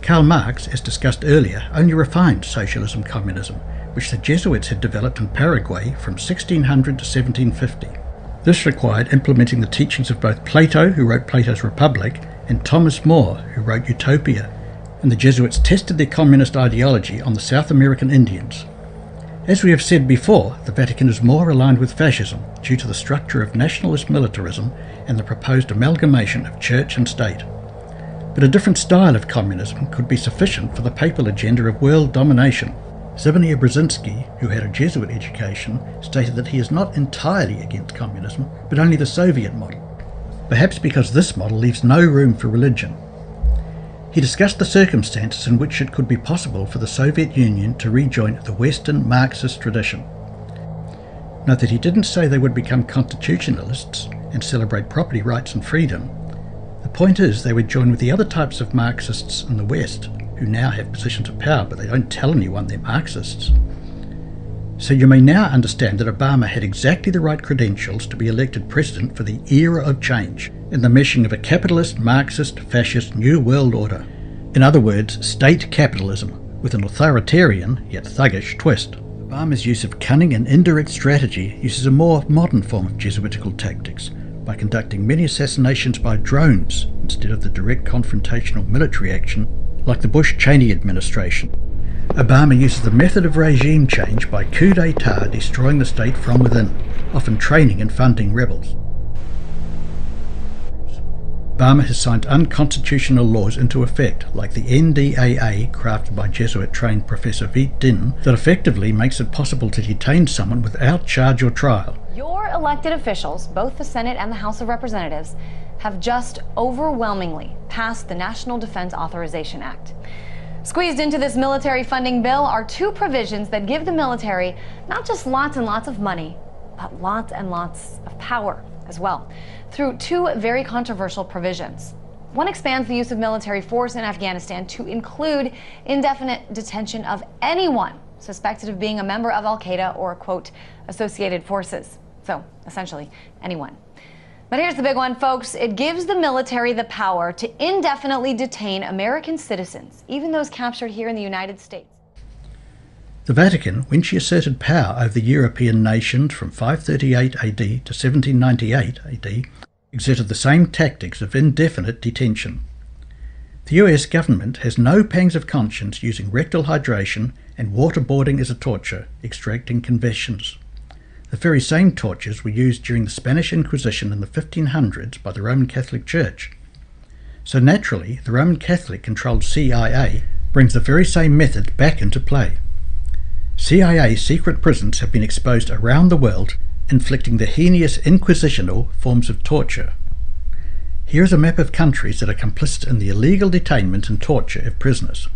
Karl Marx, as discussed earlier, only refined socialism-communism, which the Jesuits had developed in Paraguay from 1600 to 1750. This required implementing the teachings of both Plato, who wrote Plato's Republic, and Thomas More, who wrote Utopia, and the Jesuits tested their communist ideology on the South American Indians. As we have said before, the Vatican is more aligned with fascism due to the structure of nationalist militarism and the proposed amalgamation of church and state. But a different style of communism could be sufficient for the papal agenda of world domination. Zbigniew Brzezinski, who had a Jesuit education, stated that he is not entirely against communism, but only the Soviet model, perhaps because this model leaves no room for religion. He discussed the circumstances in which it could be possible for the Soviet Union to rejoin the Western Marxist tradition. Note that he didn't say they would become constitutionalists and celebrate property rights and freedom. The point is they would join with the other types of Marxists in the West, who now have positions of power, but they don't tell anyone they're Marxists. So you may now understand that Obama had exactly the right credentials to be elected president for the era of change, in the meshing of a capitalist, Marxist, fascist New World Order. In other words, state capitalism, with an authoritarian, yet thuggish twist. Obama's use of cunning and indirect strategy uses a more modern form of Jesuitical tactics, by conducting many assassinations by drones instead of the direct confrontational military action like the Bush-Cheney administration. Obama uses the method of regime change by coup d'etat, destroying the state from within, often training and funding rebels. Obama has signed unconstitutional laws into effect, like the NDAA crafted by Jesuit-trained Professor Viet Din, that effectively makes it possible to detain someone without charge or trial. Your elected officials, both the Senate and the House of Representatives, have just overwhelmingly passed the National Defense Authorization Act. Squeezed into this military funding bill are two provisions that give the military not just lots and lots of money, but lots and lots of power as well, through two very controversial provisions. One expands the use of military force in Afghanistan to include indefinite detention of anyone suspected of being a member of Al-Qaeda or, quote, associated forces. So, essentially, anyone. But here's the big one, folks. It gives the military the power to indefinitely detain American citizens, even those captured here in the United States. The Vatican, when she asserted power over the European nations from 538 AD to 1798 AD, exerted the same tactics of indefinite detention. The US government has no pangs of conscience using rectal hydration and waterboarding as a torture, extracting confessions. The very same tortures were used during the Spanish Inquisition in the 1500s by the Roman Catholic Church. So naturally, the Roman Catholic-controlled CIA brings the very same method back into play. CIA secret prisons have been exposed around the world, inflicting the heinous inquisitional forms of torture. Here is a map of countries that are complicit in the illegal detainment and torture of prisoners.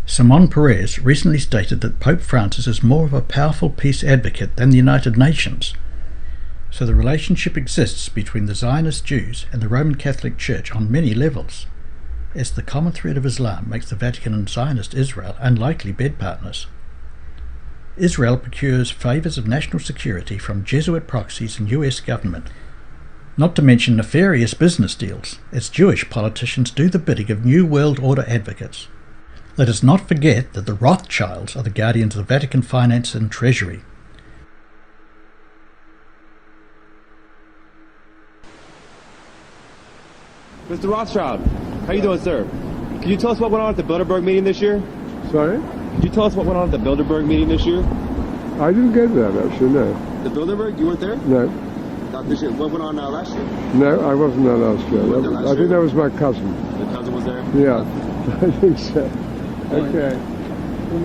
Simon Perez recently stated that Pope Francis is more of a powerful peace advocate than the United Nations. So the relationship exists between the Zionist Jews and the Roman Catholic Church on many levels, as the common thread of Islam makes the Vatican and Zionist Israel unlikely bed partners. Israel procures favours of national security from Jesuit proxies and US government, not to mention nefarious business deals, as Jewish politicians do the bidding of New World Order advocates. Let us not forget that the Rothschilds are the guardians of the Vatican finance and treasury. Mr. Rothschild, how you doing, sir? Can you tell us what went on at the Bilderberg meeting this year? Sorry? Could you tell us what went on at the Bilderberg meeting this year? I didn't get that, actually, no. The Bilderberg? You weren't there? No. Not this year. What went on last year? No, I wasn't there last year. I think that was my cousin. The cousin was there? Yeah, I think so. Okay. Do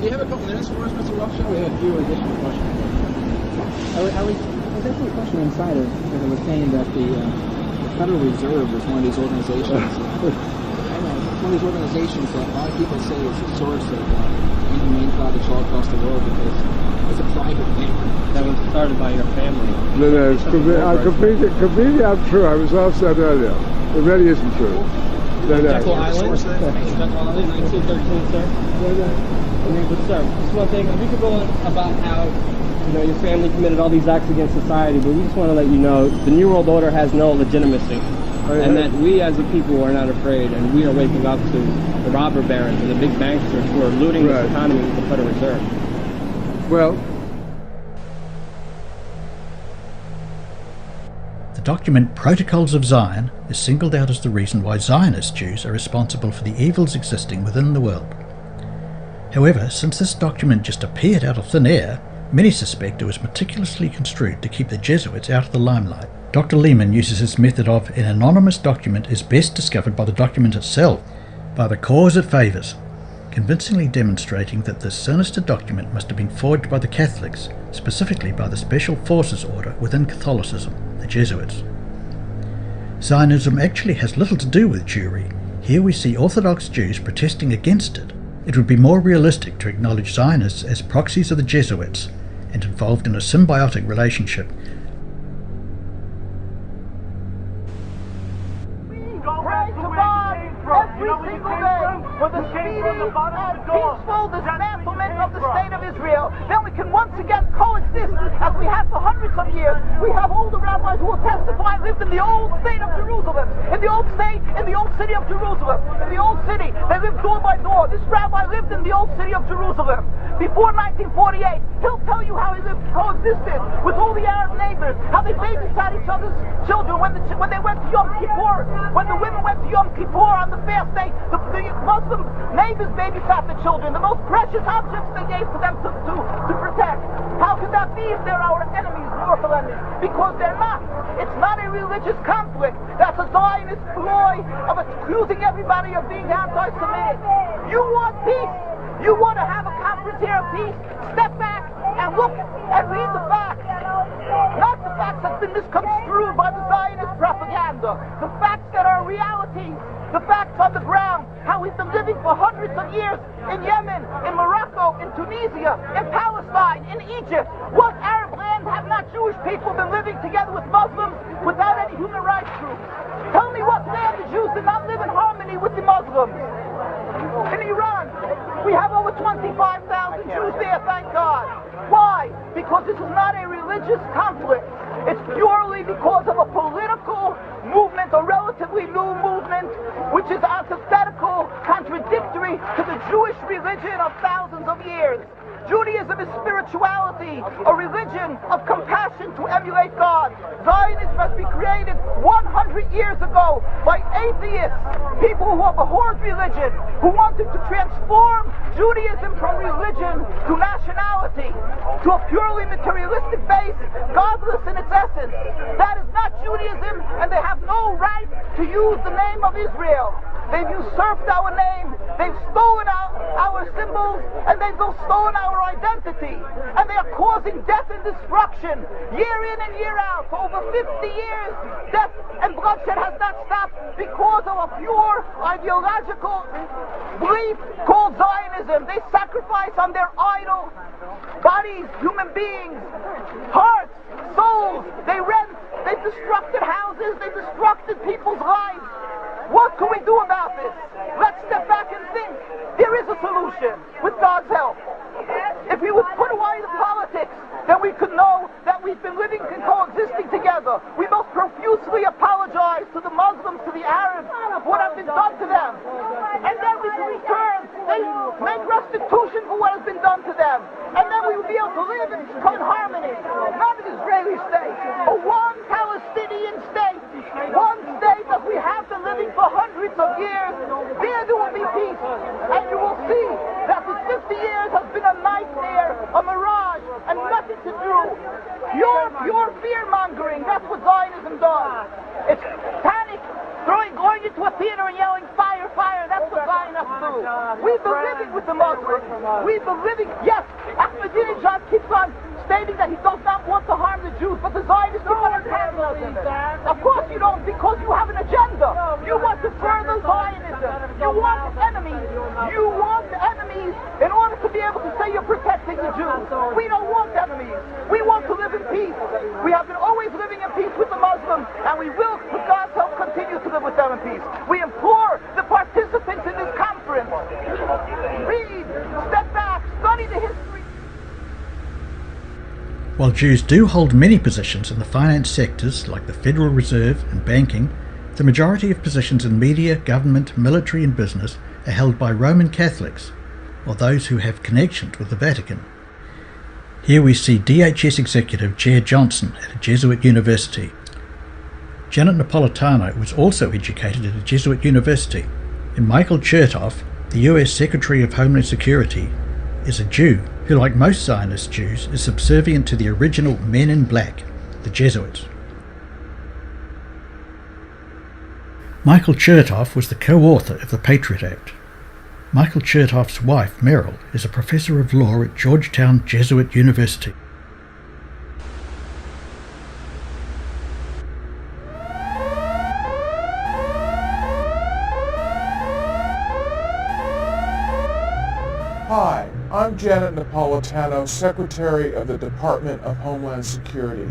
you have a couple minutes for us, Mr. Rothschild? We have a few additional questions. I was asking a question inside of, because I was saying that the Federal Reserve is one of these organizations. I know, it's one of these organizations that a lot of people say is the source of inhumane projects all across the world because it's a private bank that was started by your family. No, it's completely untrue. I was asked that earlier. It really isn't true. No. Jekyll Island? Jekyll Island, 1913, sir? No. I mean, but sir, just one thing, we could go on about how your family committed all these acts against society, but we just want to let you know the New World Order has no legitimacy, and that we as a people are not afraid, and we are waking up to the robber barons and the big banksters who are looting this economy with the Federal Reserve. Well, the document Protocols of Zion is singled out as the reason why Zionist Jews are responsible for the evils existing within the world. However, since this document just appeared out of thin air, many suspect it was meticulously construed to keep the Jesuits out of the limelight. Dr. Lehman uses his method of an anonymous document is best discovered by the document itself, by the cause it favours, convincingly demonstrating that this sinister document must have been forged by the Catholics, specifically by the Special Forces Order within Catholicism, the Jesuits. Zionism actually has little to do with Jewry. Here we see Orthodox Jews protesting against it. It would be more realistic to acknowledge Zionists as proxies of the Jesuits and involved in a symbiotic relationship. Every single day for the speedy and peaceful dismantlement of the state of Israel. Then we can once again coexist as we have for hundreds of years. We have older rabbis who will testify lived in the old state of Jerusalem, in the old city of Jerusalem, in the old city. They lived door by door. This rabbi lived in the old city of Jerusalem before 1948. He'll tell you how he lived, coexisted with all the Arab neighbors, how they babysat each other's children when they went to Yom Kippur, when the women went to Yom Kippur on the fast day. The Muslim babies babysat the children, the most precious objects they gave to them to protect. How could that be if they're our enemies, mortal enemies? Because they're not. It's not a religious conflict. That's a Zionist ploy of accusing everybody of being anti-Semitic. You want peace? You want to have a conference here of peace? Step back and look and read the facts. Not the facts that's been misconstrued by the Zionist propaganda. The facts that are reality. The facts on the ground. How we've been living for hundreds of years in Yemen, in Morocco, in Tunisia, in Palestine, in Egypt. What Arab land have not Jewish people been living together with Muslims without any human rights groups? Tell me what land the Jews did not live in harmony with the Muslims. In Iran, we have over 25,000 Jews there, thank God. Why? Because this is not a religious conflict. It's purely because of a political movement, a relatively new movement, which is antithetical, contradictory to the Jewish religion of thousands of years. Judaism is spirituality, a religion of compassion to emulate God. Zionism must be created 100 years ago by atheists, people who have abhorred religion, who wanted to transform Judaism from religion to nationality, to a purely materialistic base, godless in its essence. That is not Judaism, and they have no right to use the name of Israel. They've usurped our name, they've stolen our symbols, and they've stolen our identity. And they are causing death and destruction year in and year out. For over 50 years, death and bloodshed has not stopped because of a pure ideological belief called Zionism. They sacrifice on their idol bodies, human beings, hearts, souls. They rent, they've destructed houses, they've destructed people's lives. What can we do about this? Let's step back and think. There is a solution with God's help. If we would put away the politics, then we could know that we've been living and coexisting together. We most profusely apologize to the Muslims, to the Arabs, for what has been done to them. And then we can return, they make restitution for what has been done to them. And then we will be able to live in harmony. Not an Israeli state, but one Palestinian state. One state that we have been living for hundreds of years. There will be peace. And you will see that this 50 years has been a nightmare, a mirage, and nothing to do. Pure fear-mongering. That's what Zionism does. It's panic, going into a theater and yelling, fire, fire. That's what Zionists do. We've been living with the Muslims. We've been living, yes, Ahmadinejad keeps on stating that he does not want to harm the Jews, but the Zionists keep on attacking us. Of course you don't, because you have an agenda. You want to further Zionism. You want enemies. You want enemies in order to be able to say you're protecting the Jews. We don't want enemies. We want to live in peace. We have been always living in peace with the Muslims, and we will, with God's help, continue to live with them in peace. We implore the participants in this conference, read, step back, study the history. While Jews do hold many positions in the finance sectors like the Federal Reserve and banking, the majority of positions in media, government, military and business are held by Roman Catholics, or those who have connections with the Vatican. Here we see DHS executive Chair Johnson at a Jesuit university. Janet Napolitano was also educated at a Jesuit university, and Michael Chertoff, the US Secretary of Homeland Security, is a Jew who, like most Zionist Jews, is subservient to the original Men in Black, the Jesuits. Michael Chertoff was the co-author of the Patriot Act. Michael Chertoff's wife, Meryl, is a professor of law at Georgetown Jesuit University. Hi, I'm Janet Napolitano, Secretary of the Department of Homeland Security.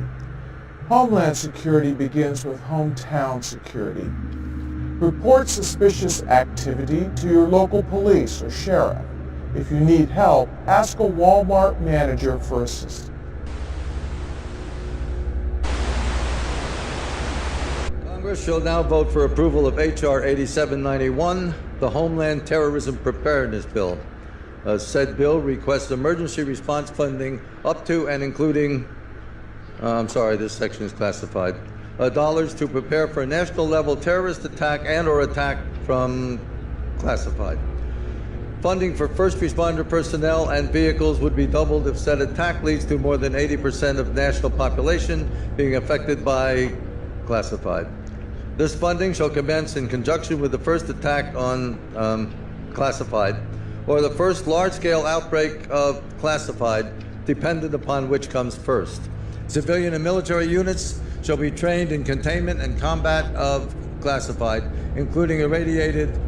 Homeland Security begins with hometown security. Report suspicious activity to your local police or sheriff. If you need help, ask a Walmart manager for assistance. Congress shall now vote for approval of H.R. 8791, the Homeland Terrorism Preparedness Bill. Said bill requests emergency response funding up to and including, this section is classified, dollars to prepare for a national level terrorist attack and or attack from classified. Funding for first responder personnel and vehicles would be doubled if said attack leads to more than 80% of national population being affected by classified. This funding shall commence in conjunction with the first attack on classified, or the first large-scale outbreak of classified, dependent upon which comes first. Civilian and military units shall be trained in containment and combat of classified, including irradiated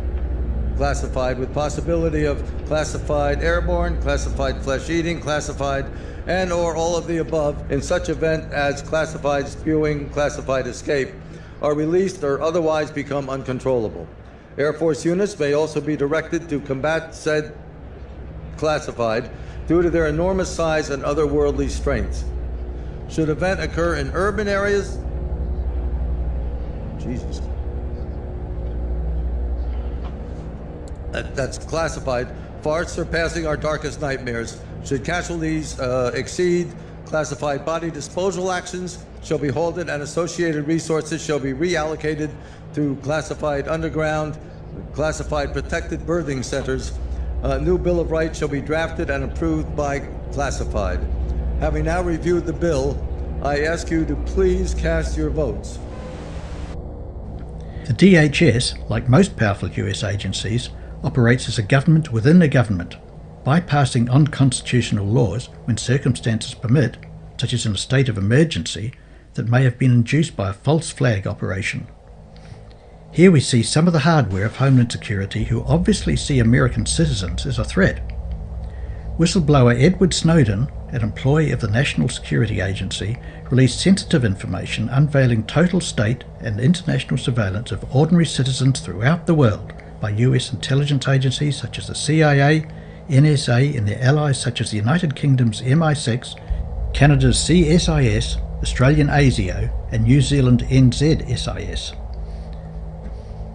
classified, with possibility of classified airborne, classified flesh-eating, classified, and or all of the above in such event as classified spewing, classified escape, are released or otherwise become uncontrollable. Air Force units may also be directed to combat said classified due to their enormous size and otherworldly strength. Should event occur in urban areas, Jesus, that's classified, far surpassing our darkest nightmares. Should casualties exceed classified body disposal actions, shall be halted and associated resources shall be reallocated to classified underground, classified protected birthing centers. A new Bill of Rights shall be drafted and approved by classified. Having now reviewed the bill, I ask you to please cast your votes. The DHS, like most powerful US agencies, operates as a government within a government, bypassing unconstitutional laws when circumstances permit, such as in a state of emergency, that may have been induced by a false flag operation. Here we see some of the hardware of Homeland Security who obviously see American citizens as a threat. Whistleblower Edward Snowden, an employee of the National Security Agency, released sensitive information unveiling total state and international surveillance of ordinary citizens throughout the world by US intelligence agencies such as the CIA, NSA and their allies such as the United Kingdom's MI6, Canada's CSIS, Australian ASIO and New Zealand NZSIS.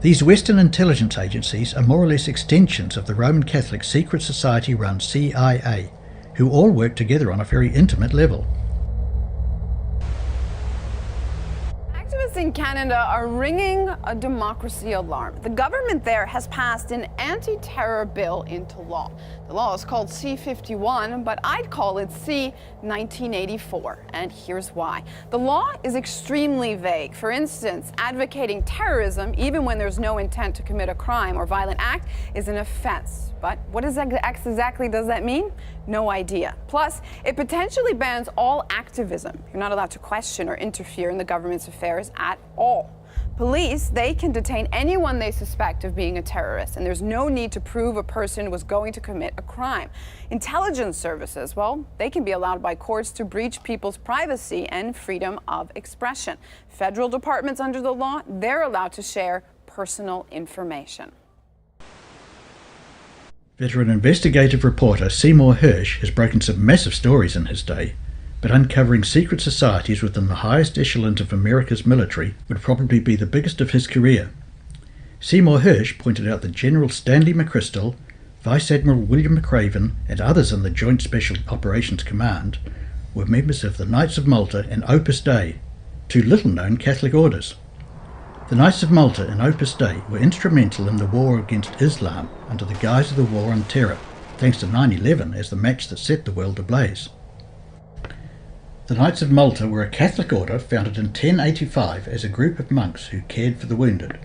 These Western intelligence agencies are more or less extensions of the Roman Catholic secret society run CIA, who all work together on a very intimate level. Activists in Canada are ringing a democracy alarm. The government there has passed an anti-terror bill into law. The law is called C-51, but I'd call it C-1984, and here's why. The law is extremely vague. For instance, advocating terrorism, even when there's no intent to commit a crime or violent act, is an offense. But what exactly does that mean? No idea. Plus, it potentially bans all activism. You're not allowed to question or interfere in the government's affairs at all. Police, they can detain anyone they suspect of being a terrorist, and there's no need to prove a person was going to commit a crime. Intelligence services, well, they can be allowed by courts to breach people's privacy and freedom of expression. Federal departments under the law, they're allowed to share personal information. Veteran investigative reporter Seymour Hersh has broken some massive stories in his day, but uncovering secret societies within the highest echelons of America's military would probably be the biggest of his career. Seymour Hersh pointed out that General Stanley McChrystal, Vice Admiral William McRaven, and others in the Joint Special Operations Command were members of the Knights of Malta and Opus Dei, two little-known Catholic orders. The Knights of Malta and Opus Dei were instrumental in the war against Islam under the guise of the War on Terror, thanks to 9/11 as the match that set the world ablaze. The Knights of Malta were a Catholic order founded in 1085 as a group of monks who cared for the wounded.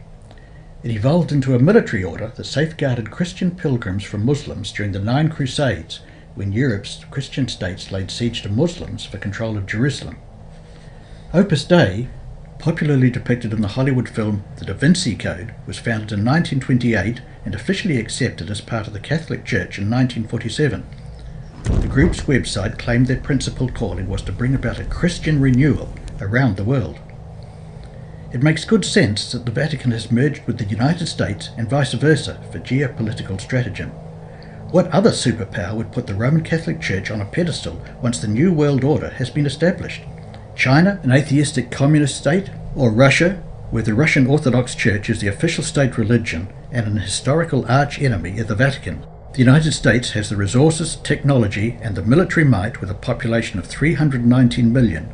It evolved into a military order that safeguarded Christian pilgrims from Muslims during the 9 Crusades, when Europe's Christian states laid siege to Muslims for control of Jerusalem. Opus Dei, popularly depicted in the Hollywood film The Da Vinci Code, was founded in 1928 and officially accepted as part of the Catholic Church in 1947. The group's website claimed their principal calling was to bring about a Christian renewal around the world. It makes good sense that the Vatican has merged with the United States and vice versa for geopolitical stratagem. What other superpower would put the Roman Catholic Church on a pedestal once the New World Order has been established? China, an atheistic communist state? Or Russia, where the Russian Orthodox Church is the official state religion and an historical arch-enemy of the Vatican? The United States has the resources, technology and the military might with a population of 319 million.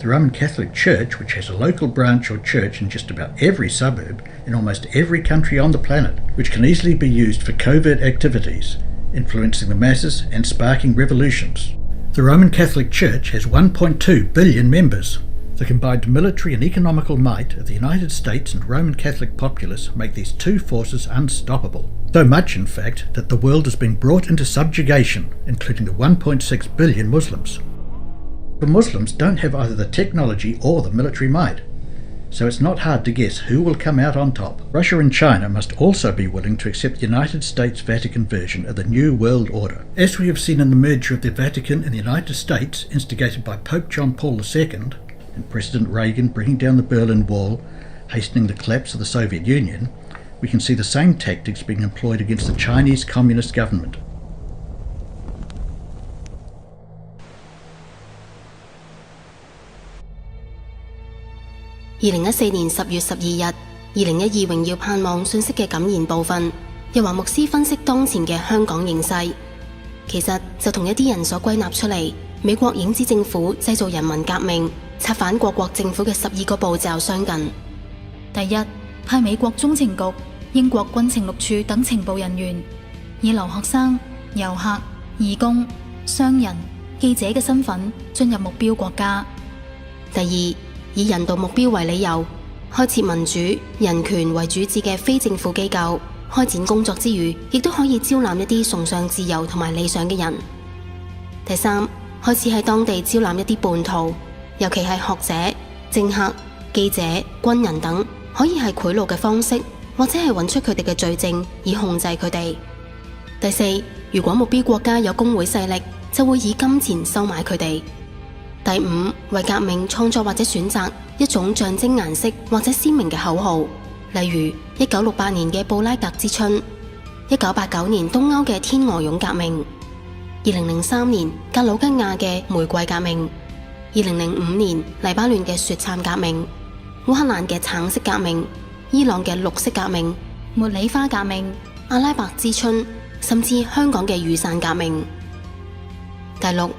The Roman Catholic Church, which has a local branch or church in just about every suburb in almost every country on the planet, which can easily be used for covert activities, influencing the masses and sparking revolutions. The Roman Catholic Church has 1.2 billion members. The combined military and economical might of the United States and Roman Catholic populace make these two forces unstoppable. So much, in fact, that the world has been brought into subjugation, including the 1.6 billion Muslims. The Muslims don't have either the technology or the military might, so it's not hard to guess who will come out on top. Russia and China must also be willing to accept the United States Vatican version of the New World Order. As we have seen in the merger of the Vatican and the United States, instigated by Pope John Paul II, and President Reagan bringing down the Berlin Wall, hastening the collapse of the Soviet Union, we can see the same tactics being employed against the Chinese Communist government.2014年10月12日，2012榮耀盼望信息嘅感言部分，又話牧師分析當前嘅香港形勢，其實就同一啲人所歸納出嚟，美國影子政府製造人民革命、策反各國政府嘅12個步驟相近。第一，派美國中情局、英國軍情六處等情報人員，以留學生、遊客、義工、商人、記者嘅身份進入目標國家。第二，以人道目標為理由，開設民主、人權為主旨嘅非政府機構，開展工作之餘，亦都可以招攬一啲崇尚自由同埋理想嘅人。第三，開始喺當地招攬一啲叛徒，尤其係學者、政客、記者、軍人等，可以係賄賂嘅方式，或者係揾出佢哋嘅罪證以控制佢哋。第四，如果目標國家有工會勢力，就會以金錢收買佢哋。第五，為革命創作或者選擇一種象徵顏色或者鮮明嘅口號，例如1968年嘅布拉格之春、1989年東歐嘅天鵝絨革命、2003年格魯吉亞嘅玫瑰革命、2005年黎巴嫩嘅雪橙革命、烏克蘭嘅橙色革命、伊朗嘅綠色革命、茉莉花革命、阿拉伯之春，甚至香港嘅雨傘革命。第六，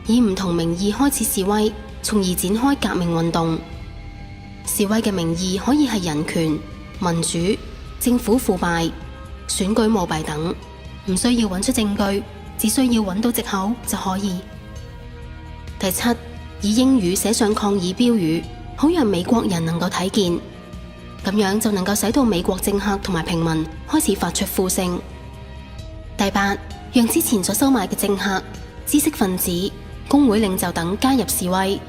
以唔同名義開始示威，從而展開革命運動。示威嘅名義可以係人權、民主、政府腐敗、選舉舞弊等，唔需要揾出證據，只需要揾到藉口就可以。第七，以英語寫上抗議標語，好讓美國人能夠睇見，咁樣就能夠使到美國政客同埋平民開始發出呼聲。第八，讓之前所收買嘅政客、知識分子、工會領袖等加入示威，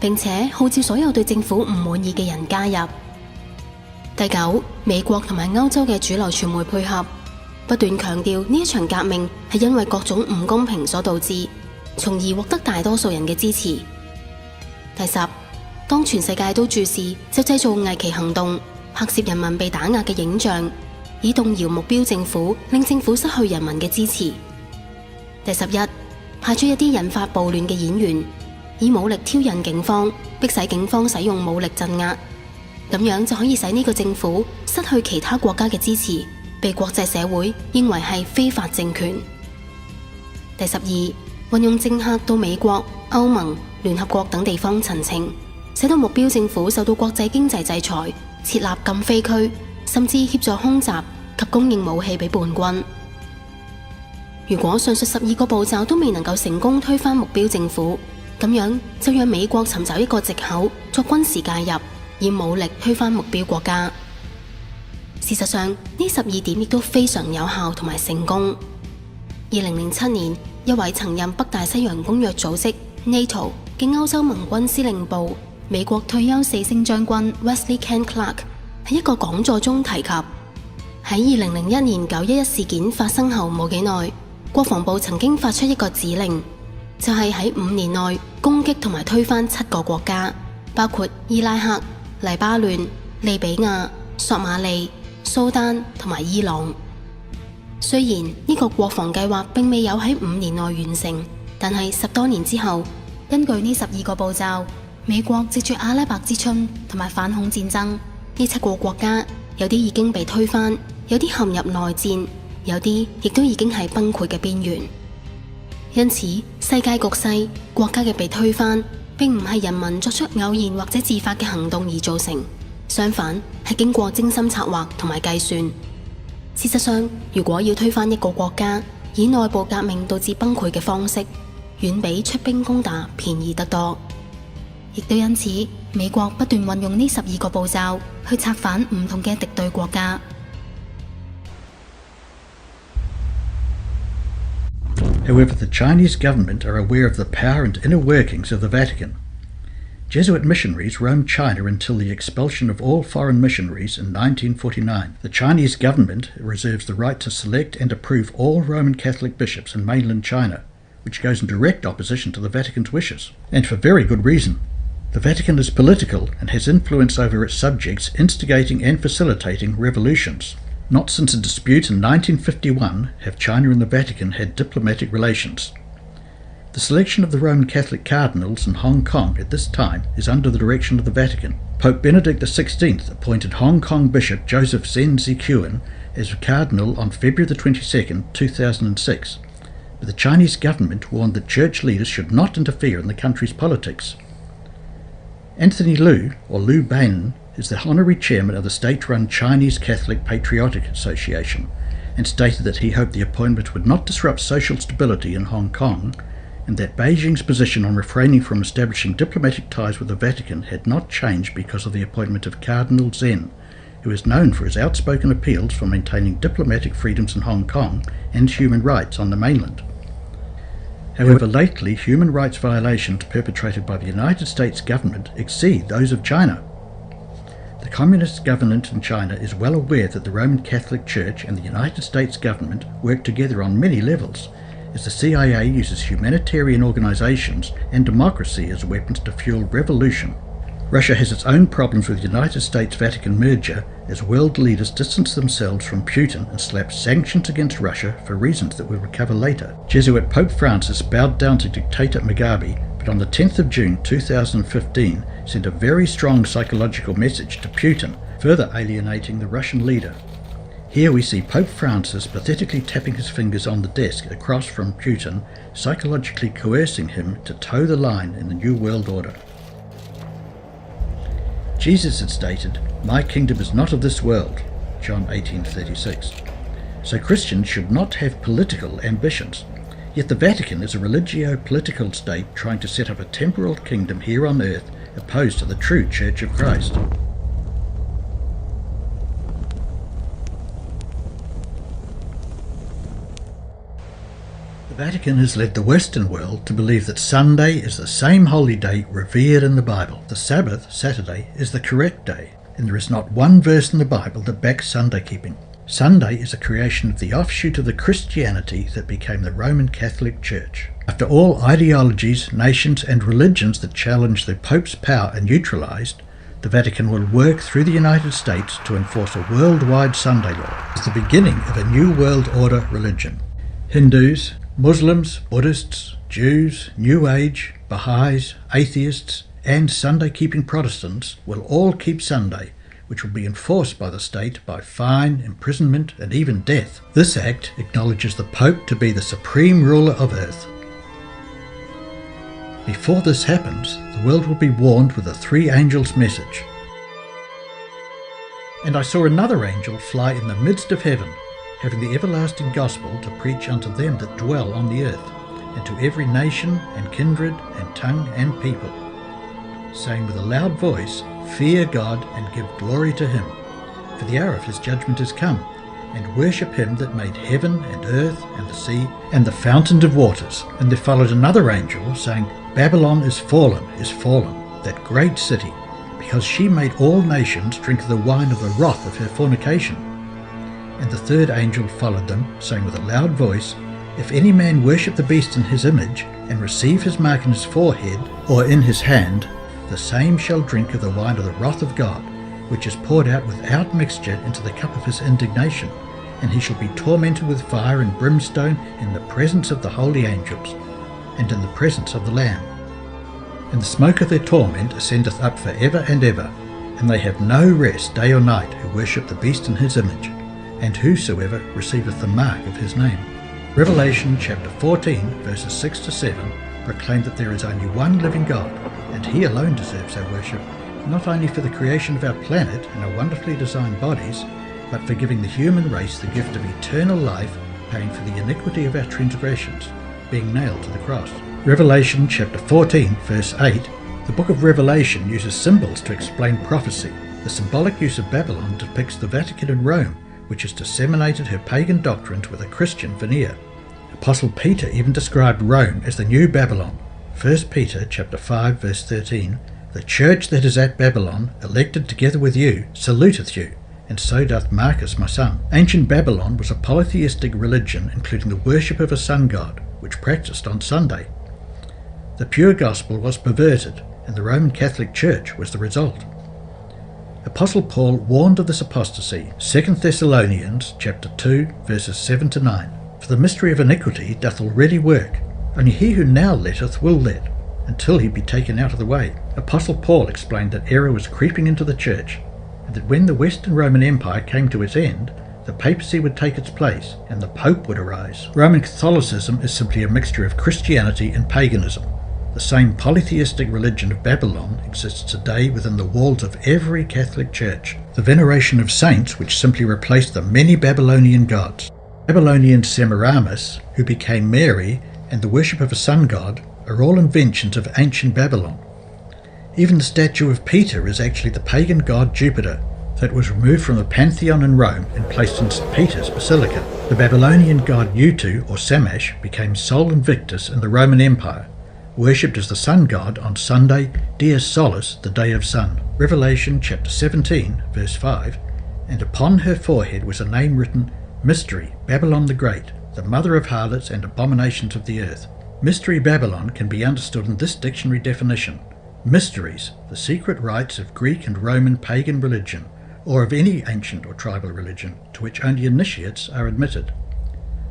並且號召所有對政府唔滿意嘅人加入。第九，美國同埋歐洲嘅主流傳媒配合，不斷強調呢一場革命係因為各種唔公平所導致，從而獲得大多數人嘅支持。第十，當全世界都注視，就製造偽旗行動，拍攝人民被打壓嘅影像，以動搖目標政府，令政府失去人民嘅支持。第11，派出一啲引發暴亂嘅演員，以武力挑釁警方，迫使警方使用武力鎮壓，咁樣就可以使呢個政府失去其他國家嘅支持，被國際社會認為係非法政權。第12，運用政客到美國、歐盟、聯合國等地方陳情，使到目標政府受到國際經濟制裁，設立禁飛區，甚至協助空襲及供應武器俾叛軍。如果上述12個步驟都未能夠成功推翻目標政府，咁樣就讓美國尋找一個藉口作軍事介入，以武力推翻目標國家。事實上，呢12點亦都非常有效同埋成功。2007年，一位曾任北大西洋公約組織 NATO 嘅歐洲盟軍司令部美國退休4星將軍 Wesley Ken Clark 喺一個講座中提及，喺2001年911事件發生後冇幾耐，國防部曾經發出一個指令，就係喺5年內攻擊同埋推翻7個國家，包括伊拉克、黎巴嫩、利比亞、索馬利、蘇丹同埋伊朗。雖然呢個國防計劃並未有喺5年內完成，但係10多年之後，根據呢12個步驟，美國藉住阿拉伯之春同埋反恐戰爭，呢7個國家有啲已經被推翻，有啲陷入內戰，有啲亦都已經係崩潰嘅邊緣。因此，世界局勢、國家嘅被推翻，並唔係人民作出偶然或者自發嘅行動而造成，相反係經過精心策劃同埋計算。事實上，如果要推翻一個國家，以內部革命導致崩潰嘅方式，遠比出兵攻打便宜得多。亦都因此，美國不斷運用呢12個步驟去策反唔同嘅敵對國家。However, the Chinese government are aware of the power and inner workings of the Vatican. Jesuit missionaries roamed China until the expulsion of all foreign missionaries in 1949. The Chinese government reserves the right to select and approve all Roman Catholic bishops in mainland China, which goes in direct opposition to the Vatican's wishes, and for very good reason. The Vatican is political and has influence over its subjects, instigating and facilitating revolutions. Not since a dispute in 1951 have China and the Vatican had diplomatic relations. The selection of the Roman Catholic cardinals in Hong Kong at this time is under the direction of the Vatican. Pope Benedict XVI appointed Hong Kong Bishop Joseph Zen Zikuan as cardinal on February 22, 2006, but the Chinese government warned that church leaders should not interfere in the country's politics. Anthony Liu, or Liu Bainan, is the honorary chairman of the state-run Chinese Catholic Patriotic Association, and stated that he hoped the appointment would not disrupt social stability in Hong Kong, and that Beijing's position on refraining from establishing diplomatic ties with the Vatican had not changed because of the appointment of Cardinal Zen, who is known for his outspoken appeals for maintaining diplomatic freedoms in Hong Kong and human rights on the mainland. However, lately, human rights violations perpetrated by the United States government exceed those of China. The communist government in China is well aware that the Roman Catholic Church and the United States government work together on many levels, as the CIA uses humanitarian organizations and democracy as weapons to fuel revolution. Russia has its own problems with the United States-Vatican merger, as world leaders distance themselves from Putin and slap sanctions against Russia for reasons that we'll recover later. Jesuit Pope Francis bowed down to dictator Mugabe, but on the 10th of June 2015 sent a very strong psychological message to Putin, further alienating the Russian leader. Here we see Pope Francis pathetically tapping his fingers on the desk across from Putin, psychologically coercing him to toe the line in the New World Order. Jesus had stated, "My kingdom is not of this world," John 18:36. So Christians should not have political ambitions. Yet the Vatican is a religio-political state trying to set up a temporal kingdom here on earth, opposed to the true Church of Christ. The Vatican has led the Western world to believe that Sunday is the same holy day revered in the Bible. The Sabbath, Saturday, is the correct day, and there is not one verse in the Bible that backs Sunday keeping. Sunday is a creation of the offshoot of the Christianity that became the Roman Catholic Church. After all ideologies, nations and religions that challenge the Pope's power are neutralized, the Vatican will work through the United States to enforce a worldwide Sunday law. It's the beginning of a New World Order religion. Hindus, Muslims, Buddhists, Jews, New Age, Baha'is, atheists, and Sunday-keeping Protestants will all keep Sunday, which will be enforced by the state by fine, imprisonment, and even death. This act acknowledges the Pope to be the supreme ruler of earth. Before this happens, the world will be warned with the three angels' message. And I saw another angel fly in the midst of heaven, having the everlasting gospel to preach unto them that dwell on the earth, and to every nation and kindred and tongue and people, saying with a loud voice, Fear God and give glory to him, for the hour of his judgment is come, and worship him that made heaven and earth and the sea and the fountains of waters. And there followed another angel, saying, Babylon is fallen, that great city, because she made all nations drink of the wine of the wrath of her fornication. And the third angel followed them, saying with a loud voice, If any man worship the beast in his image, and receive his mark in his forehead or in his hand, the same shall drink of the wine of the wrath of God, which is poured out without mixture into the cup of his indignation, and he shall be tormented with fire and brimstone in the presence of the holy angels, and in the presence of the Lamb. And the smoke of their torment ascendeth up for ever and ever, and they have no rest day or night who worship the beast in his image, and whosoever receiveth the mark of his name. Revelation chapter 14 verses 6 to 7 proclaim that there is only one living God, and He alone deserves our worship, not only for the creation of our planet and our wonderfully designed bodies, but for giving the human race the gift of eternal life, paying for the iniquity of our transgressions, being nailed to the cross. Revelation chapter 14, verse 8. The book of Revelation uses symbols to explain prophecy. The symbolic use of Babylon depicts the Vatican in Rome, which has disseminated her pagan doctrines with a Christian veneer. Apostle Peter even described Rome as the new Babylon. 1 Peter chapter 5, verse 13. The church that is at Babylon, elected together with you, saluteth you, and so doth Marcus my son. Ancient Babylon was a polytheistic religion including the worship of a sun god, which practiced on Sunday. The pure gospel was perverted, and the Roman Catholic Church was the result. Apostle Paul warned of this apostasy, 2 Thessalonians chapter 2, verses 7 to 9. For the mystery of iniquity doth already work, only he who now letteth will let, until he be taken out of the way. Apostle Paul explained that error was creeping into the church, and that when the Western Roman Empire came to its end, the papacy would take its place, and the Pope would arise. Roman Catholicism is simply a mixture of Christianity and paganism. The same polytheistic religion of Babylon exists today within the walls of every Catholic church. The veneration of saints, which simply replaced the many Babylonian gods. Babylonian Semiramis, who became Mary, and the worship of a sun god, are all inventions of ancient Babylon. Even the statue of Peter is actually the pagan god Jupiter, that was removed from the Pantheon in Rome and placed in St. Peter's Basilica. The Babylonian god Utu, or Shamash, became Sol Invictus in the Roman Empire, worshipped as the sun god on Sunday, Dies Solis, the day of sun. Revelation chapter 17, verse 5, and upon her forehead was a name written, Mystery, Babylon the Great, the mother of harlots and abominations of the earth. Mystery Babylon can be understood in this dictionary definition. Mysteries, the secret rites of Greek and Roman pagan religion, or of any ancient or tribal religion, to which only initiates are admitted.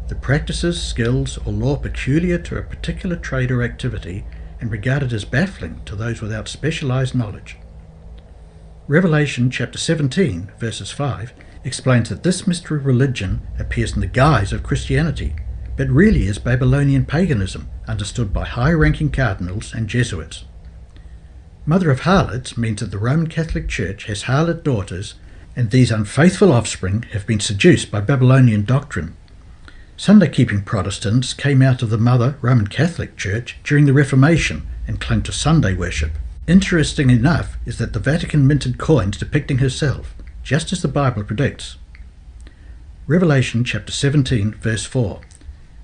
The practices, skills, or law peculiar to a particular trade or activity, and regarded as baffling to those without specialized knowledge. Revelation chapter 17, verses 5, explains that this mystery religion appears in the guise of Christianity, but really is Babylonian paganism, understood by high-ranking cardinals and Jesuits. Mother of harlots means that the Roman Catholic Church has harlot daughters, and these unfaithful offspring have been seduced by Babylonian doctrine. Sunday-keeping Protestants came out of the Mother Roman Catholic Church during the Reformation and clung to Sunday worship. Interesting enough is that the Vatican minted coins depicting herself, just as the Bible predicts. Revelation chapter 17, verse 4.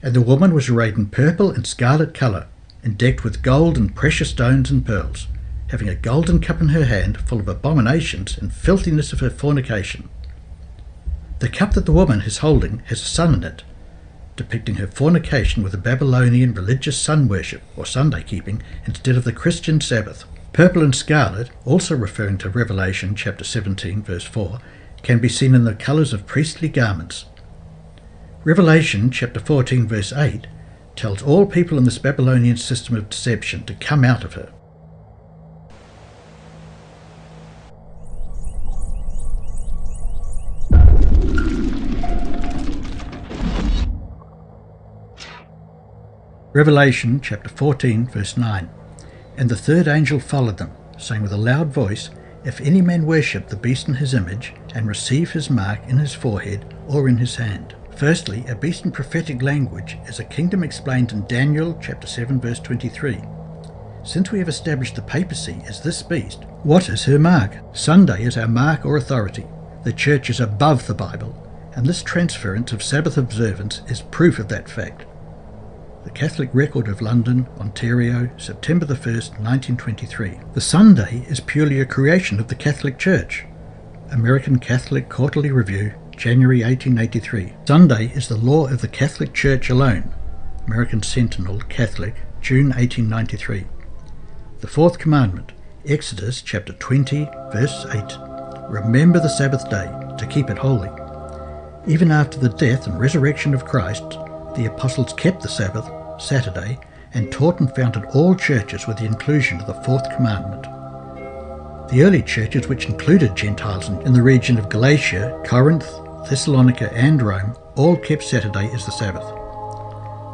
And the woman was arrayed in purple and scarlet colour, and decked with gold and precious stones and pearls, having a golden cup in her hand full of abominations and filthiness of her fornication. The cup that the woman is holding has a sun in it, depicting her fornication with the Babylonian religious sun worship, or Sunday keeping, instead of the Christian Sabbath. Purple and scarlet, also referring to Revelation chapter 17, verse 4, can be seen in the colours of priestly garments. Revelation chapter 14, verse 8, tells all people in this Babylonian system of deception to come out of her. Revelation chapter 14, verse 9. And the third angel followed them, saying with a loud voice, If any man worship the beast in his image, and receive his mark in his forehead or in his hand. Firstly, a beast in prophetic language is a kingdom explained in Daniel chapter 7, verse 23. Since we have established the papacy as this beast, what is her mark? Sunday is our mark or authority. The church is above the Bible, and this transference of Sabbath observance is proof of that fact. The Catholic Record of London, Ontario, September the 1st, 1923. The Sunday is purely a creation of the Catholic Church. American Catholic Quarterly Review, January 1883. Sunday is the law of the Catholic Church alone. American Sentinel, Catholic, June 1893. The Fourth Commandment, Exodus chapter 20, verse 8. Remember the Sabbath day, to keep it holy. Even after the death and resurrection of Christ, the apostles kept the Sabbath, Saturday, and taught and founded all churches with the inclusion of the Fourth Commandment. The early churches, which included Gentiles in the region of Galatia, Corinth, Thessalonica and Rome, all kept Saturday as the Sabbath.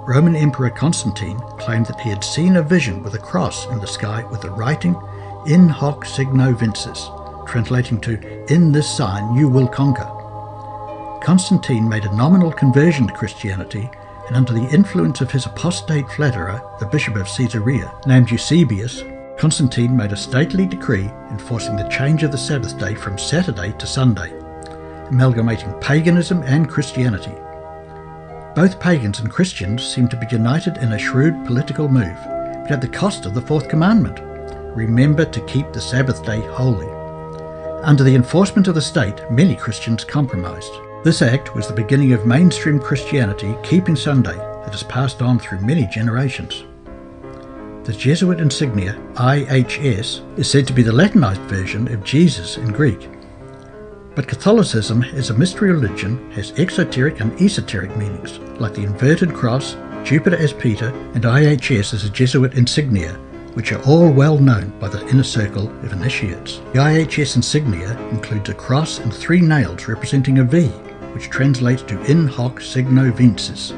Roman Emperor Constantine claimed that he had seen a vision with a cross in the sky with the writing "In hoc signo vinces," translating to "In this sign you will conquer." Constantine made a nominal conversion to Christianity, and under the influence of his apostate flatterer, the Bishop of Caesarea, named Eusebius, Constantine made a stately decree enforcing the change of the Sabbath day from Saturday to Sunday, amalgamating paganism and Christianity. Both pagans and Christians seem to be united in a shrewd political move, but at the cost of the fourth commandment: remember to keep the Sabbath day holy. Under the enforcement of the state, many Christians compromised. This act was the beginning of mainstream Christianity keeping Sunday that has passed on through many generations. The Jesuit insignia IHS is said to be the Latinized version of Jesus in Greek. But Catholicism as a mystery religion has exoteric and esoteric meanings, like the inverted cross, Jupiter as Peter, and IHS as a Jesuit insignia, which are all well known by the inner circle of initiates. The IHS insignia includes a cross and 3 nails representing a V, which translates to "In hoc signo vinces,"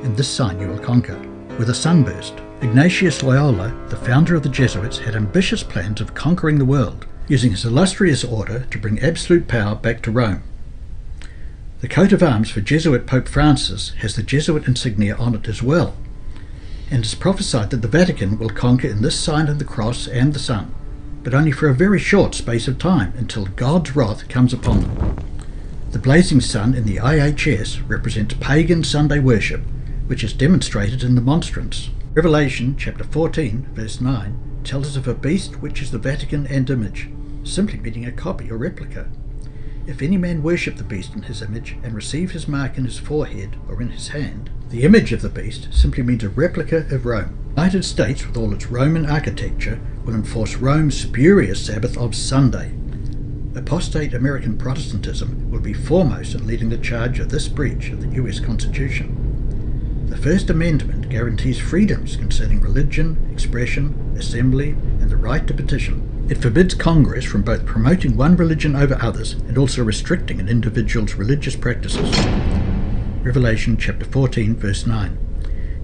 "In this sign you will conquer," with a sunburst. Ignatius Loyola, the founder of the Jesuits, had ambitious plans of conquering the world, using his illustrious order to bring absolute power back to Rome. The coat of arms for Jesuit Pope Francis has the Jesuit insignia on it as well, and is prophesied that the Vatican will conquer in this sign of the cross and the sun, but only for a very short space of time until God's wrath comes upon them. The blazing sun in the IHS represents pagan Sunday worship, which is demonstrated in the monstrance. Revelation chapter 14 verse 9 tells us of a beast which is the Vatican and image, simply meaning a copy or replica. If any man worship the beast in his image and receive his mark in his forehead or in his hand, the image of the beast simply means a replica of Rome. The United States, with all its Roman architecture, will enforce Rome's spurious Sabbath of Sunday. Apostate American Protestantism will be foremost in leading the charge of this breach of the US Constitution. The First Amendment guarantees freedoms concerning religion, expression, assembly, and the right to petition. It forbids Congress from both promoting one religion over others and also restricting an individual's religious practices. Revelation chapter 14 verse 9.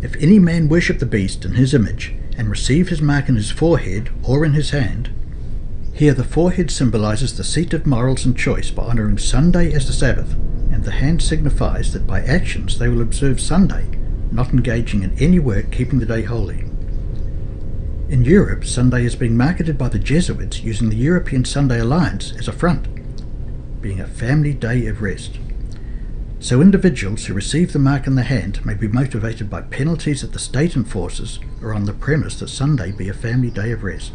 If any man worship the beast in his image and receive his mark in his forehead or in his hand. Here the forehead symbolizes the seat of morals and choice by honoring Sunday as the Sabbath, and the hand signifies that by actions they will observe Sunday, not engaging in any work keeping the day holy. In Europe, Sunday is being marketed by the Jesuits using the European Sunday Alliance as a front, being a family day of rest. So individuals who receive the mark in the hand may be motivated by penalties that the state enforces or on the premise that Sunday be a family day of rest.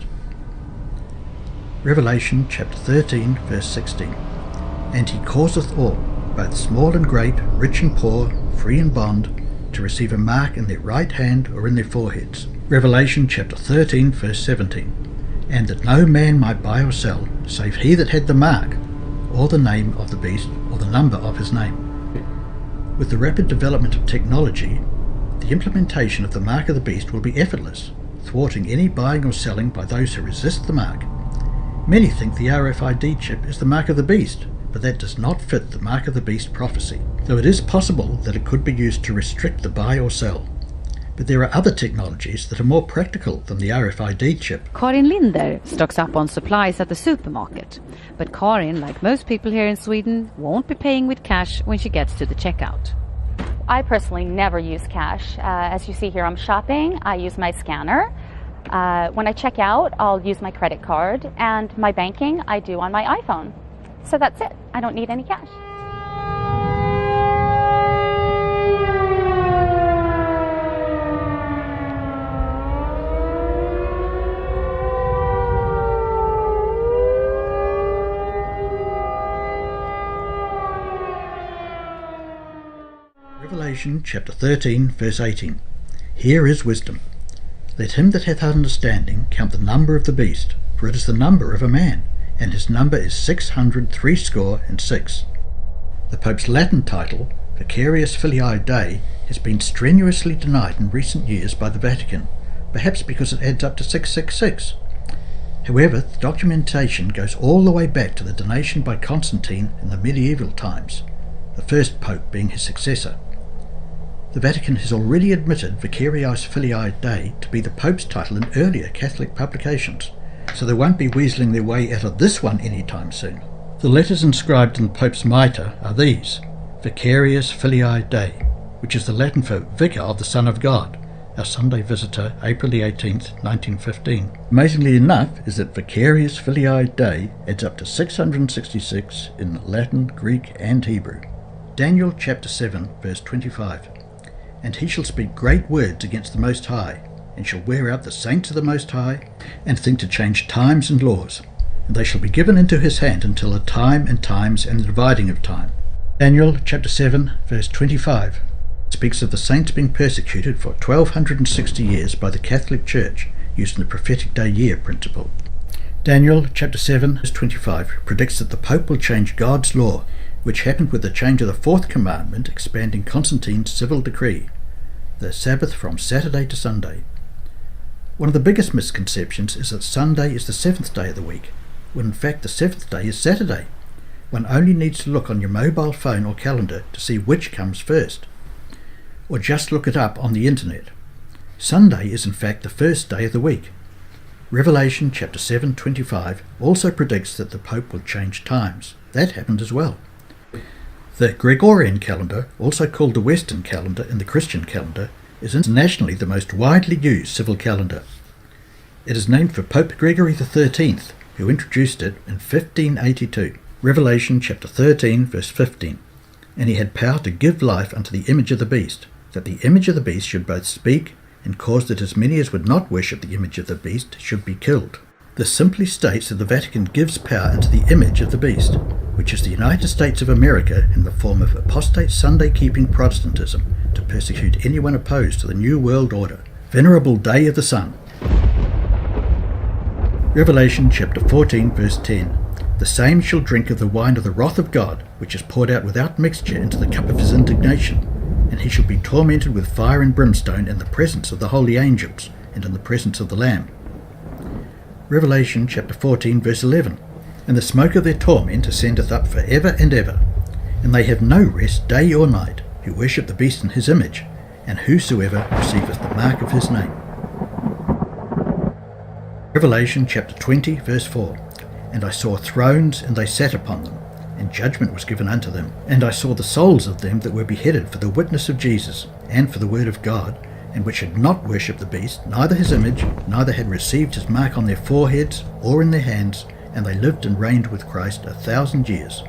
Revelation chapter 13 verse 16. And he causeth all, both small and great, rich and poor, free and bond, to receive a mark in their right hand or in their foreheads. Revelation chapter 13 verse 17. And that no man might buy or sell, save he that had the mark, or the name of the beast, or the number of his name. With the rapid development of technology, the implementation of the mark of the beast will be effortless, thwarting any buying or selling by those who resist the mark. Many think the RFID chip is the mark of the beast, but that does not fit the mark of the beast prophecy, though it is possible that it could be used to restrict the buy or sell. But there are other technologies that are more practical than the RFID chip. Karin Linder stocks up on supplies at the supermarket, but Karin, like most people here in Sweden, won't be paying with cash when she gets to the checkout. I personally never use cash. As you see here, I'm shopping. I use my scanner. When I check out, I'll use my credit card, and my banking I do on my iPhone. So that's it. I don't need any cash. Revelation chapter 13 verse 18. Here is wisdom. Let him that hath understanding count the number of the beast, for it is the number of a man, and his number is 666. The Pope's Latin title, Vicarius Filii Dei, has been strenuously denied in recent years by the Vatican, perhaps because it adds up to 666. However, the documentation goes all the way back to the donation by Constantine in the medieval times, the first pope being his successor. The Vatican has already admitted Vicarious Filii Dei to be the Pope's title in earlier Catholic publications, so they won't be weaseling their way out of this one anytime soon. The letters inscribed in the Pope's mitre are these: Vicarious Filii Dei, which is the Latin for Vicar of the Son of God, our Sunday visitor, April the 18th, 1915. Amazingly enough is that Vicarious Filii Dei adds up to 666 in Latin, Greek and Hebrew. Daniel chapter 7 verse 25. And he shall speak great words against the Most High, and shall wear out the saints of the Most High, and think to change times and laws. And they shall be given into his hand until a time and times and the dividing of time. Daniel chapter 7 verse 25 speaks of the saints being persecuted for 1260 years by the Catholic Church, using the prophetic day year principle. Daniel chapter 7 verse 25 predicts that the Pope will change God's law, which happened with the change of the fourth commandment expanding Constantine's civil decree, the Sabbath from Saturday to Sunday. One of the biggest misconceptions is that Sunday is the seventh day of the week, when in fact the seventh day is Saturday. One only needs to look on your mobile phone or calendar to see which comes first, or just look it up on the internet. Sunday is in fact the first day of the week. Revelation chapter 7:25 also predicts that the Pope will change times. That happened as well. The Gregorian calendar, also called the Western calendar in the Christian calendar, is internationally the most widely used civil calendar. It is named for Pope Gregory XIII, who introduced it in 1582. Revelation chapter 13 verse 15. And he had power to give life unto the image of the beast, that the image of the beast should both speak, and cause that as many as would not worship the image of the beast should be killed. This simply states that the Vatican gives power unto the image of the beast, which is the United States of America in the form of apostate Sunday-keeping Protestantism, to persecute anyone opposed to the New World Order. Venerable Day of the Sun. Revelation chapter 14 verse 10. The same shall drink of the wine of the wrath of God, which is poured out without mixture into the cup of his indignation, and he shall be tormented with fire and brimstone in the presence of the holy angels, and in the presence of the Lamb. Revelation chapter 14 verse 11. And the smoke of their torment ascendeth up for ever and ever, and they have no rest day or night, who worship the beast in his image, and whosoever receiveth the mark of his name. Revelation chapter 20 verse 4. And I saw thrones, and they sat upon them, and judgment was given unto them. And I saw the souls of them that were beheaded for the witness of Jesus, and for the word of God, and which had not worshipped the beast, neither his image, neither had received his mark on their foreheads or in their hands, and they lived and reigned with Christ 1,000 years.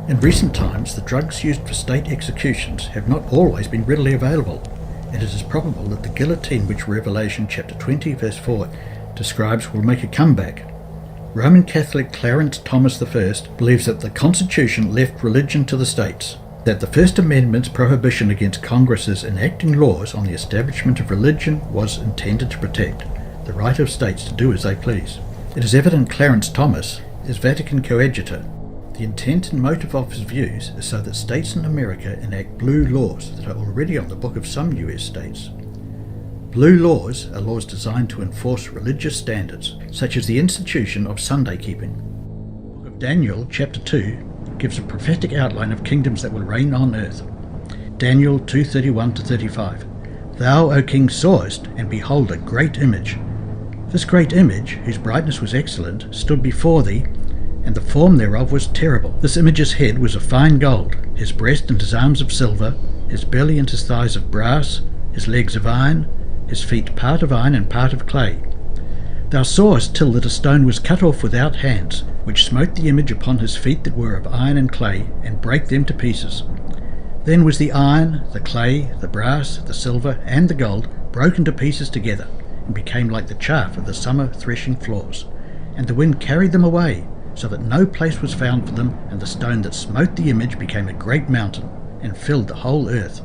In recent times, the drugs used for state executions have not always been readily available, and it is probable that the guillotine which Revelation chapter 20 verse 4 describes will make a comeback. Roman Catholic Clarence Thomas I believes that the Constitution left religion to the states, that the First Amendment's prohibition against Congress's enacting laws on the establishment of religion was intended to protect the right of states to do as they please. It is evident Clarence Thomas is Vatican coadjutor. The intent and motive of his views is so that states in America enact blue laws that are already on the book of some US states. Blue laws are laws designed to enforce religious standards, such as the institution of Sunday keeping. The book of Daniel, chapter 2, gives a prophetic outline of kingdoms that will reign on earth. Daniel 2:31-35. Thou, O king, sawest, and behold, a great image. This great image, whose brightness was excellent, stood before thee, and the form thereof was terrible. This image's head was of fine gold, his breast and his arms of silver, his belly and his thighs of brass, his legs of iron, his feet part of iron and part of clay. Thou sawest till that a stone was cut off without hands, which smote the image upon his feet that were of iron and clay, and brake them to pieces. Then was the iron, the clay, the brass, the silver, and the gold broken to pieces together, and became like the chaff of the summer threshing floors. And the wind carried them away, so that no place was found for them, and the stone that smote the image became a great mountain, and filled the whole earth.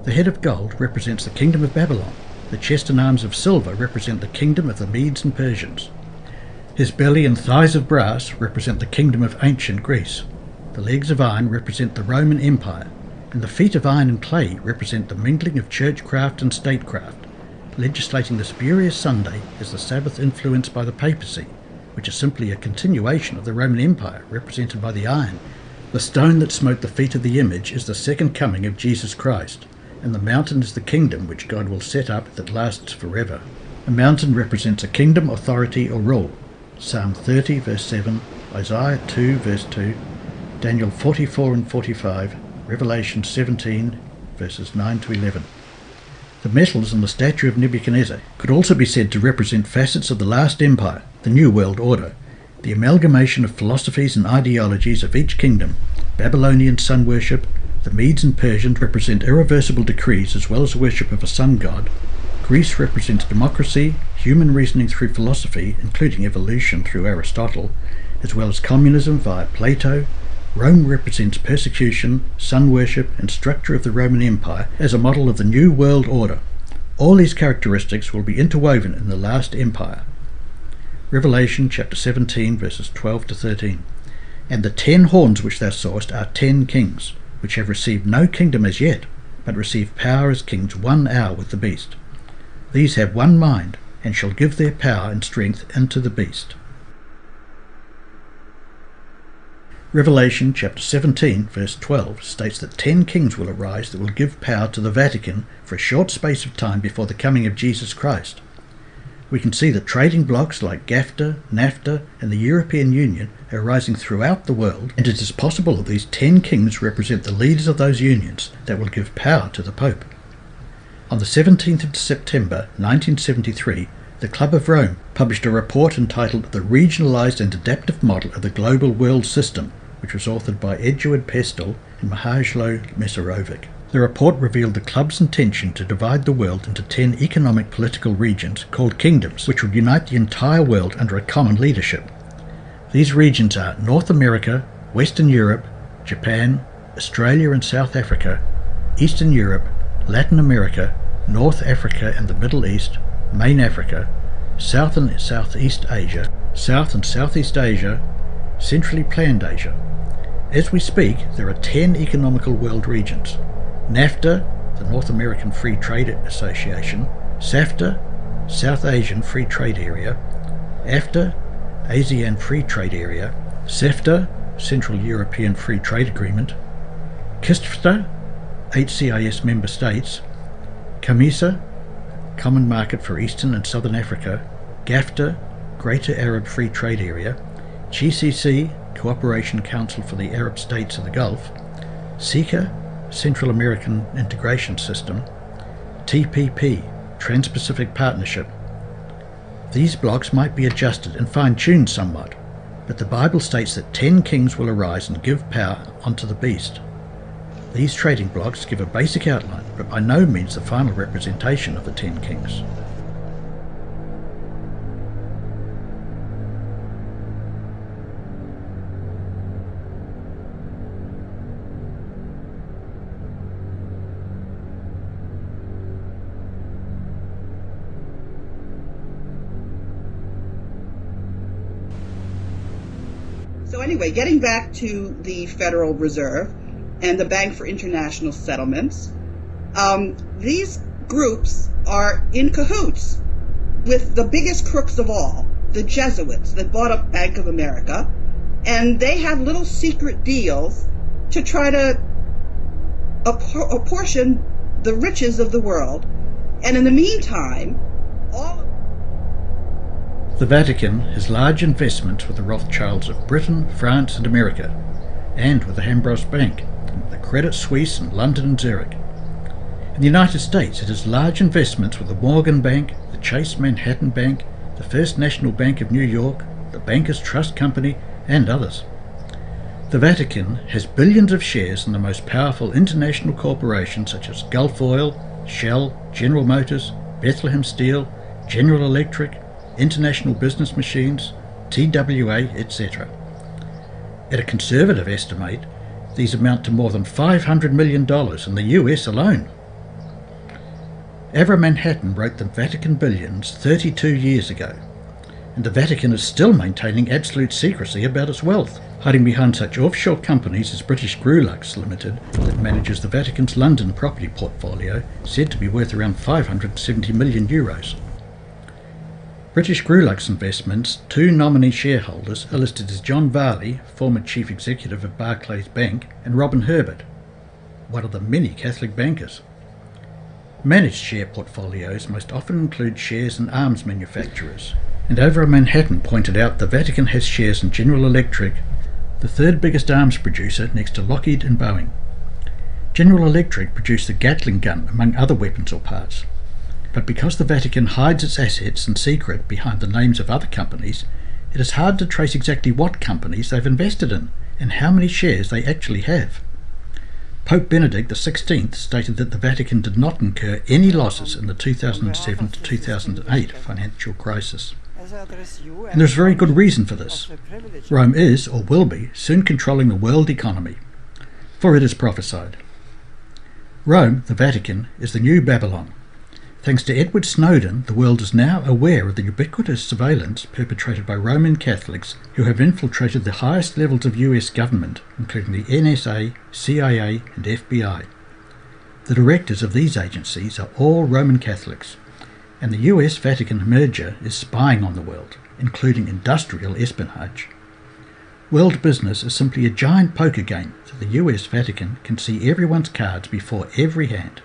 The head of gold represents the kingdom of Babylon. The chest and arms of silver represent the kingdom of the Medes and Persians. His belly and thighs of brass represent the kingdom of ancient Greece. The legs of iron represent the Roman Empire, and the feet of iron and clay represent the mingling of churchcraft and statecraft, legislating the spurious Sunday as the Sabbath influenced by the papacy, which is simply a continuation of the Roman Empire represented by the iron, The stone that smote the feet of the image is the second coming of Jesus Christ, and the mountain is the kingdom which God will set up that lasts forever. A mountain represents a kingdom, authority, or rule. Psalm 30 verse 7, Isaiah 2 verse 2, Daniel 44 and 45, Revelation 17 verses 9 to 11. The metals on the statue of Nebuchadnezzar could also be said to represent facets of the last empire, the New World Order, the amalgamation of philosophies and ideologies of each kingdom. Babylonian sun worship, the Medes and Persians represent irreversible decrees as well as worship of a sun god. Greece represents democracy, human reasoning through philosophy, including evolution through Aristotle, as well as communism via Plato. Rome represents persecution, sun worship, and structure of the Roman Empire as a model of the New World Order. All these characteristics will be interwoven in the last empire. Revelation chapter 17 verses 12 to 13. And the 10 horns which thou sawest are 10 kings, which have received no kingdom as yet, but receive power as kings 1 hour with the beast. These have one mind, and shall give their power and strength unto the beast. Revelation chapter 17 verse 12 states that 10 kings will arise that will give power to the Vatican for a short space of time before the coming of Jesus Christ. We can see that trading blocs like GAFTA, NAFTA and the European Union are rising throughout the world, and it is possible that these 10 kings represent the leaders of those unions that will give power to the Pope. On the 17th of September 1973, the Club of Rome published a report entitled The Regionalised and Adaptive Model of the Global World System, which was authored by Eduard Pestel and Mihajlo Mesarovic. The report revealed the club's intention to divide the world into 10 economic political regions called kingdoms, which would unite the entire world under a common leadership. These regions are North America, Western Europe, Japan, Australia and South Africa, Eastern Europe, Latin America, North Africa and the Middle East, Main Africa, South and Southeast Asia, South and Southeast Asia, Centrally Planned Asia. As we speak, there are 10 economical world regions. NAFTA, the North American Free Trade Association, SAFTA, South Asian Free Trade Area, AFTA, ASEAN Free Trade Area, CEFTA, Central European Free Trade Agreement, KISFTA, 8 CIS member states, CAMISA, Common Market for Eastern and Southern Africa, GAFTA, Greater Arab Free Trade Area, GCC, Cooperation Council for the Arab States of the Gulf, CICA, Central American Integration System, TPP, Trans-Pacific Partnership. These blocks might be adjusted and fine-tuned somewhat, but the Bible states that 10 kings will arise and give power unto the beast. These trading blocks give a basic outline, but by no means the final representation of the 10 kings. So anyway, getting back to the Federal Reserve and the Bank for International Settlements, these groups are in cahoots with the biggest crooks of all, the Jesuits that bought up Bank of America, and they have little secret deals to try to apportion the riches of the world. And in the meantime, the Vatican has large investments with the Rothschilds of Britain, France and America, and with the Hambros Bank, the Credit Suisse in London and Zurich. In the United States, it has large investments with the Morgan Bank, the Chase Manhattan Bank, the First National Bank of New York, the Bankers Trust Company, and others. The Vatican has billions of shares in the most powerful international corporations such as Gulf Oil, Shell, General Motors, Bethlehem Steel, General Electric, International Business Machines, TWA, etc. At a conservative estimate, these amount to more than $500 million in the US alone. Avram Manhattan wrote the Vatican Billions 32 years ago, and the Vatican is still maintaining absolute secrecy about its wealth, hiding behind such offshore companies as British Grulux Limited that manages the Vatican's London property portfolio, said to be worth around 570 million euros. British Grulux Investments' two nominee shareholders are listed as John Varley, former chief executive of Barclays Bank, and Robin Herbert, one of the many Catholic bankers. Managed share portfolios most often include shares in arms manufacturers, and over in Manhattan pointed out the Vatican has shares in General Electric, the third biggest arms producer next to Lockheed and Boeing. General Electric produced the Gatling gun among other weapons or parts, but because the Vatican hides its assets in secret behind the names of other companies, it is hard to trace exactly what companies they've invested in and how many shares they actually have. Pope Benedict XVI stated that the Vatican did not incur any losses in the 2007 to 2008 financial crisis. And there's very good reason for this. Rome is, or will be, soon controlling the world economy, for it is prophesied. Rome, the Vatican, is the new Babylon. Thanks to Edward Snowden, the world is now aware of the ubiquitous surveillance perpetrated by Roman Catholics who have infiltrated the highest levels of US government, including the NSA, CIA, and FBI. The directors of these agencies are all Roman Catholics, and the US-Vatican merger is spying on the world, including industrial espionage. World business is simply a giant poker game so the US-Vatican can see everyone's cards before every hand.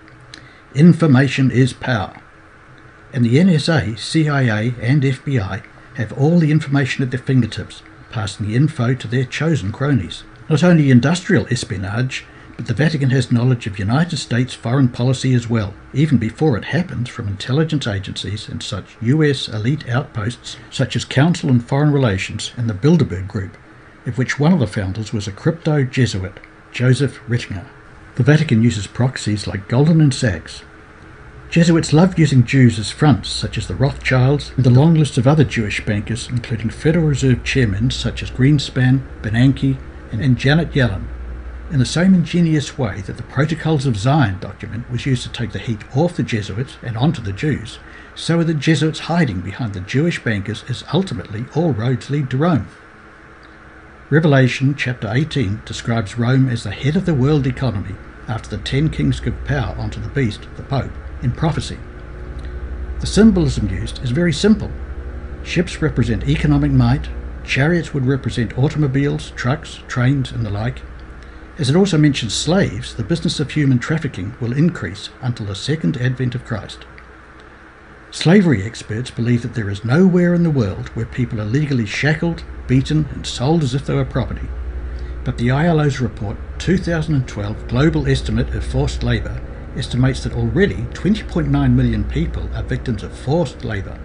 Information is power. And the NSA, CIA and FBI have all the information at their fingertips, passing the info to their chosen cronies. Not only industrial espionage, but the Vatican has knowledge of United States foreign policy as well, even before it happens from intelligence agencies and such US elite outposts such as Council on Foreign Relations and the Bilderberg Group, of which one of the founders was a crypto Jesuit, Joseph Ratzinger. The Vatican uses proxies like Goldman and Sachs. Jesuits love using Jews as fronts, such as the Rothschilds and the long list of other Jewish bankers, including Federal Reserve chairmen such as Greenspan, Bernanke, and Janet Yellen, in the same ingenious way that the Protocols of Zion document was used to take the heat off the Jesuits and onto the Jews, so are the Jesuits hiding behind the Jewish bankers as ultimately all roads lead to Rome. Revelation chapter 18 describes Rome as the head of the world economy after the 10 kings give power onto the beast, the Pope, in prophecy. The symbolism used is very simple. Ships represent economic might, chariots would represent automobiles, trucks, trains and the like. As it also mentions slaves, the business of human trafficking will increase until the second advent of Christ. Slavery experts believe that there is nowhere in the world where people are legally shackled, beaten and sold as if they were property. But the ILO's report 2012 Global Estimate of Forced Labour estimates that already 20.9 million people are victims of forced labour.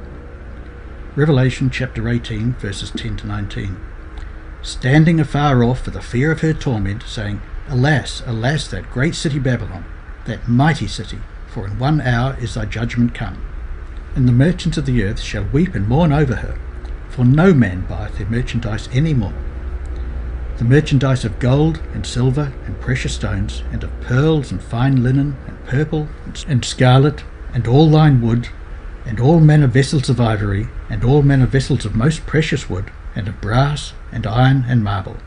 Revelation chapter 18 verses 10 to 19. Standing afar off for the fear of her torment, saying, Alas, alas, that great city Babylon, that mighty city, for in 1 hour is thy judgment come. And the merchants of the earth shall weep and mourn over her, for no man buyeth their merchandise any more. The merchandise of gold and silver and precious stones, and of pearls and fine linen, and purple and scarlet, and all thine wood, and all manner vessels of ivory, and all manner vessels of most precious wood, and of brass, and iron, and marble,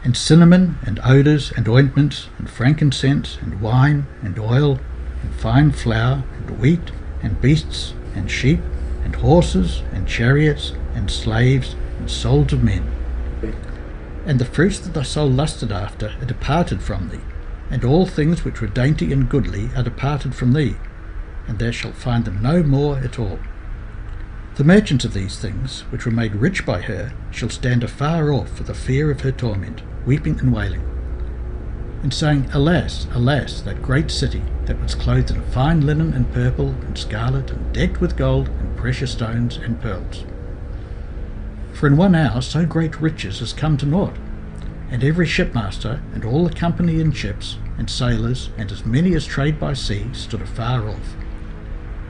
and cinnamon, and odours, and ointments, and frankincense, and wine, and oil, and fine flour, and wheat, and beasts, and sheep, and horses, and chariots, and slaves, and souls of men. And the fruits that thy soul lusted after are departed from thee, and all things which were dainty and goodly are departed from thee, and thou shalt find them no more at all. The merchants of these things, which were made rich by her, shall stand afar off for the fear of her torment, weeping and wailing, and saying, Alas, alas, that great city, that was clothed in fine linen and purple and scarlet, and decked with gold and precious stones and pearls. For in 1 hour so great riches is come to naught, and every shipmaster, and all the company in ships, and sailors, and as many as trade by sea, stood afar off,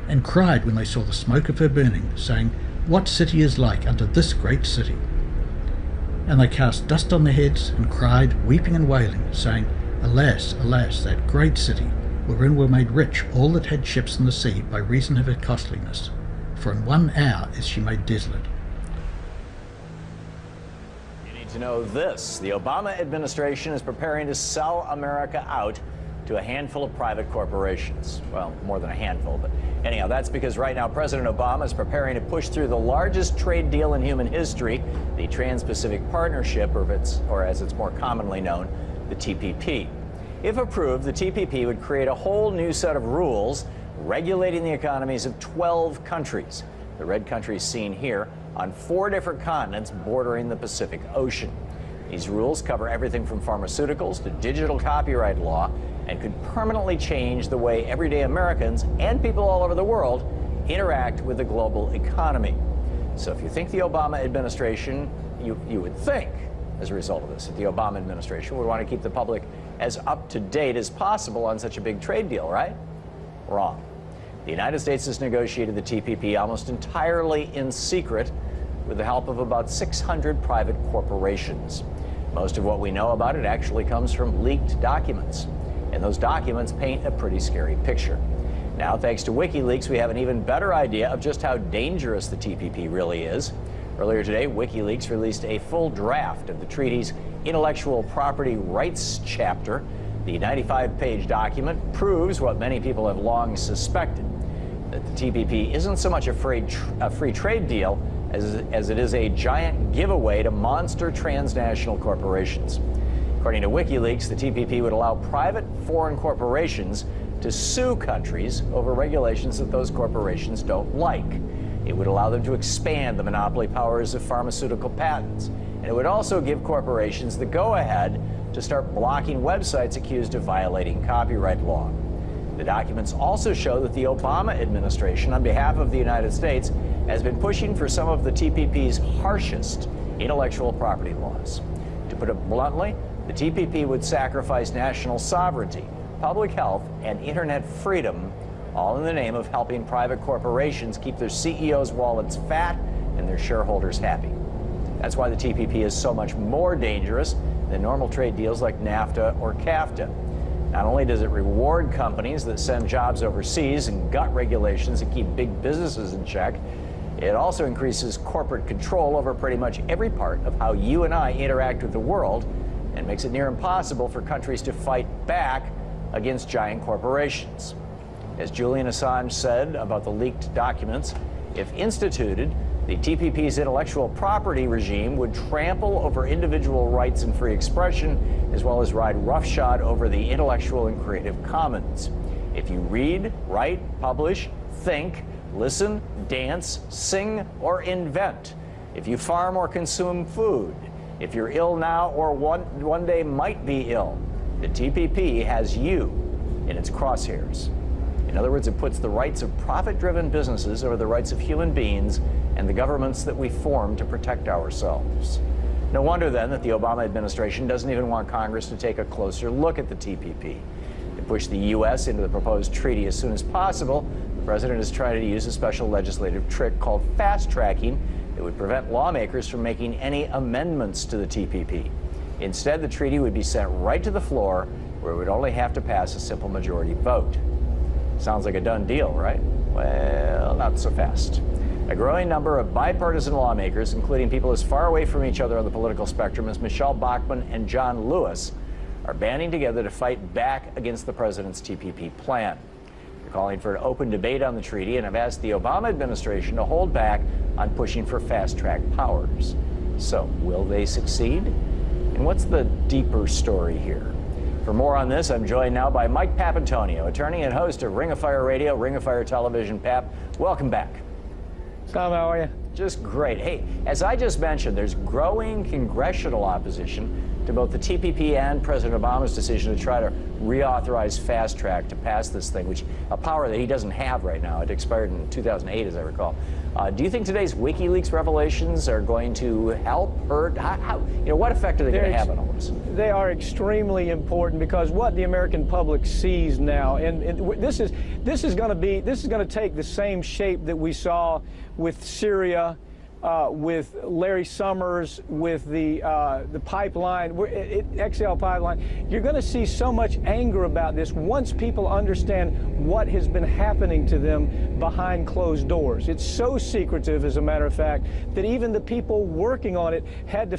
and cried when they saw the smoke of her burning, saying, What city is like unto this great city? And they cast dust on their heads, and cried, weeping and wailing, saying, Alas, alas, that great city, wherein were made rich all that had ships in the sea by reason of her costliness. For in 1 hour is she made desolate. You need to know this. The Obama administration is preparing to sell America out to a handful of private corporations. Well, more than a handful, but anyhow, that's because right now President Obama is preparing to push through the largest trade deal in human history, the Trans-Pacific Partnership, or as it's more commonly known, the TPP. If approved, the TPP would create a whole new set of rules regulating the economies of 12 countries. The red countries seen here on 4 different continents bordering the Pacific Ocean. These rules cover everything from pharmaceuticals to digital copyright law and could permanently change the way everyday Americans and people all over the world interact with the global economy. So if you think the Obama administration, you would think, as a result of this, that the Obama administration would want to keep the public as up to date as possible on such a big trade deal, right? Wrong. The United States has negotiated the TPP almost entirely in secret with the help of about 600 private corporations. Most of what we know about it actually comes from leaked documents, and those documents paint a pretty scary picture. Now, thanks to WikiLeaks, we have an even better idea of just how dangerous the TPP really is. Earlier today, WikiLeaks released a full draft of the treaty's intellectual property rights chapter. The 95-page document proves what many people have long suspected, that the TPP isn't so much a free trade deal as it is a giant giveaway to monster transnational corporations. According to WikiLeaks, the TPP would allow private foreign corporations to sue countries over regulations that those corporations don't like. It would allow them to expand the monopoly powers of pharmaceutical patents. And it would also give corporations the go-ahead to start blocking websites accused of violating copyright law. The documents also show that the Obama administration, on behalf of the United States, has been pushing for some of the TPP's harshest intellectual property laws. To put it bluntly, the TPP would sacrifice national sovereignty, public health, and internet freedom, all in the name of helping private corporations keep their CEOs' wallets fat and their shareholders happy. That's why the TPP is so much more dangerous than normal trade deals like NAFTA or CAFTA. Not only does it reward companies that send jobs overseas and gut regulations that keep big businesses in check, it also increases corporate control over pretty much every part of how you and I interact with the world and makes it near impossible for countries to fight back against giant corporations. As Julian Assange said about the leaked documents, if instituted, the TPP's intellectual property regime would trample over individual rights and free expression, as well as ride roughshod over the intellectual and creative commons. If you read, write, publish, think, listen, dance, sing, or invent, if you farm or consume food, if you're ill now or one day might be ill, the TPP has you in its crosshairs. In other words, it puts the rights of profit-driven businesses over the rights of human beings and the governments that we form to protect ourselves. No wonder, then, that the Obama administration doesn't even want Congress to take a closer look at the TPP. To push the U.S. into the proposed treaty as soon as possible, the president is trying to use a special legislative trick called fast-tracking that would prevent lawmakers from making any amendments to the TPP. Instead, the treaty would be sent right to the floor, where it would only have to pass a simple majority vote. Sounds like a done deal, right? Well, not so fast. A growing number of bipartisan lawmakers, including people as far away from each other on the political spectrum as Michelle Bachmann and John Lewis, are banding together to fight back against the president's TPP plan. They're calling for an open debate on the treaty and have asked the Obama administration to hold back on pushing for fast-track powers. So, will they succeed? And what's the deeper story here? For more on this, I'm joined now by Mike Papantonio, attorney and host of Ring of Fire Radio, Ring of Fire Television. Pap, welcome back. Tom, how are you? Just great. Hey, as I just mentioned, there's growing congressional opposition to both the TPP and President Obama's decision to try to reauthorize fast track to pass this thing, which a power that he doesn't have right now. It expired in 2008, as I recall. Do you think today's WikiLeaks revelations are going to help, hurt? What effect are they going to have on all this? They are extremely important because what the American public sees now, and this is going to take the same shape that we saw with Syria with Larry Summers, with the pipeline, XL pipeline. You're going to see so much anger about this once people understand what has been happening to them behind closed doors. It's so secretive, as a matter of fact, that even the people working on it had to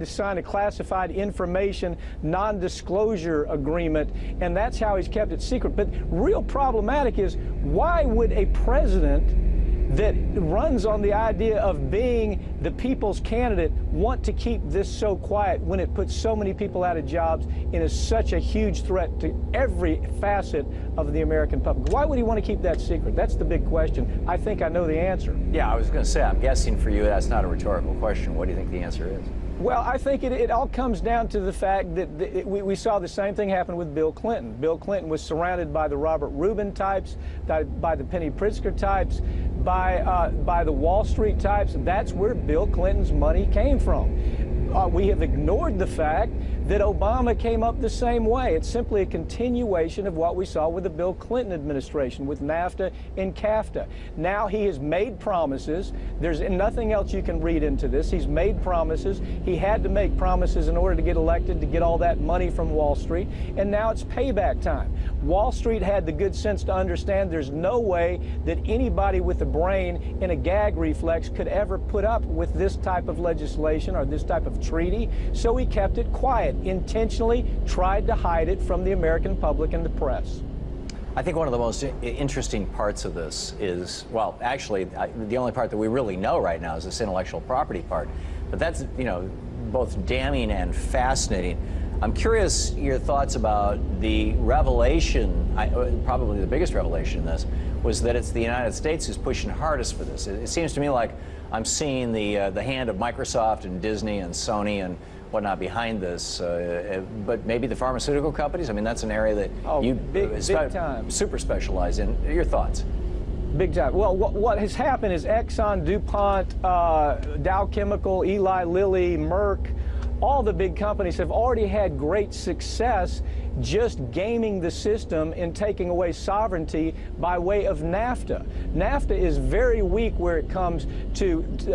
sign a classified information non-disclosure agreement, and that's how he's kept it secret. But real problematic is, why would a president that runs on the idea of being the people's candidate want to keep this so quiet when it puts so many people out of jobs and is such a huge threat to every facet of the American public? Why would he want to keep that secret? That's the big question. I think I know the answer. Yeah, I was going to say, I'm guessing for you that's not a rhetorical question. What do you think the answer is? Well, I think it all comes down to the fact that we saw the same thing happen with Bill Clinton. Bill Clinton was surrounded by the Robert Rubin types, by the Penny Pritzker types, by the Wall Street types. That's where Bill Clinton's money came from. We have ignored the fact that Obama came up the same way. It's simply a continuation of what we saw with the Bill Clinton administration, with NAFTA and CAFTA. Now he has made promises. There's nothing else you can read into this. He's made promises. He had to make promises in order to get elected, to get all that money from Wall Street, and now it's payback time. Wall Street had the good sense to understand there's no way that anybody with a brain and a gag reflex could ever put up with this type of legislation or this type of treaty, so he kept it quiet, intentionally tried to hide it from the American public and the press. I think one of the most interesting parts of this is, well, actually, the only part that we really know right now is this intellectual property part. But that's, you know, both damning and fascinating. I'm curious your thoughts about the revelation, probably the biggest revelation in this, was that it's the United States who's pushing hardest for this. It seems to me like I'm seeing the hand of Microsoft and Disney and Sony and whatnot behind this, but maybe the pharmaceutical companies. I mean, that's an area that you big time. Super specialize in. Your thoughts? Big time. Well, what has happened is Exxon, DuPont, Dow Chemical, Eli Lilly, Merck, all the big companies have already had great success just gaming the system and taking away sovereignty by way of NAFTA. NAFTA is very weak where it comes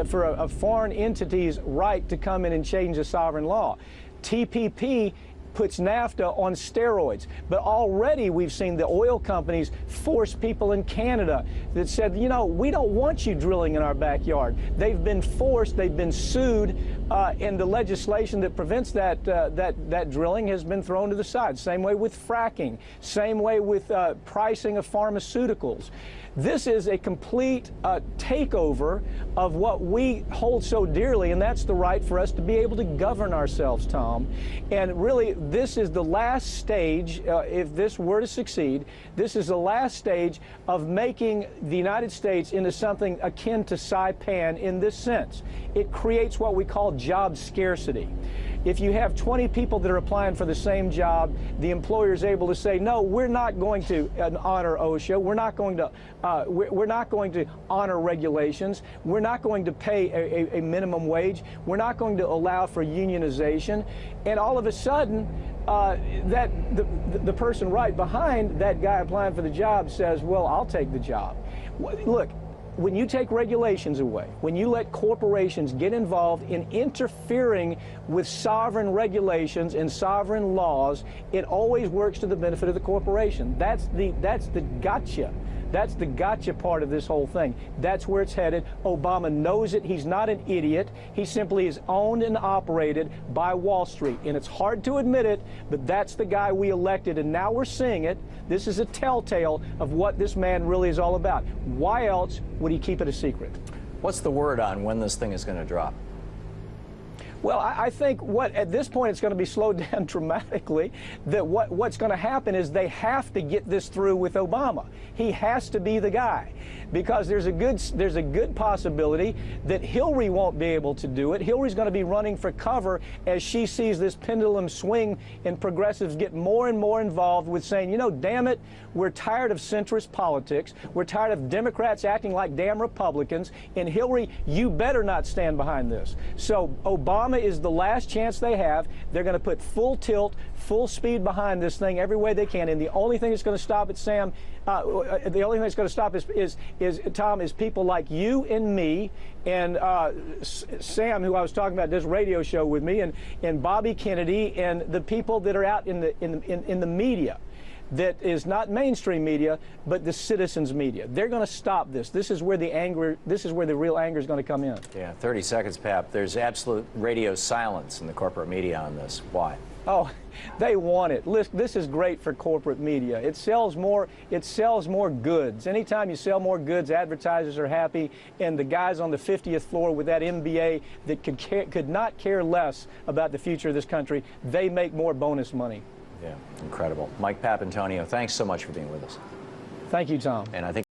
for a foreign entity's right to come in and change the sovereign law. TPP puts NAFTA on steroids. But already we've seen the oil companies force people in Canada that said, you know, we don't want you drilling in our backyard. They've been forced, they've been sued, and the legislation that prevents that drilling has been thrown to the side. Same way with fracking, same way with pricing of pharmaceuticals. This is a complete takeover of what we hold so dearly, and that's the right for us to be able to govern ourselves, Tom. And really, this is the last stage, if this were to succeed, this is the last stage of making the United States into something akin to Saipan in this sense. It creates what we call job scarcity. If you have 20 people that are applying for the same job, the employer is able to say, no, we're not going to honor OSHA. We're not going to honor regulations. We're not going to pay a minimum wage. We're not going to allow for unionization. And all of a sudden, the person right behind that guy applying for the job says, well, I'll take the job. Look, when you take regulations away, when you let corporations get involved in interfering with sovereign regulations and sovereign laws, it always works to the benefit of the corporation. That's the gotcha. That's the gotcha part of this whole thing. That's where it's headed. Obama knows it. He's not an idiot. He simply is owned and operated by Wall Street. And it's hard to admit it, but that's the guy we elected, and now we're seeing it. This is a telltale of what this man really is all about. Why else would he keep it a secret? What's the word on when this thing is going to drop? Well, I think at this point it's going to be slowed down dramatically. That what's going to happen is they have to get this through with Obama. He has to be the guy, because there's a good possibility that Hillary won't be able to do it. Hillary's going to be running for cover as she sees this pendulum swing and progressives get more and more involved with saying, you know, damn it, we're tired of centrist politics. We're tired of Democrats acting like damn Republicans. And Hillary, you better not stand behind this. So Obama Obama is the last chance they have. They're going to put full tilt, full speed behind this thing every way they can. And the only thing that's going to stop it, Sam, the only thing that's going to stop Tom, is people like you and me and Sam, who I was talking about this radio show with me, and Bobby Kennedy, and the people that are out in the media. That is not mainstream media, but the citizens' media. They're going to stop this. This is where the anger. This is where the real anger is going to come in. Yeah, 30 seconds, Pap. There's absolute radio silence in the corporate media on this. Why? Oh, they want it. Listen, this is great for corporate media. It sells more. It sells more goods. Anytime you sell more goods, advertisers are happy. And the guys on the 50th floor with that MBA that could not care less about the future of this country, they make more bonus money. Yeah, incredible. Mike Papantonio, thanks so much for being with us. Thank you, Tom. And I think